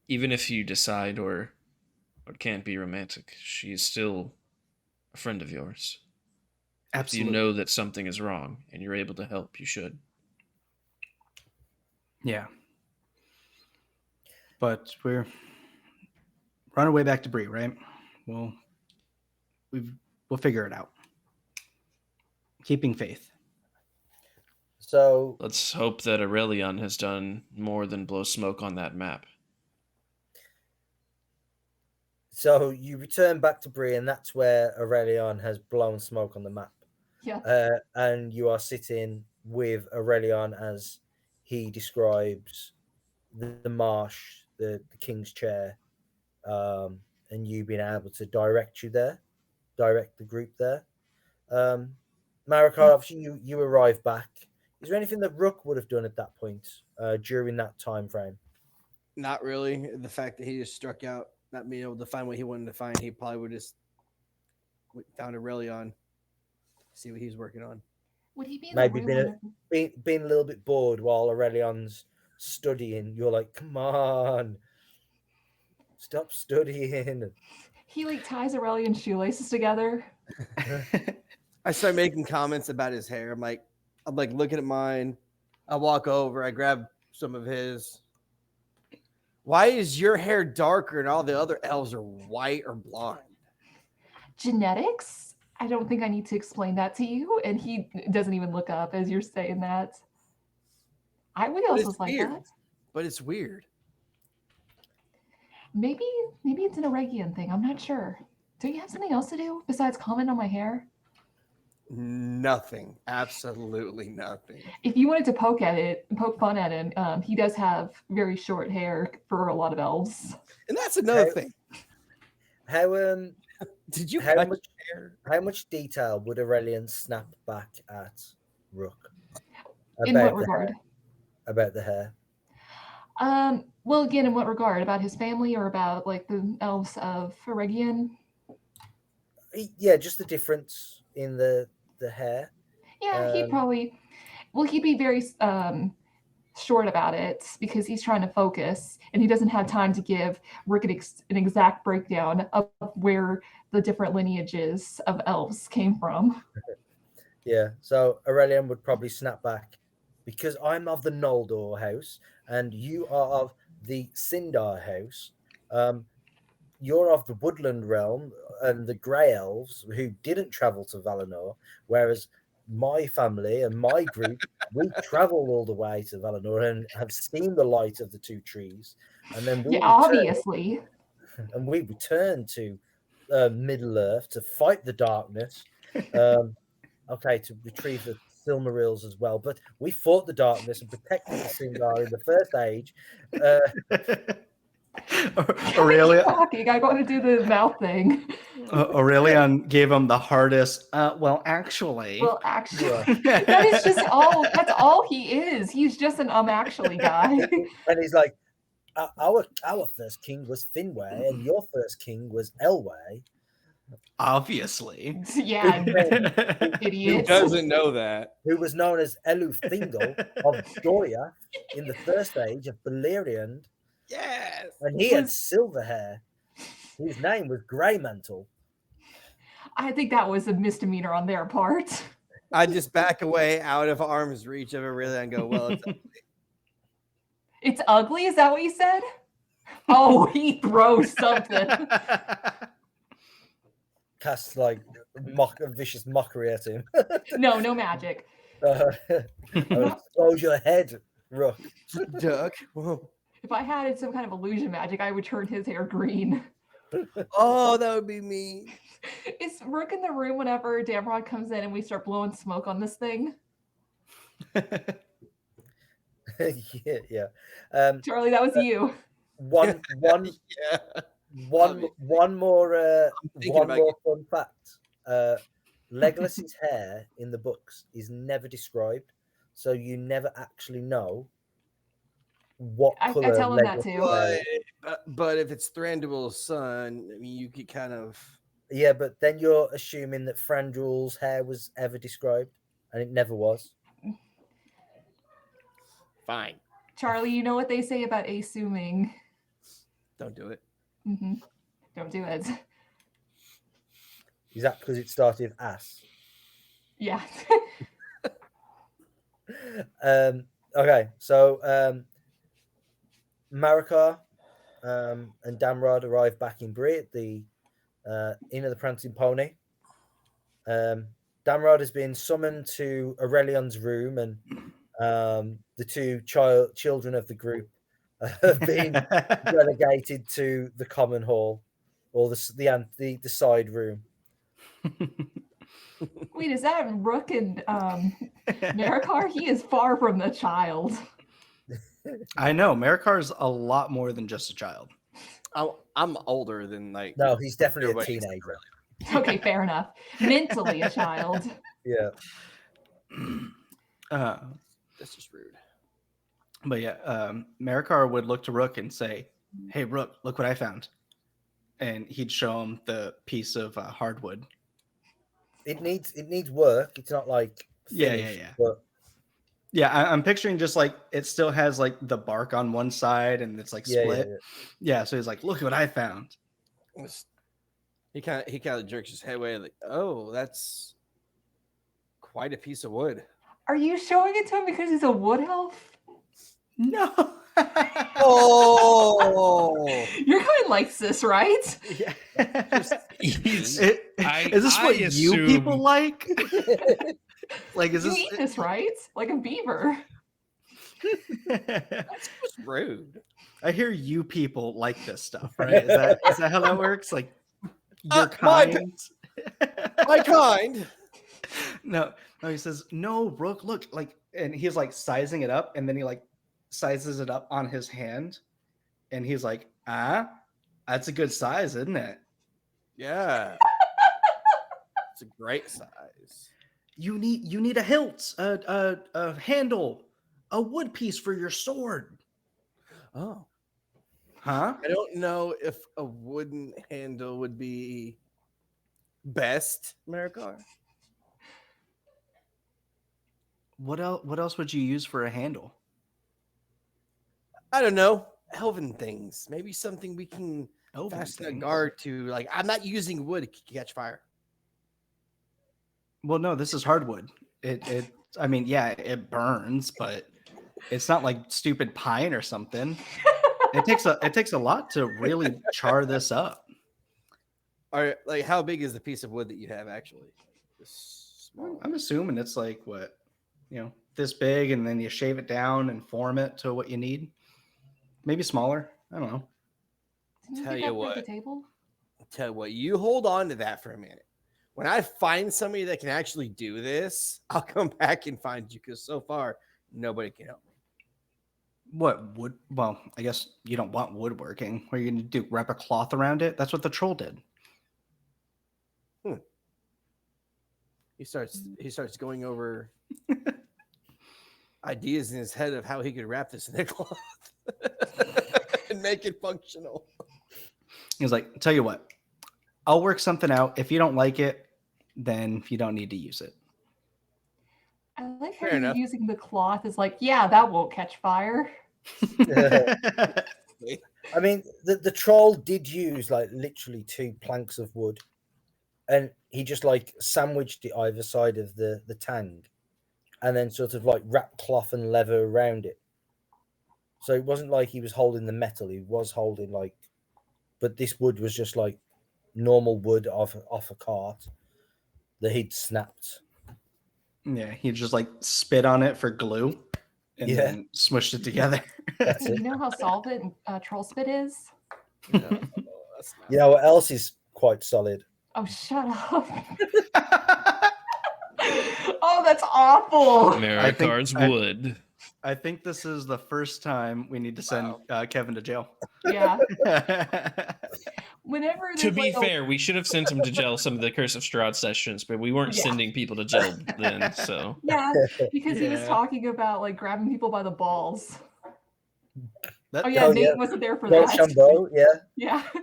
if you decide or can't be romantic, she is still a friend of yours. Absolutely. If you know that something is wrong and you're able to help, you should. Yeah. But we're on our way back to Bree, right? We'll figure it out. Keeping faith. So let's hope that Orelion has done more than blow smoke on that map. So you return back to Bree, and that's where Orelion has blown smoke on the map. Yeah. And you are sitting with Orelion as he describes the marsh, the king's chair, and you being able to direct the group there. Maracar, obviously you arrive back. Is there anything that Rook would have done at that point during that time frame? Not really. The fact that he just struck out, not being able to find what he wanted to find, he probably would just found Aurelion, see what he's working on. Would he be in maybe the room being a little bit bored while Aurelion's studying? You're like, come on, stop studying. He like ties Aurelion's shoelaces together. I start making comments about his hair. I'm like looking at mine. I walk over. I grab some of his. Why is your hair darker and all the other elves are white or blonde? Genetics? I don't think I need to explain that to you. And he doesn't even look up as you're saying that. We also was like that. But it's weird. Maybe it's an Oregian thing. I'm not sure. Don't you have something else to do besides comment on my hair? Nothing. Absolutely nothing. If you wanted to poke fun at him, he does have very short hair for a lot of elves. And that's another thing. How did you how much detail would Orelion snap back at Rook? In what regard? About the hair. Well, again, in what regard? About his family or about like the elves of Oregion? Yeah, just the difference in the hair. Yeah, he'd probably. Well, he'd be very short about it because he's trying to focus and he doesn't have time to give Rick an exact breakdown of where the different lineages of elves came from. Yeah, so Orelion would probably snap back because I'm of the Noldor house and you are of the Sindar house. You're of the Woodland realm and the Grey Elves who didn't travel to Valinor, whereas my family and my group, we travelled all the way to Valinor and have seen the light of the two trees, and then Yeah, obviously. we return to Middle Earth to fight the darkness. Okay, to retrieve the Silmarils as well. But we fought the darkness and protected the Sindar in the First Age. Aurelia, talking. I got to do the mouth thing. Aurelion gave him the hardest. Well, actually. Well, actually, that is just all. That's all he is. He's just an actually guy. And he's like, our first king was Finwë, and your first king was Elwë. Obviously. Yeah, idiot. Who doesn't know that? Who was known as Eluf Thingol of Doria in the First Age of Beleriand. Yes. And he had silver hair. His name was Greymantle. I think that was a misdemeanor on their part. I just back away out of arm's reach of Aurelia and go, well, it's ugly. It's ugly? Is that what you said? Oh, he throws something. Casts like vicious mockery at him. No magic. Expose your head, Rook. Duck. Whoa. If I had some kind of illusion magic, I would turn his hair green. Oh, that would be me. Is Rook in the room whenever Damrod comes in and we start blowing smoke on this thing? yeah. Charlie, that was you. One more fun fact. Legolas's hair in the books is never described, so you never actually know what color. I tell him that too. But if it's Thranduil's son, I mean, you could kind of. Yeah, but then you're assuming that Thranduil's hair was ever described, and it never was. Fine. Charlie, you know what they say about assuming. Don't do it. Mm-hmm. Don't do it. Is that because it started with ass? Yeah. Okay, so Maracar and Damrod arrive back in Bree at the Inn of the Prancing Pony. Damrod has been summoned to Aurelion's room, and the two children of the group have been relegated to the common hall or the side room. Wait, is that Rook and Maracar? He is far from the child. I know. Maracar's a lot more than just a child. I'm older than like. No, he's definitely a teenager. Okay, fair enough. Mentally a child. Yeah. That's just rude. But yeah, Maracar would look to Rook and say, "Hey, Rook, look what I found," and he'd show him the piece of hardwood. It needs work. It's not like finished, Yeah. But... Yeah, I'm picturing just like it still has like the bark on one side and it's like split. Yeah, so he's like, "Look what I found." He kind of jerks his head away like, "Oh, that's quite a piece of wood." Are you showing it to him because he's a wood elf? No. Oh, you're going like this, right? Yeah. Is this what you people like? Like, is you this eat this, right? Like a beaver. that's just rude. I hear you people like this stuff, right? Is that how that works? Like, your my kind. My kind. No, he says, "No, Rook, look," like, and he's like sizing it up, and then he like sizes it up on his hand, and he's like, that's a good size, isn't it? Yeah. It's a great size. You need a hilt, a handle, a wood piece for your sword. Oh. Huh? I don't know if a wooden handle would be best Maracar. What else would you use for a handle? I don't know. Elven things. Maybe something we can Elven fasten a things. guard to. Like, I'm not using wood to catch fire. Well, no, this is hardwood. I mean, yeah, it burns, but it's not like stupid pine or something. It takes a lot to really char this up. Or like, how big is the piece of wood that you have actually? This small. I'm assuming it's like what, this big, and then you shave it down and form it to what you need. Maybe smaller. I don't know. Didn't Tell get you that what. at the table? Tell you what, you hold on to that for a minute. When I find somebody that can actually do this, I'll come back and find you, because so far nobody can help me. What wood? Well, I guess you don't want woodworking. What are you going to do? Wrap a cloth around it? That's what the troll did. He starts going over ideas in his head of how he could wrap this in a cloth and make it functional. He was like, tell you what, I'll work something out. If you don't like it, then you don't need to use it. I like how Fair you're enough. using the cloth as like, yeah, that won't catch fire. I mean, the troll did use like literally 2 planks of wood, and he just like sandwiched it either side of the tang, and then sort of like wrapped cloth and leather around it. So it wasn't like he was holding the metal; he was holding like, but this wood was just like normal wood off a cart that he'd snapped. Yeah, he just like spit on it for glue and then smushed it together. That's You it. know how solvent troll spit is? No, that's not. You know what else is quite solid? Oh, shut up. Oh, that's awful. Maracar's wood. I think this is the first time we need to send Kevin to jail. Yeah. Whenever To there's, be like, fair, we should have sent him to jail some of the Curse of Strahd sessions, but we weren't Yeah. sending people to jail then. So Yeah, because he was Yeah. talking about like grabbing people by the balls. That- Oh yeah, Oh, Nate yeah. wasn't there for Rochambeau, that. yeah. Yeah.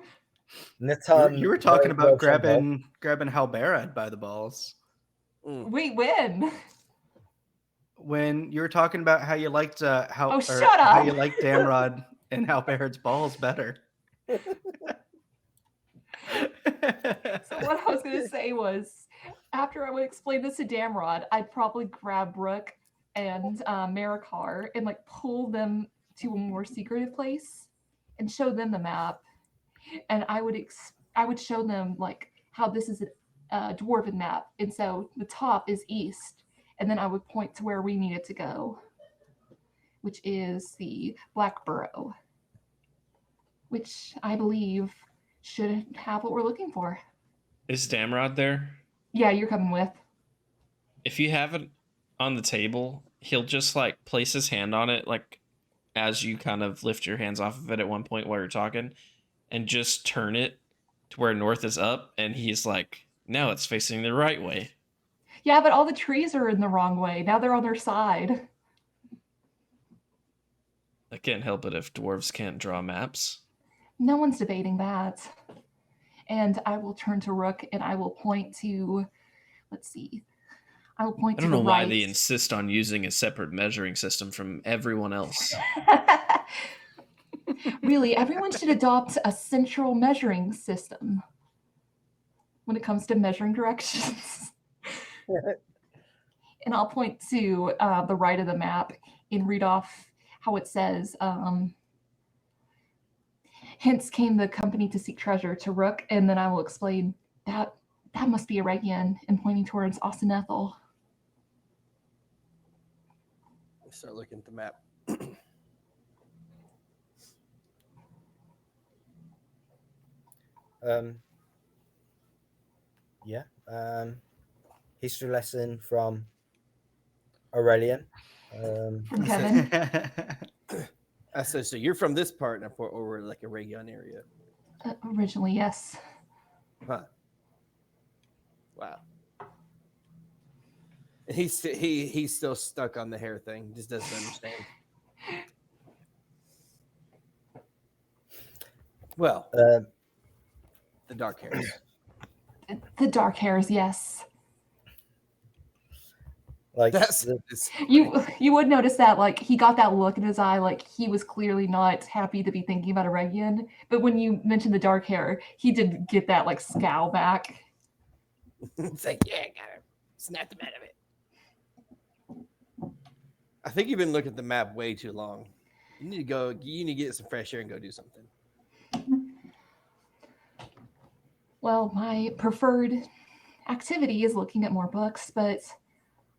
Nathan, you were talking about Rochambeau. grabbing Halberad by the balls. Wait, when? When you were talking about how you liked Oh, shut how up. you liked Damrod and Halberad's balls better. So what I was gonna say was, after I would explain this to Damrod, I'd probably grab Rook and Maracar and like pull them to a more secretive place and show them the map, and I would show them like how this is a dwarven map, and so the top is east, and then I would point to where we needed to go, which is the Black Burrow, which I believe should have what we're looking for. is Damrod there? Yeah, you're coming with. If you have it on the table, he'll just like place his hand on it, like as you kind of lift your hands off of it at one point while you're talking, and just turn it to where north is up, and he's like, now it's facing the right way. Yeah, but all the trees are in the wrong way. Now they're on their side. I can't help it if dwarves can't draw maps. No one's debating that. And I will turn to Rook and I will point to, let's see. I will point I to don't the know why right. they insist on using a separate measuring system from everyone else. Really, everyone should adopt a central measuring system when it comes to measuring directions. And I'll point to the right of the map and read off how it says, hence came the company to seek treasure to Rook, and then I will explain that must be Orelion, and pointing towards Austin Ethel. Start looking at the map. History lesson from Orelion. From Kevin. I said, so you're from this part, and I put over like a Region area. Originally, yes. Huh. Wow. And he's still stuck on the hair thing. Just doesn't understand. Well, the dark hairs. The dark hairs, yes. Like That's the, You would notice that, like, he got that look in his eye, like he was clearly not happy to be thinking about Orelion. But when you mentioned the dark hair, he did get that like scowl back. it's like, yeah, I got him. Snapped him out of it. I think you've been looking at the map way too long. You need to go. You need to get some fresh air and go do something. Well, my preferred activity is looking at more books, but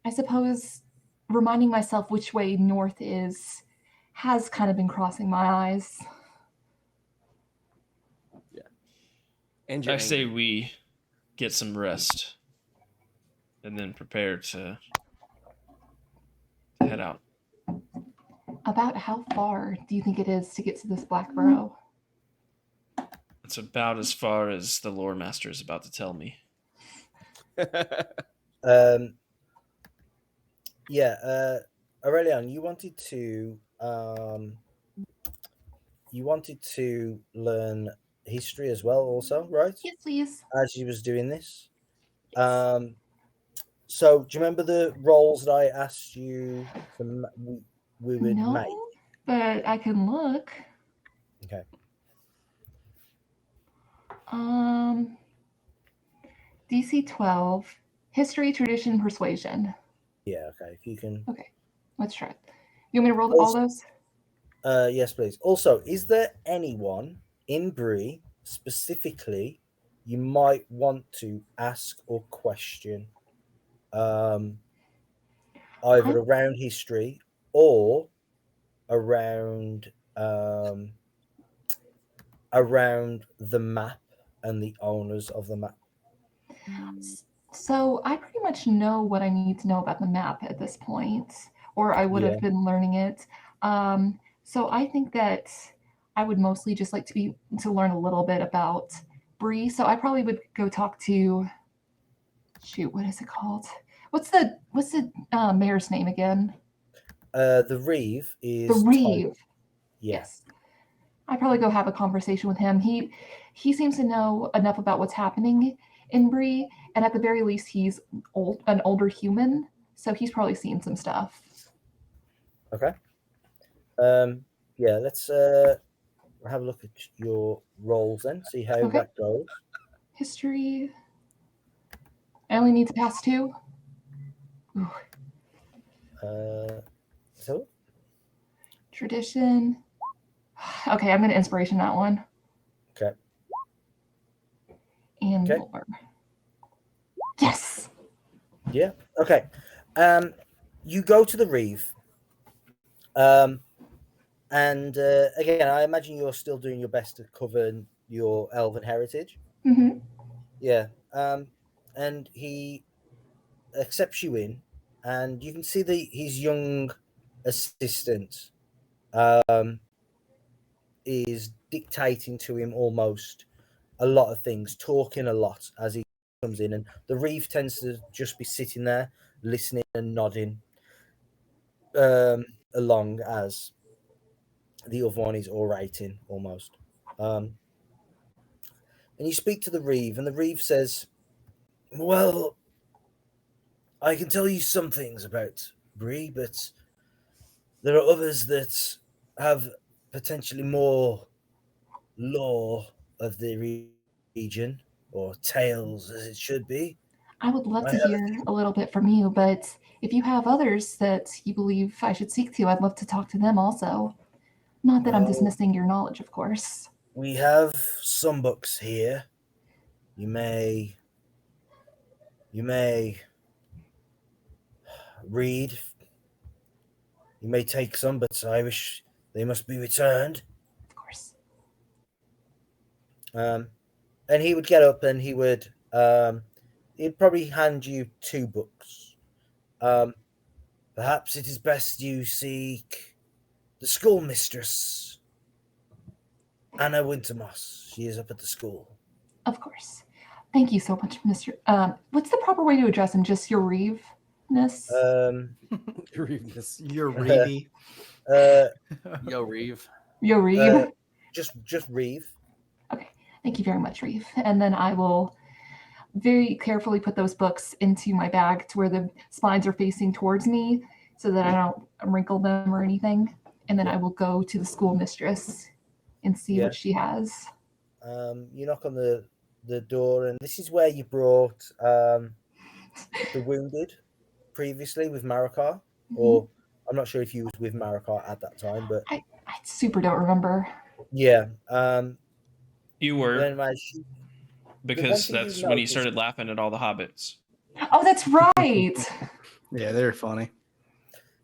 I suppose reminding myself which way north is has kind of been crossing my eyes. And I you're say angry. we get some rest and then prepare to head out. About how far do you think it is to get to this Black Burrow? It's about as far as the lore master is about to tell me. Aurelian, you wanted to learn history as well, also, right? Yes, please. As you was doing this. So do you remember the roles that I asked you we would No, make? but I can look. Okay. DC 12, History, Tradition, Persuasion. Yeah, okay. If you can. Okay, let's try it. You want me to roll all those? Yes, please. Also, is there anyone in Bree specifically you might want to ask or question, either around history or around the map and the owners of the map? So I pretty much know what I need to know about the map at this point, or I would have been learning it. So I think that I would mostly just like to learn a little bit about Bree. So I probably would go talk to, shoot, what is it called? What's the mayor's name again? The Reeve is the Reeve. Yes. I'd probably go have a conversation with him. He seems to know enough about what's happening in Bree, and at the very least, he's an older human, so he's probably seen some stuff. Okay. Yeah, let's have a look at your roles then, see how that goes. History. I only need to pass 2. Ooh. So Tradition. Okay, I'm gonna inspiration that one. Okay. And lore. Yes. Yeah. Okay. You go to the Reeve. And again, I imagine you're still doing your best to cover your elven heritage. Mm-hmm. Yeah. And he accepts you in, and you can see his young assistant is dictating to him almost a lot of things, talking a lot as he comes in, and the Reeve tends to just be sitting there listening and nodding along as the other one is orating almost. And you speak to the Reeve, and the Reeve says, well, I can tell you some things about Bree, but there are others that have potentially more lore of the region, or tales as it should be. I would love to hear a little bit from you, but if you have others that you believe I should seek to, I'd love to talk to them also. Not that I'm dismissing your knowledge, of course. We have some books here. You may read. You may take some, but I wish they must be returned. Of course. And he would get up and he would he'd probably hand you 2 books. Perhaps it is best you seek the schoolmistress, Anna Wintermoss. She is up at the school. Of course. Thank you so much, Mr. What's the proper way to address him? Just your Reeve-ness? Your Reeve-ness. Your Reeve. Yo, Reeve. Yo, Reeve. Just Reeve. Okay. Thank you very much, Reeve. And then I will very carefully put those books into my bag to where the spines are facing towards me so that I don't wrinkle them or anything. And then I will go to the school mistress and see what she has. You knock on the door, and this is where you brought the wounded previously with Maracar, or I'm not sure if you was with Maracar at that time, but I super don't remember. yeah. You were, Then because that's when he started laughing at all the hobbits. Oh, that's right. Yeah, they're funny.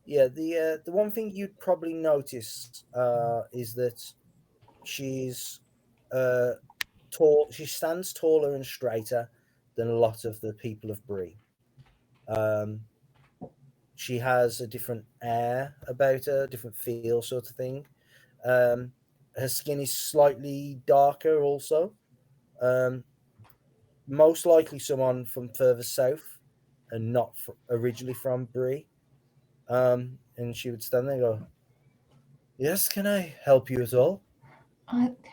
Yeah, the one thing you'd probably notice is that she's tall. She stands taller and straighter than a lot of the people of Bree. She has a different air about her, different feel, sort of thing. Her skin is slightly darker, also. Most likely someone from further south, and not originally from Bree. And she would stand there and go, "Yes, can I help you at all?"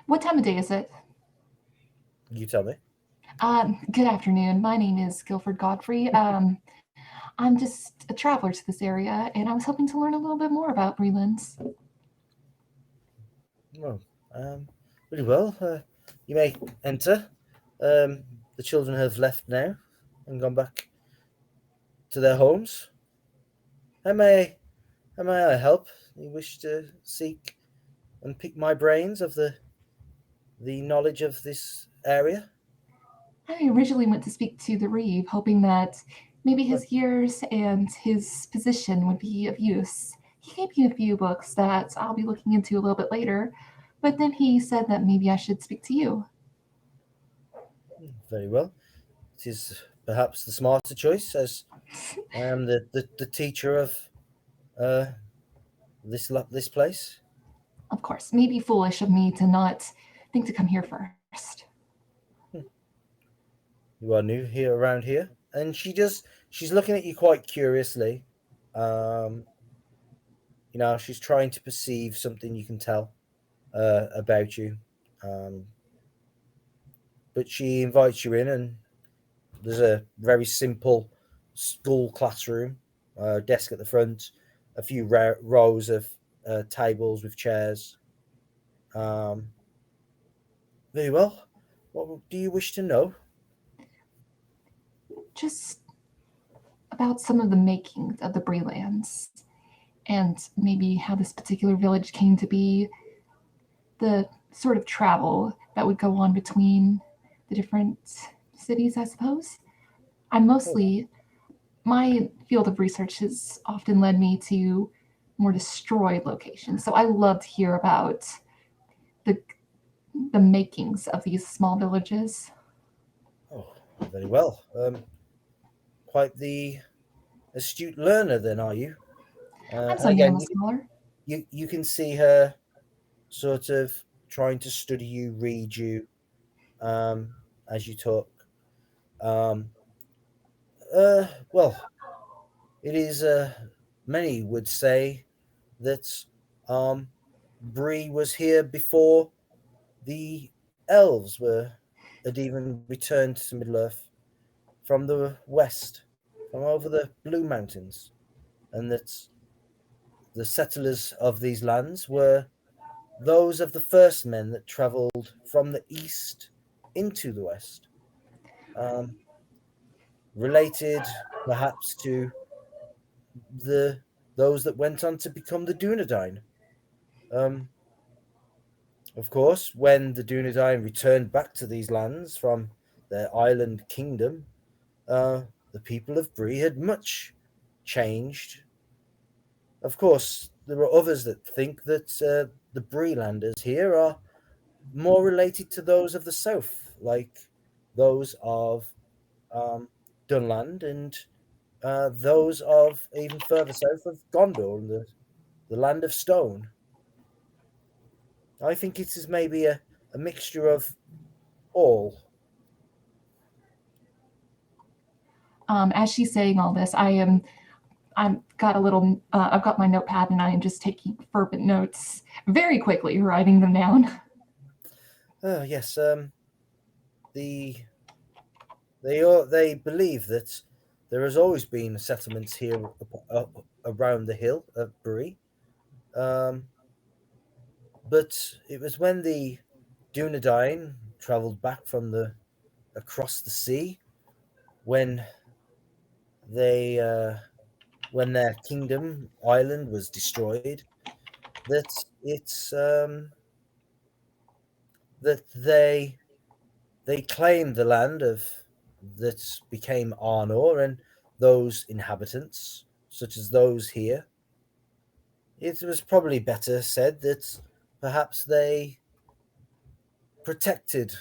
What time of day is it? You tell me. Good afternoon. My name is Guilford Godfrey. I'm just a traveler to this area, and I was hoping to learn a little bit more about Breelands. Well, really well. You may enter. The children have left now and gone back to their homes. How may I help? You wish to seek and pick my brains of the knowledge of this area? I originally went to speak to the Reeve, hoping that maybe his years and his position would be of use. He gave me a few books that I'll be looking into a little bit later, but then he said that maybe I should speak to you. Very well. It is perhaps the smarter choice, as I am the teacher of this place. Of course, maybe foolish of me to not think to come here first. You are new here around here, and she's looking at you quite curiously. She's trying to perceive something you can tell about you. But she invites you in, and there's a very simple school classroom, desk at the front, a few rows of tables with chairs. Very well. What do you wish to know? Just about some of the makings of the Breelands, and maybe how this particular village came to be, the sort of travel that would go on between the different cities, I suppose. My field of research has often led me to more destroyed locations. So I love to hear about the makings of these small villages. Oh, very well. Quite the astute learner, then, are you? I'm something of a scholar. You can see her sort of trying to study you, read you, as you talk. Well, it is. Many would say that Bree was here before the elves had even returned to Middle Earth from the west, from over the Blue Mountains, and that the settlers of these lands were those of the first men that travelled from the east into the west, related perhaps to those that went on to become the Dunedain. Of course, when the Dunedain returned back to these lands from their island kingdom, the people of Bree had much changed. Of course, there are others that think that the Breelanders here are more related to those of the south, like those of Dunland, and those of even further south of Gondor and the land of stone. I think it is maybe a mixture of all. As she's saying all this, I've got my notepad and I am just taking fervent notes very quickly, writing them down. Yes. The They believe that there has always been settlements here around the hill of Bree. But it was when the Dunedain travelled back from across the sea when they when their kingdom island was destroyed that that they claimed the land that became Arnor and those inhabitants, such as those here. It was probably better said that perhaps they protected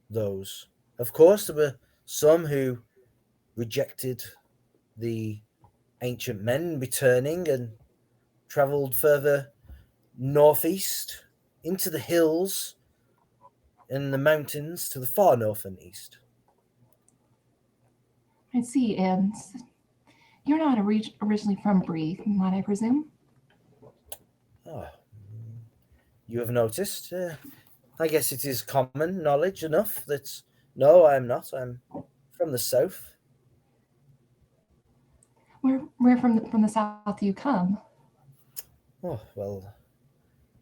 those. Of course, there were some who rejected the ancient men returning and travelled further northeast into the hills and the mountains to the far north and east. I see, and you're not originally from Bree, might I presume? Oh, you have noticed. I guess it is common knowledge enough that no, I'm not. I'm from the south. Where from the south do you come? Oh, well,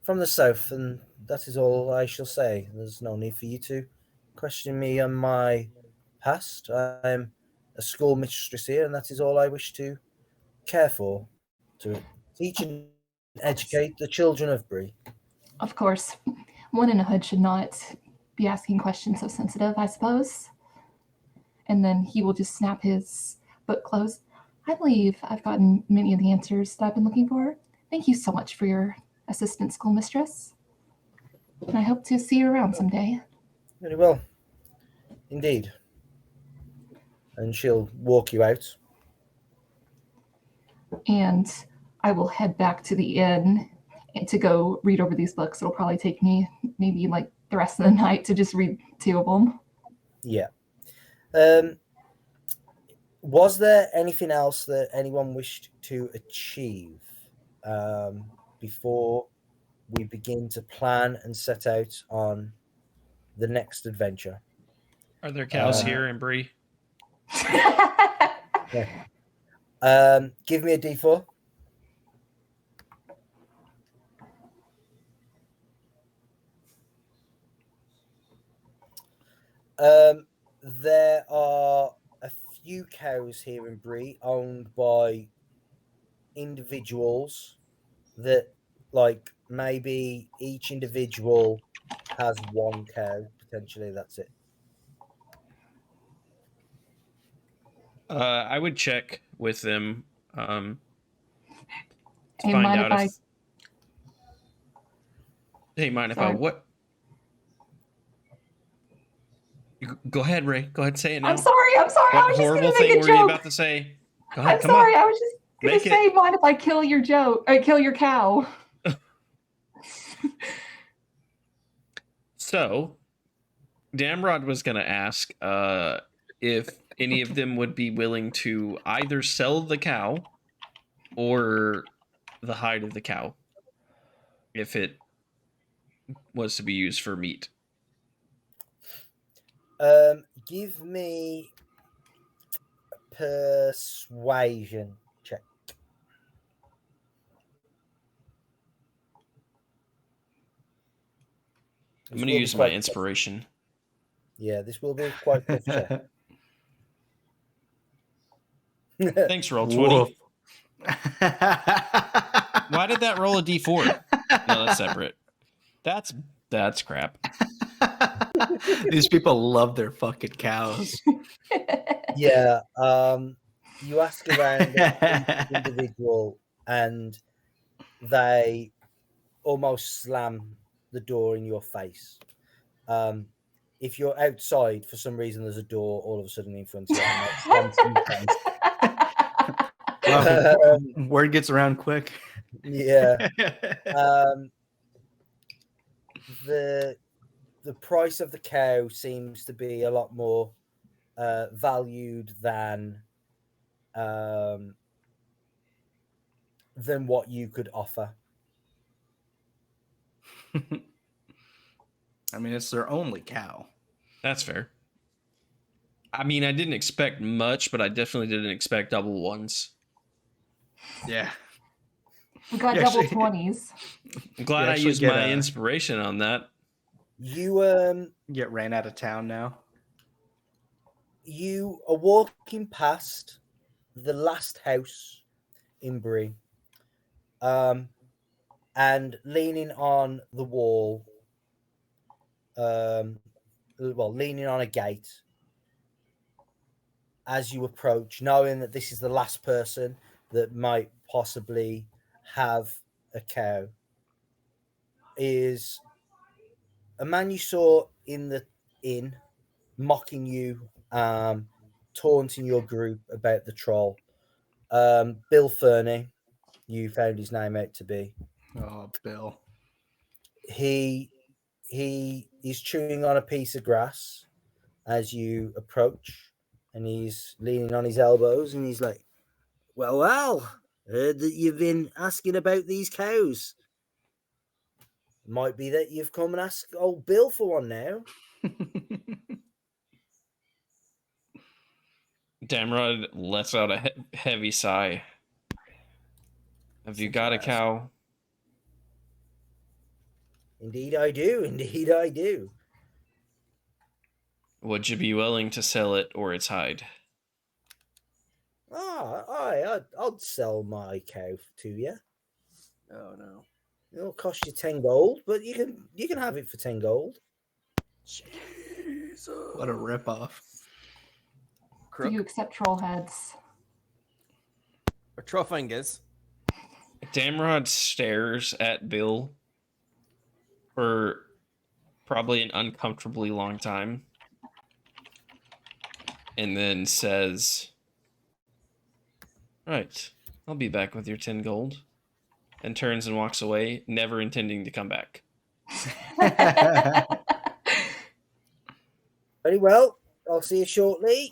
from the south, and that is all I shall say. There's no need for you to question me on my past. I'm a school mistress here, and that is all I wish to care for, to teach and educate the children of Bree. Of course, one in a hood should not be asking questions so sensitive, I suppose. And then he will just snap his book closed. I believe I've gotten many of the answers that I've been looking for. Thank you so much for your assistant, schoolmistress. And I hope to see you around someday. Very well. Indeed. And she'll walk you out. And I will head back to the inn and to go read over these books. It'll probably take me maybe like the rest of the night to just read 2 of them. Yeah. Was there anything else that anyone wished to achieve before we begin to plan and set out on the next adventure? Are there cows here in Bree? Give me a D4. There are a few cows here in Bree owned by individuals that, like, maybe each individual has 1 cow, potentially. That's it. I would check with them to Hey, find mind out if if. Hey, mind if I Sorry. what? Go ahead, Ray. Go ahead, say it now. I'm sorry. I What was just going horrible to make thing a were you joke. about to say? Go ahead, I'm come sorry. on. I was just going Make to say, it. mind if I kill your joke? Or kill your cow? So, Damrod was going to ask if any of them would be willing to either sell the cow or the hide of the cow if it was to be used for meat. Give me a persuasion check. I'm going to use my inspiration. Yeah, this will be quite tough check. Thanks, Roll20. Why did that roll a d4? No, that's separate. That's crap. These people love their fucking cows. Yeah. You ask around each individual, and they almost slam the door in your face. If you're outside, for some reason, there's a door all of a sudden in front of you. And that slams in your face. Word gets around quick. Yeah. The price of the cow seems to be a lot more valued than what you could offer. I mean, it's their only cow. That's fair. I mean, I didn't expect much, but I definitely didn't expect double ones. Yeah. We got You double actually- 20s. I'm glad You I actually used get my a- inspiration on that. You Get ran out of town now. you are walking past the last house in Bree, and leaning on the wall, leaning on a gate as you approach, knowing that this is the last person that might possibly have a cow, is a man you saw in the inn, mocking you, taunting your group about the troll. Bill Fernie, you found his name out to be. Oh, Bill. He is chewing on a piece of grass as you approach, and he's leaning on his elbows, and he's like, well, heard that you've been asking about these cows. Might be that you've come and asked old Bill for one now. Damrod lets out a heavy sigh. Have you got a cow? Indeed I do. Indeed I do. Would you be willing to sell it or its hide? I'd sell my cow to you. Oh no. It'll cost you 10 gold, but you can have it for 10 gold. Jesus. What a ripoff. Do Crook you accept troll heads? or Trofungus. Damrod stares at Bill for probably an uncomfortably long time and then says, right, I'll be back with your 10 gold, and turns and walks away, never intending to come back. Very well. I'll see you shortly.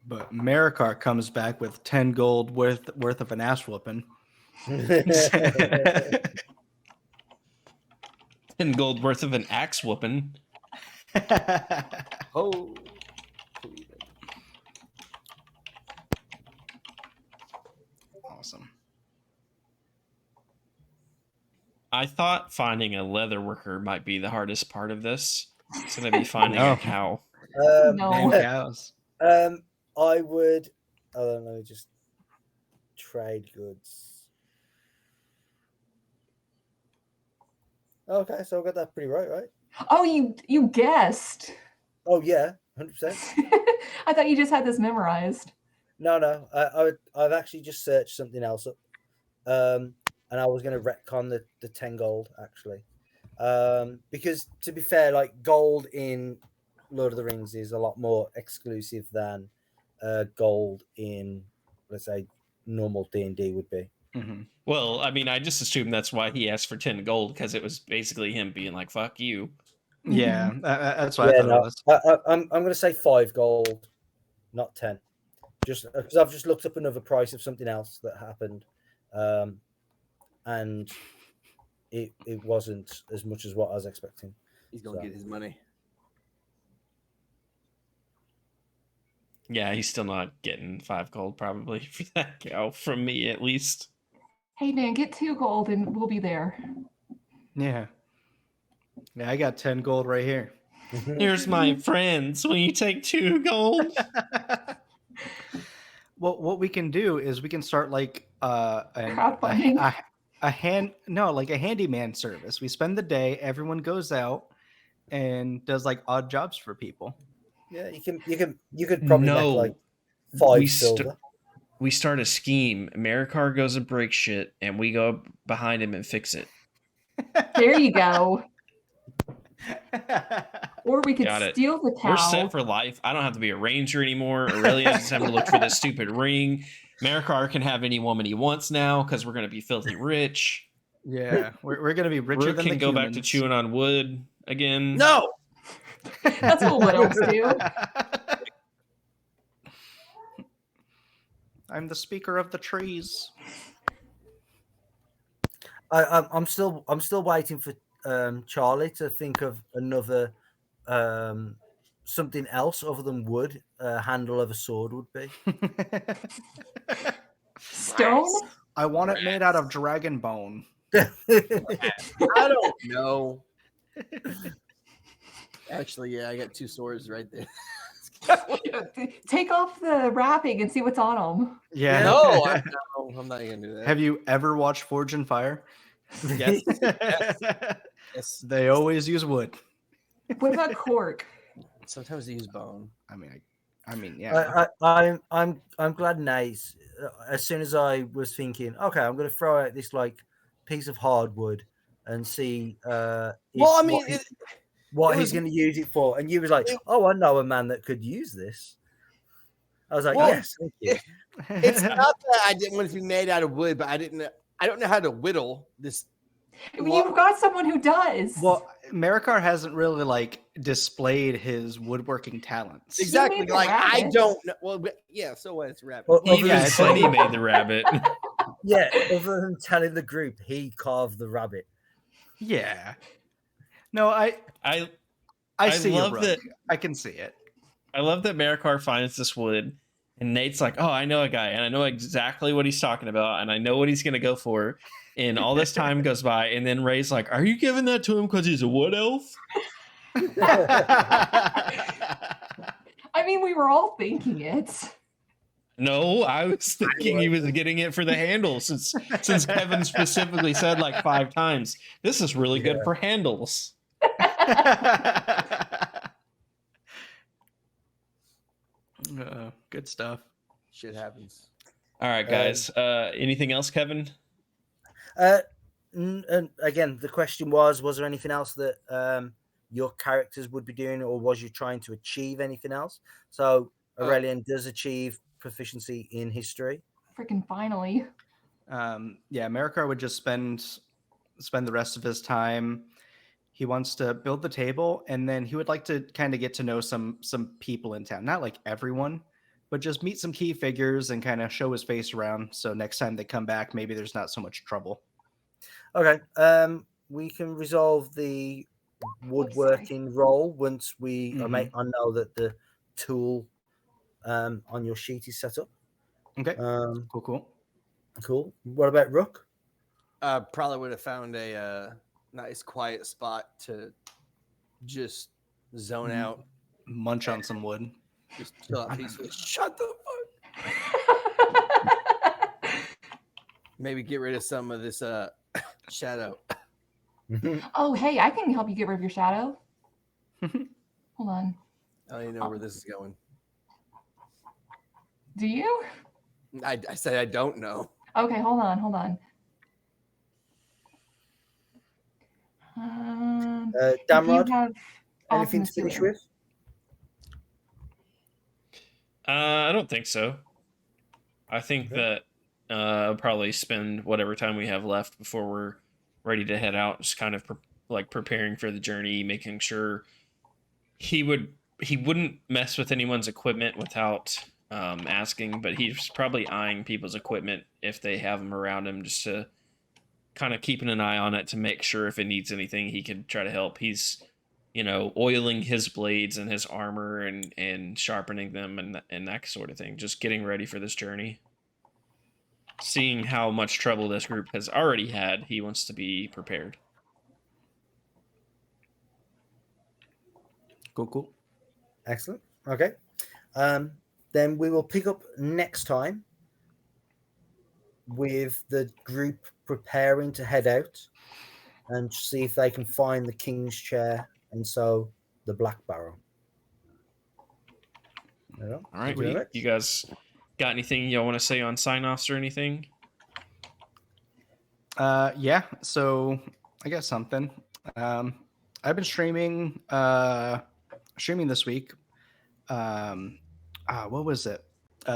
But Maracar comes back with 10 gold worth of an ass whooping. 10 gold worth of an axe whooping. Oh. Awesome. I thought finding a leather worker might be the hardest part of this. It's going to be finding No. a cow. No. Damn cows. I would. Let me just trade goods. Okay, so I got that pretty right? Oh, you guessed. Oh yeah, 100%. I thought you just had this memorized. No. I've actually just searched something else up, and I was going to retcon the 10 gold actually, because to be fair, like gold in Lord of the Rings is a lot more exclusive than gold in, let's say, normal D&D would be. Mm-hmm. Well, I mean, I just assumed that's why he asked for 10 gold, because it was basically him being like, fuck you. Yeah, that's what I thought it was. I'm going to say 5 gold, not 10. Just because I've just looked up another price of something else that happened, and it wasn't as much as what I was expecting. He's gonna So. get his money. Yeah, he's still not getting 5 gold probably for that cow, from me at least. Hey man, get 2 gold and we'll be there. Yeah, I got 10 gold right here. Here's my friends. Will you take 2 gold? Well, what we can do is we can start like Crowdfunding. a handyman service. We spend the day, everyone goes out and does like odd jobs for people. Yeah, you could probably make like 5 silver. We start a scheme. Maracar goes and breaks shit, and we go behind him and fix it. There you go. Or we could Got it. steal the cow. We're set for life. I don't have to be a ranger anymore. Aurelia doesn't have to look for this stupid ring. Maracar can have any woman he wants now because we're going to be filthy rich. Yeah, we're going to be richer Rook than can the go back to humans. chewing on wood again. No. That's what wood elves do. I'm the speaker of the trees. I'm still waiting for Charlie to think of another something else other than wood. Handle of a sword would be. Stone? I want it made out of dragon bone. I don't know. Actually, yeah, I got 2 swords right there. Take off the wrapping and see what's on them. Yeah. No, I'm not gonna do that. Have you ever watched Forge and Fire? Yes. Yes. They always use wood. What about cork? Sometimes they use bone. I mean, yeah. I'm glad Nate. As soon as I was thinking, okay, I'm going to throw out this like piece of hardwood and see. Well, I mean, what he's going to use it for, and you was like, "Oh, I know a man that could use this." I was like, Well, "Yes, thank you." it's not that I didn't want it to be made out of wood, but I don't know how to whittle this. You've got someone who does. Well, Maracar hasn't really like displayed his woodworking talents. Exactly. made the Like I rabbit. don't know. Well, yeah. So what? It's rabbit. Well, He even said he made the rabbit. Yeah, other than telling the group, he carved the rabbit. Yeah. No, I see love you, Rook. that- I can see it. I love that Maracar finds this wood, and Nate's like, "Oh, I know a guy, and I know exactly what he's talking about, and I know what he's gonna go for." And all this time goes by, and then Ray's like, "Are you giving that to him because he's a wood elf?" I mean, we were all thinking it. No, I was thinking he was getting it for the handles, since Kevin specifically said like 5 times, "This is really good for handles." Good stuff. Shit happens. All right, guys. Anything else, Kevin? And again, the question was there anything else that your characters would be doing, or was you trying to achieve anything else? So Orelion does achieve proficiency in history. Freaking finally. Yeah, Maracar would just spend the rest of his time. He wants to build the table, and then he would like to kind of get to know some people in town. Not like everyone, but just meet some key figures and kind of show his face around. So next time they come back, maybe there's not so much trouble. Okay. We can resolve the woodworking role once we I know that the tool on your sheet is set up. Okay. Cool. What about Rook? Probably would have found a nice quiet spot to just zone out, Munch on some wood. just chill out peacefully. Shut the fuck. Maybe get rid of some of this shadow. Oh, hey, I can help you get rid of your shadow. Hold on. I don't even know where this is going. Do you? I said I don't know. Okay, hold on. Damrod, you have anything awesome to finish sewer. with? I don't think so. I think that I'll probably spend whatever time we have left before we're ready to head out, just kind of preparing for the journey, making sure he wouldn't mess with anyone's equipment without asking, but he's probably eyeing people's equipment if they have them around him, just to kind of keeping an eye on it to make sure if it needs anything he could try to help. He's oiling his blades and his armor and sharpening them and that sort of thing, just getting ready for this journey. Seeing how much trouble this group has already had, he wants to be prepared. Cool. Excellent. Okay. Then we will pick up next time with the group preparing to head out and see if they can find the King's Chair and so the Black Barrel. All right. You guys got anything y'all want to say on sign-offs or anything? Yeah. So I got something. I've been streaming this week. What was it?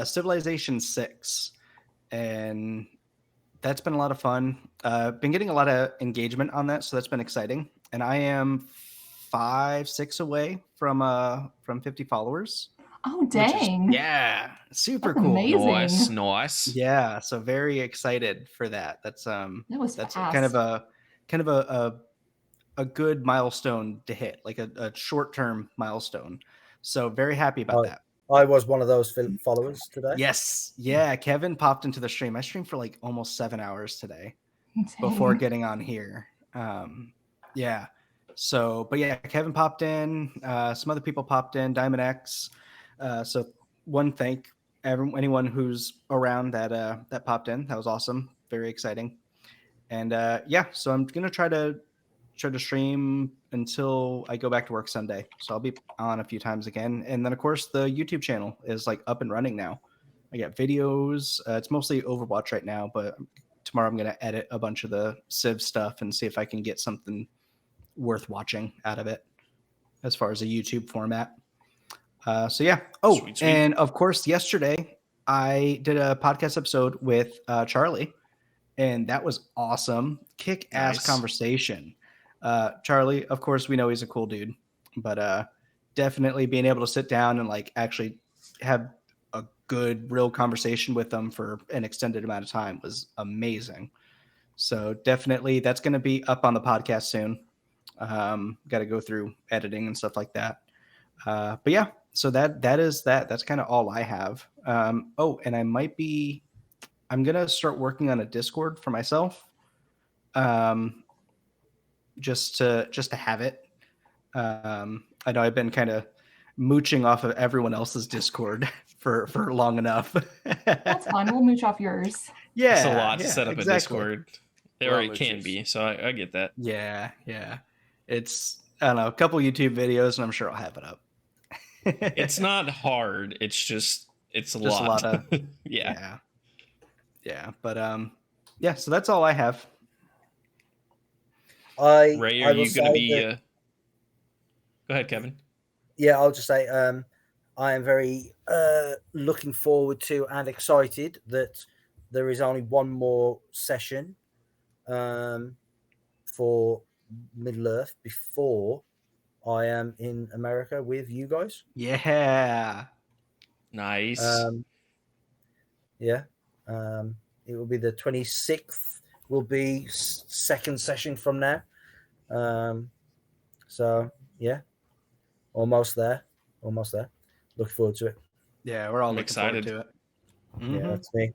Civilization 6. And that's been a lot of fun. Been getting a lot of engagement on that, so that's been exciting. And I am 5-6 away from 50 followers. Oh, which is dang. super That's cool. amazing. Nice. Yeah, so very excited for that. That's That was that's fast. kind of a good milestone to hit, like a short-term milestone. So very happy about that. I was one of those followers today. Yes. Yeah, Kevin popped into the stream. I streamed for like almost 7 hours today before Dang. getting on here. Yeah. So, but yeah, Kevin popped in. Some other people popped in. Diamond X. So thank anyone who's around that popped in. That was awesome. Very exciting. And yeah, so I'm gonna try to stream until I go back to work Sunday. So I'll be on a few times again. And then of course the YouTube channel is like up and running now. I got videos. It's mostly Overwatch right now, but tomorrow I'm gonna edit a bunch of the Civ stuff and see if I can get something worth watching out of it as far as a YouTube format. So yeah. Oh, Sweet. and of course yesterday I did a podcast episode with Charlie, and that was awesome. Kick-ass Nice. conversation. Charlie, of course, we know he's a cool dude, but definitely being able to sit down and like actually have a good, real conversation with them for an extended amount of time was amazing. So definitely that's going to be up on the podcast soon. Got to go through editing and stuff like that. But yeah, so that's kind of all I have. Oh, and I'm going to start working on a Discord for myself. Just to have it. I know I've been kind of mooching off of everyone else's Discord for long enough. That's fine. We'll mooch off yours. Yeah, It's a lot to set up exactly. a Discord. Or Well, it can mooches. be, so I get that. Yeah. It's, I don't know, a couple YouTube videos, and I'm sure I'll have it up. It's not hard. It's just a Just lot. a lot of yeah. But yeah. So that's all I have. Ray, are will you going to say be? that- Go ahead, Kevin. Yeah, I'll just say I am very looking forward to and excited that there is only one more session for Middle Earth before I am in America with you guys. Yeah. Nice. Yeah. It will be the 26th will be second session from now. So yeah, almost there. Looking forward to it. Yeah, we're all I'm looking excited. forward to it. Yeah, Mhm. that's me.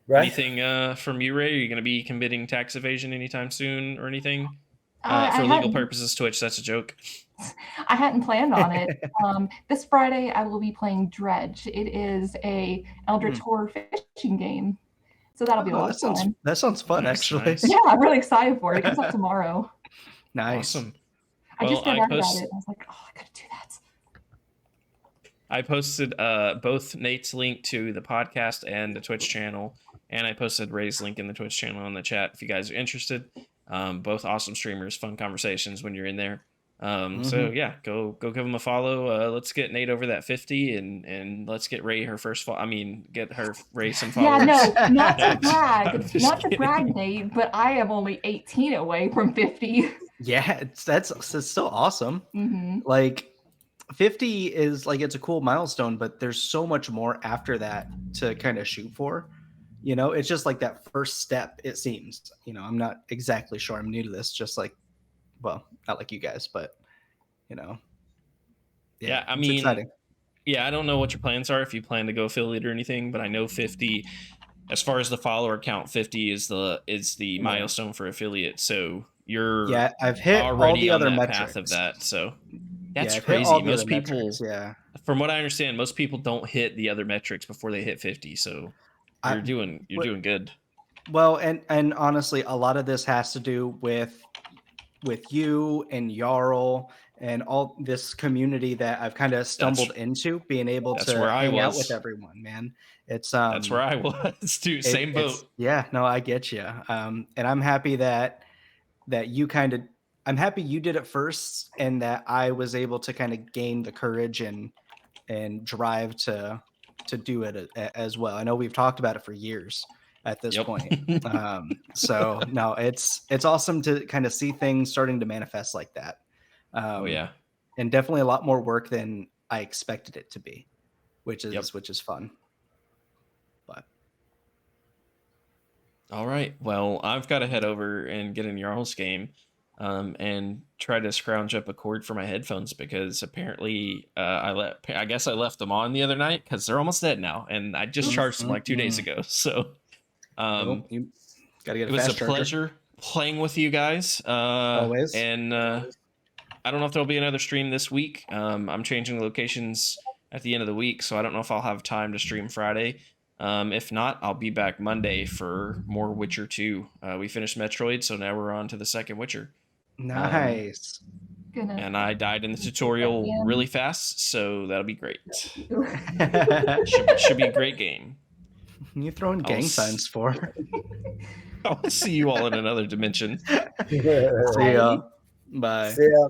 Right. Anything from you, Ray? Are you going to be committing tax evasion anytime soon or anything? I For legal hadn't- purposes, Twitch, that's a joke. I hadn't planned on it. This Friday, I will be playing Dredge. It is a Eldritch Horror fishing game. So that'll be a lot of fun. That sounds fun, Nice, actually. nice. Yeah, I'm really excited for it. It comes out tomorrow. Nice. Awesome. I just Well, found I out about post- it. I was like, oh, I gotta do that. I posted both Nate's link to the podcast and the Twitch channel, and I posted Ray's link in the Twitch channel in the chat if you guys are interested. Both awesome streamers, fun conversations when you're in there. So yeah, go give them a follow. Let's get Nate over that 50, and let's get Ray her first get her Ray some followers. Yeah, no, not I'm to brag, just not to kidding. brag, Nate, but I am only 18 away from 50. Yeah, that's still awesome. Mm-hmm. Like 50 is like, it's a cool milestone, but there's so much more after that to kind of shoot for. You know, it's just like that first step, it seems. You know, I'm not exactly sure. I'm new to this, just like, well, not like you guys, but you know. Yeah, I it's mean, exciting. Yeah, I don't know what your plans are if you plan to go affiliate or anything, but I know 50, as far as the follower count, 50 is the milestone for affiliate. So you're I've hit already all the on other that metrics. path of that. So that's I've hit crazy. all the Most other people, metrics, yeah. from what I understand, most people don't hit the other metrics before they hit 50. So you're doing good. Well, and honestly, a lot of this has to do with you and Jarl and all this community that I've kind of stumbled into, being able that's to where I hang out was. with everyone, man. It's That's where I was too. Same boat. Yeah, no, I get you. And I'm happy that you I'm happy you did it first, and that I was able to kind of gain the courage and drive to do it as well. I know we've talked about it for years at this point. So no, it's awesome to kind of see things starting to manifest like that. Oh yeah. And definitely a lot more work than I expected it to be, which is fun. But all right, well, I've got to head over and get in Jarl's game, and try to scrounge up a cord for my headphones because apparently I guess I left them on the other night because they're almost dead now, and I just charged them like 2 days ago. So you gotta get it was a pleasure playing with you guys. Always. And I don't know if there'll be another stream this week. I'm changing locations at the end of the week, so I don't know if I'll have time to stream Friday. If not, I'll be back Monday for more Witcher 2. We finished Metroid, so now we're on to the second Witcher. Nice. And I died in the tutorial really fast, so that'll be great. should be a great game. You throwing gang signs for? I'll see you all in another dimension. See ya. Bye. See ya.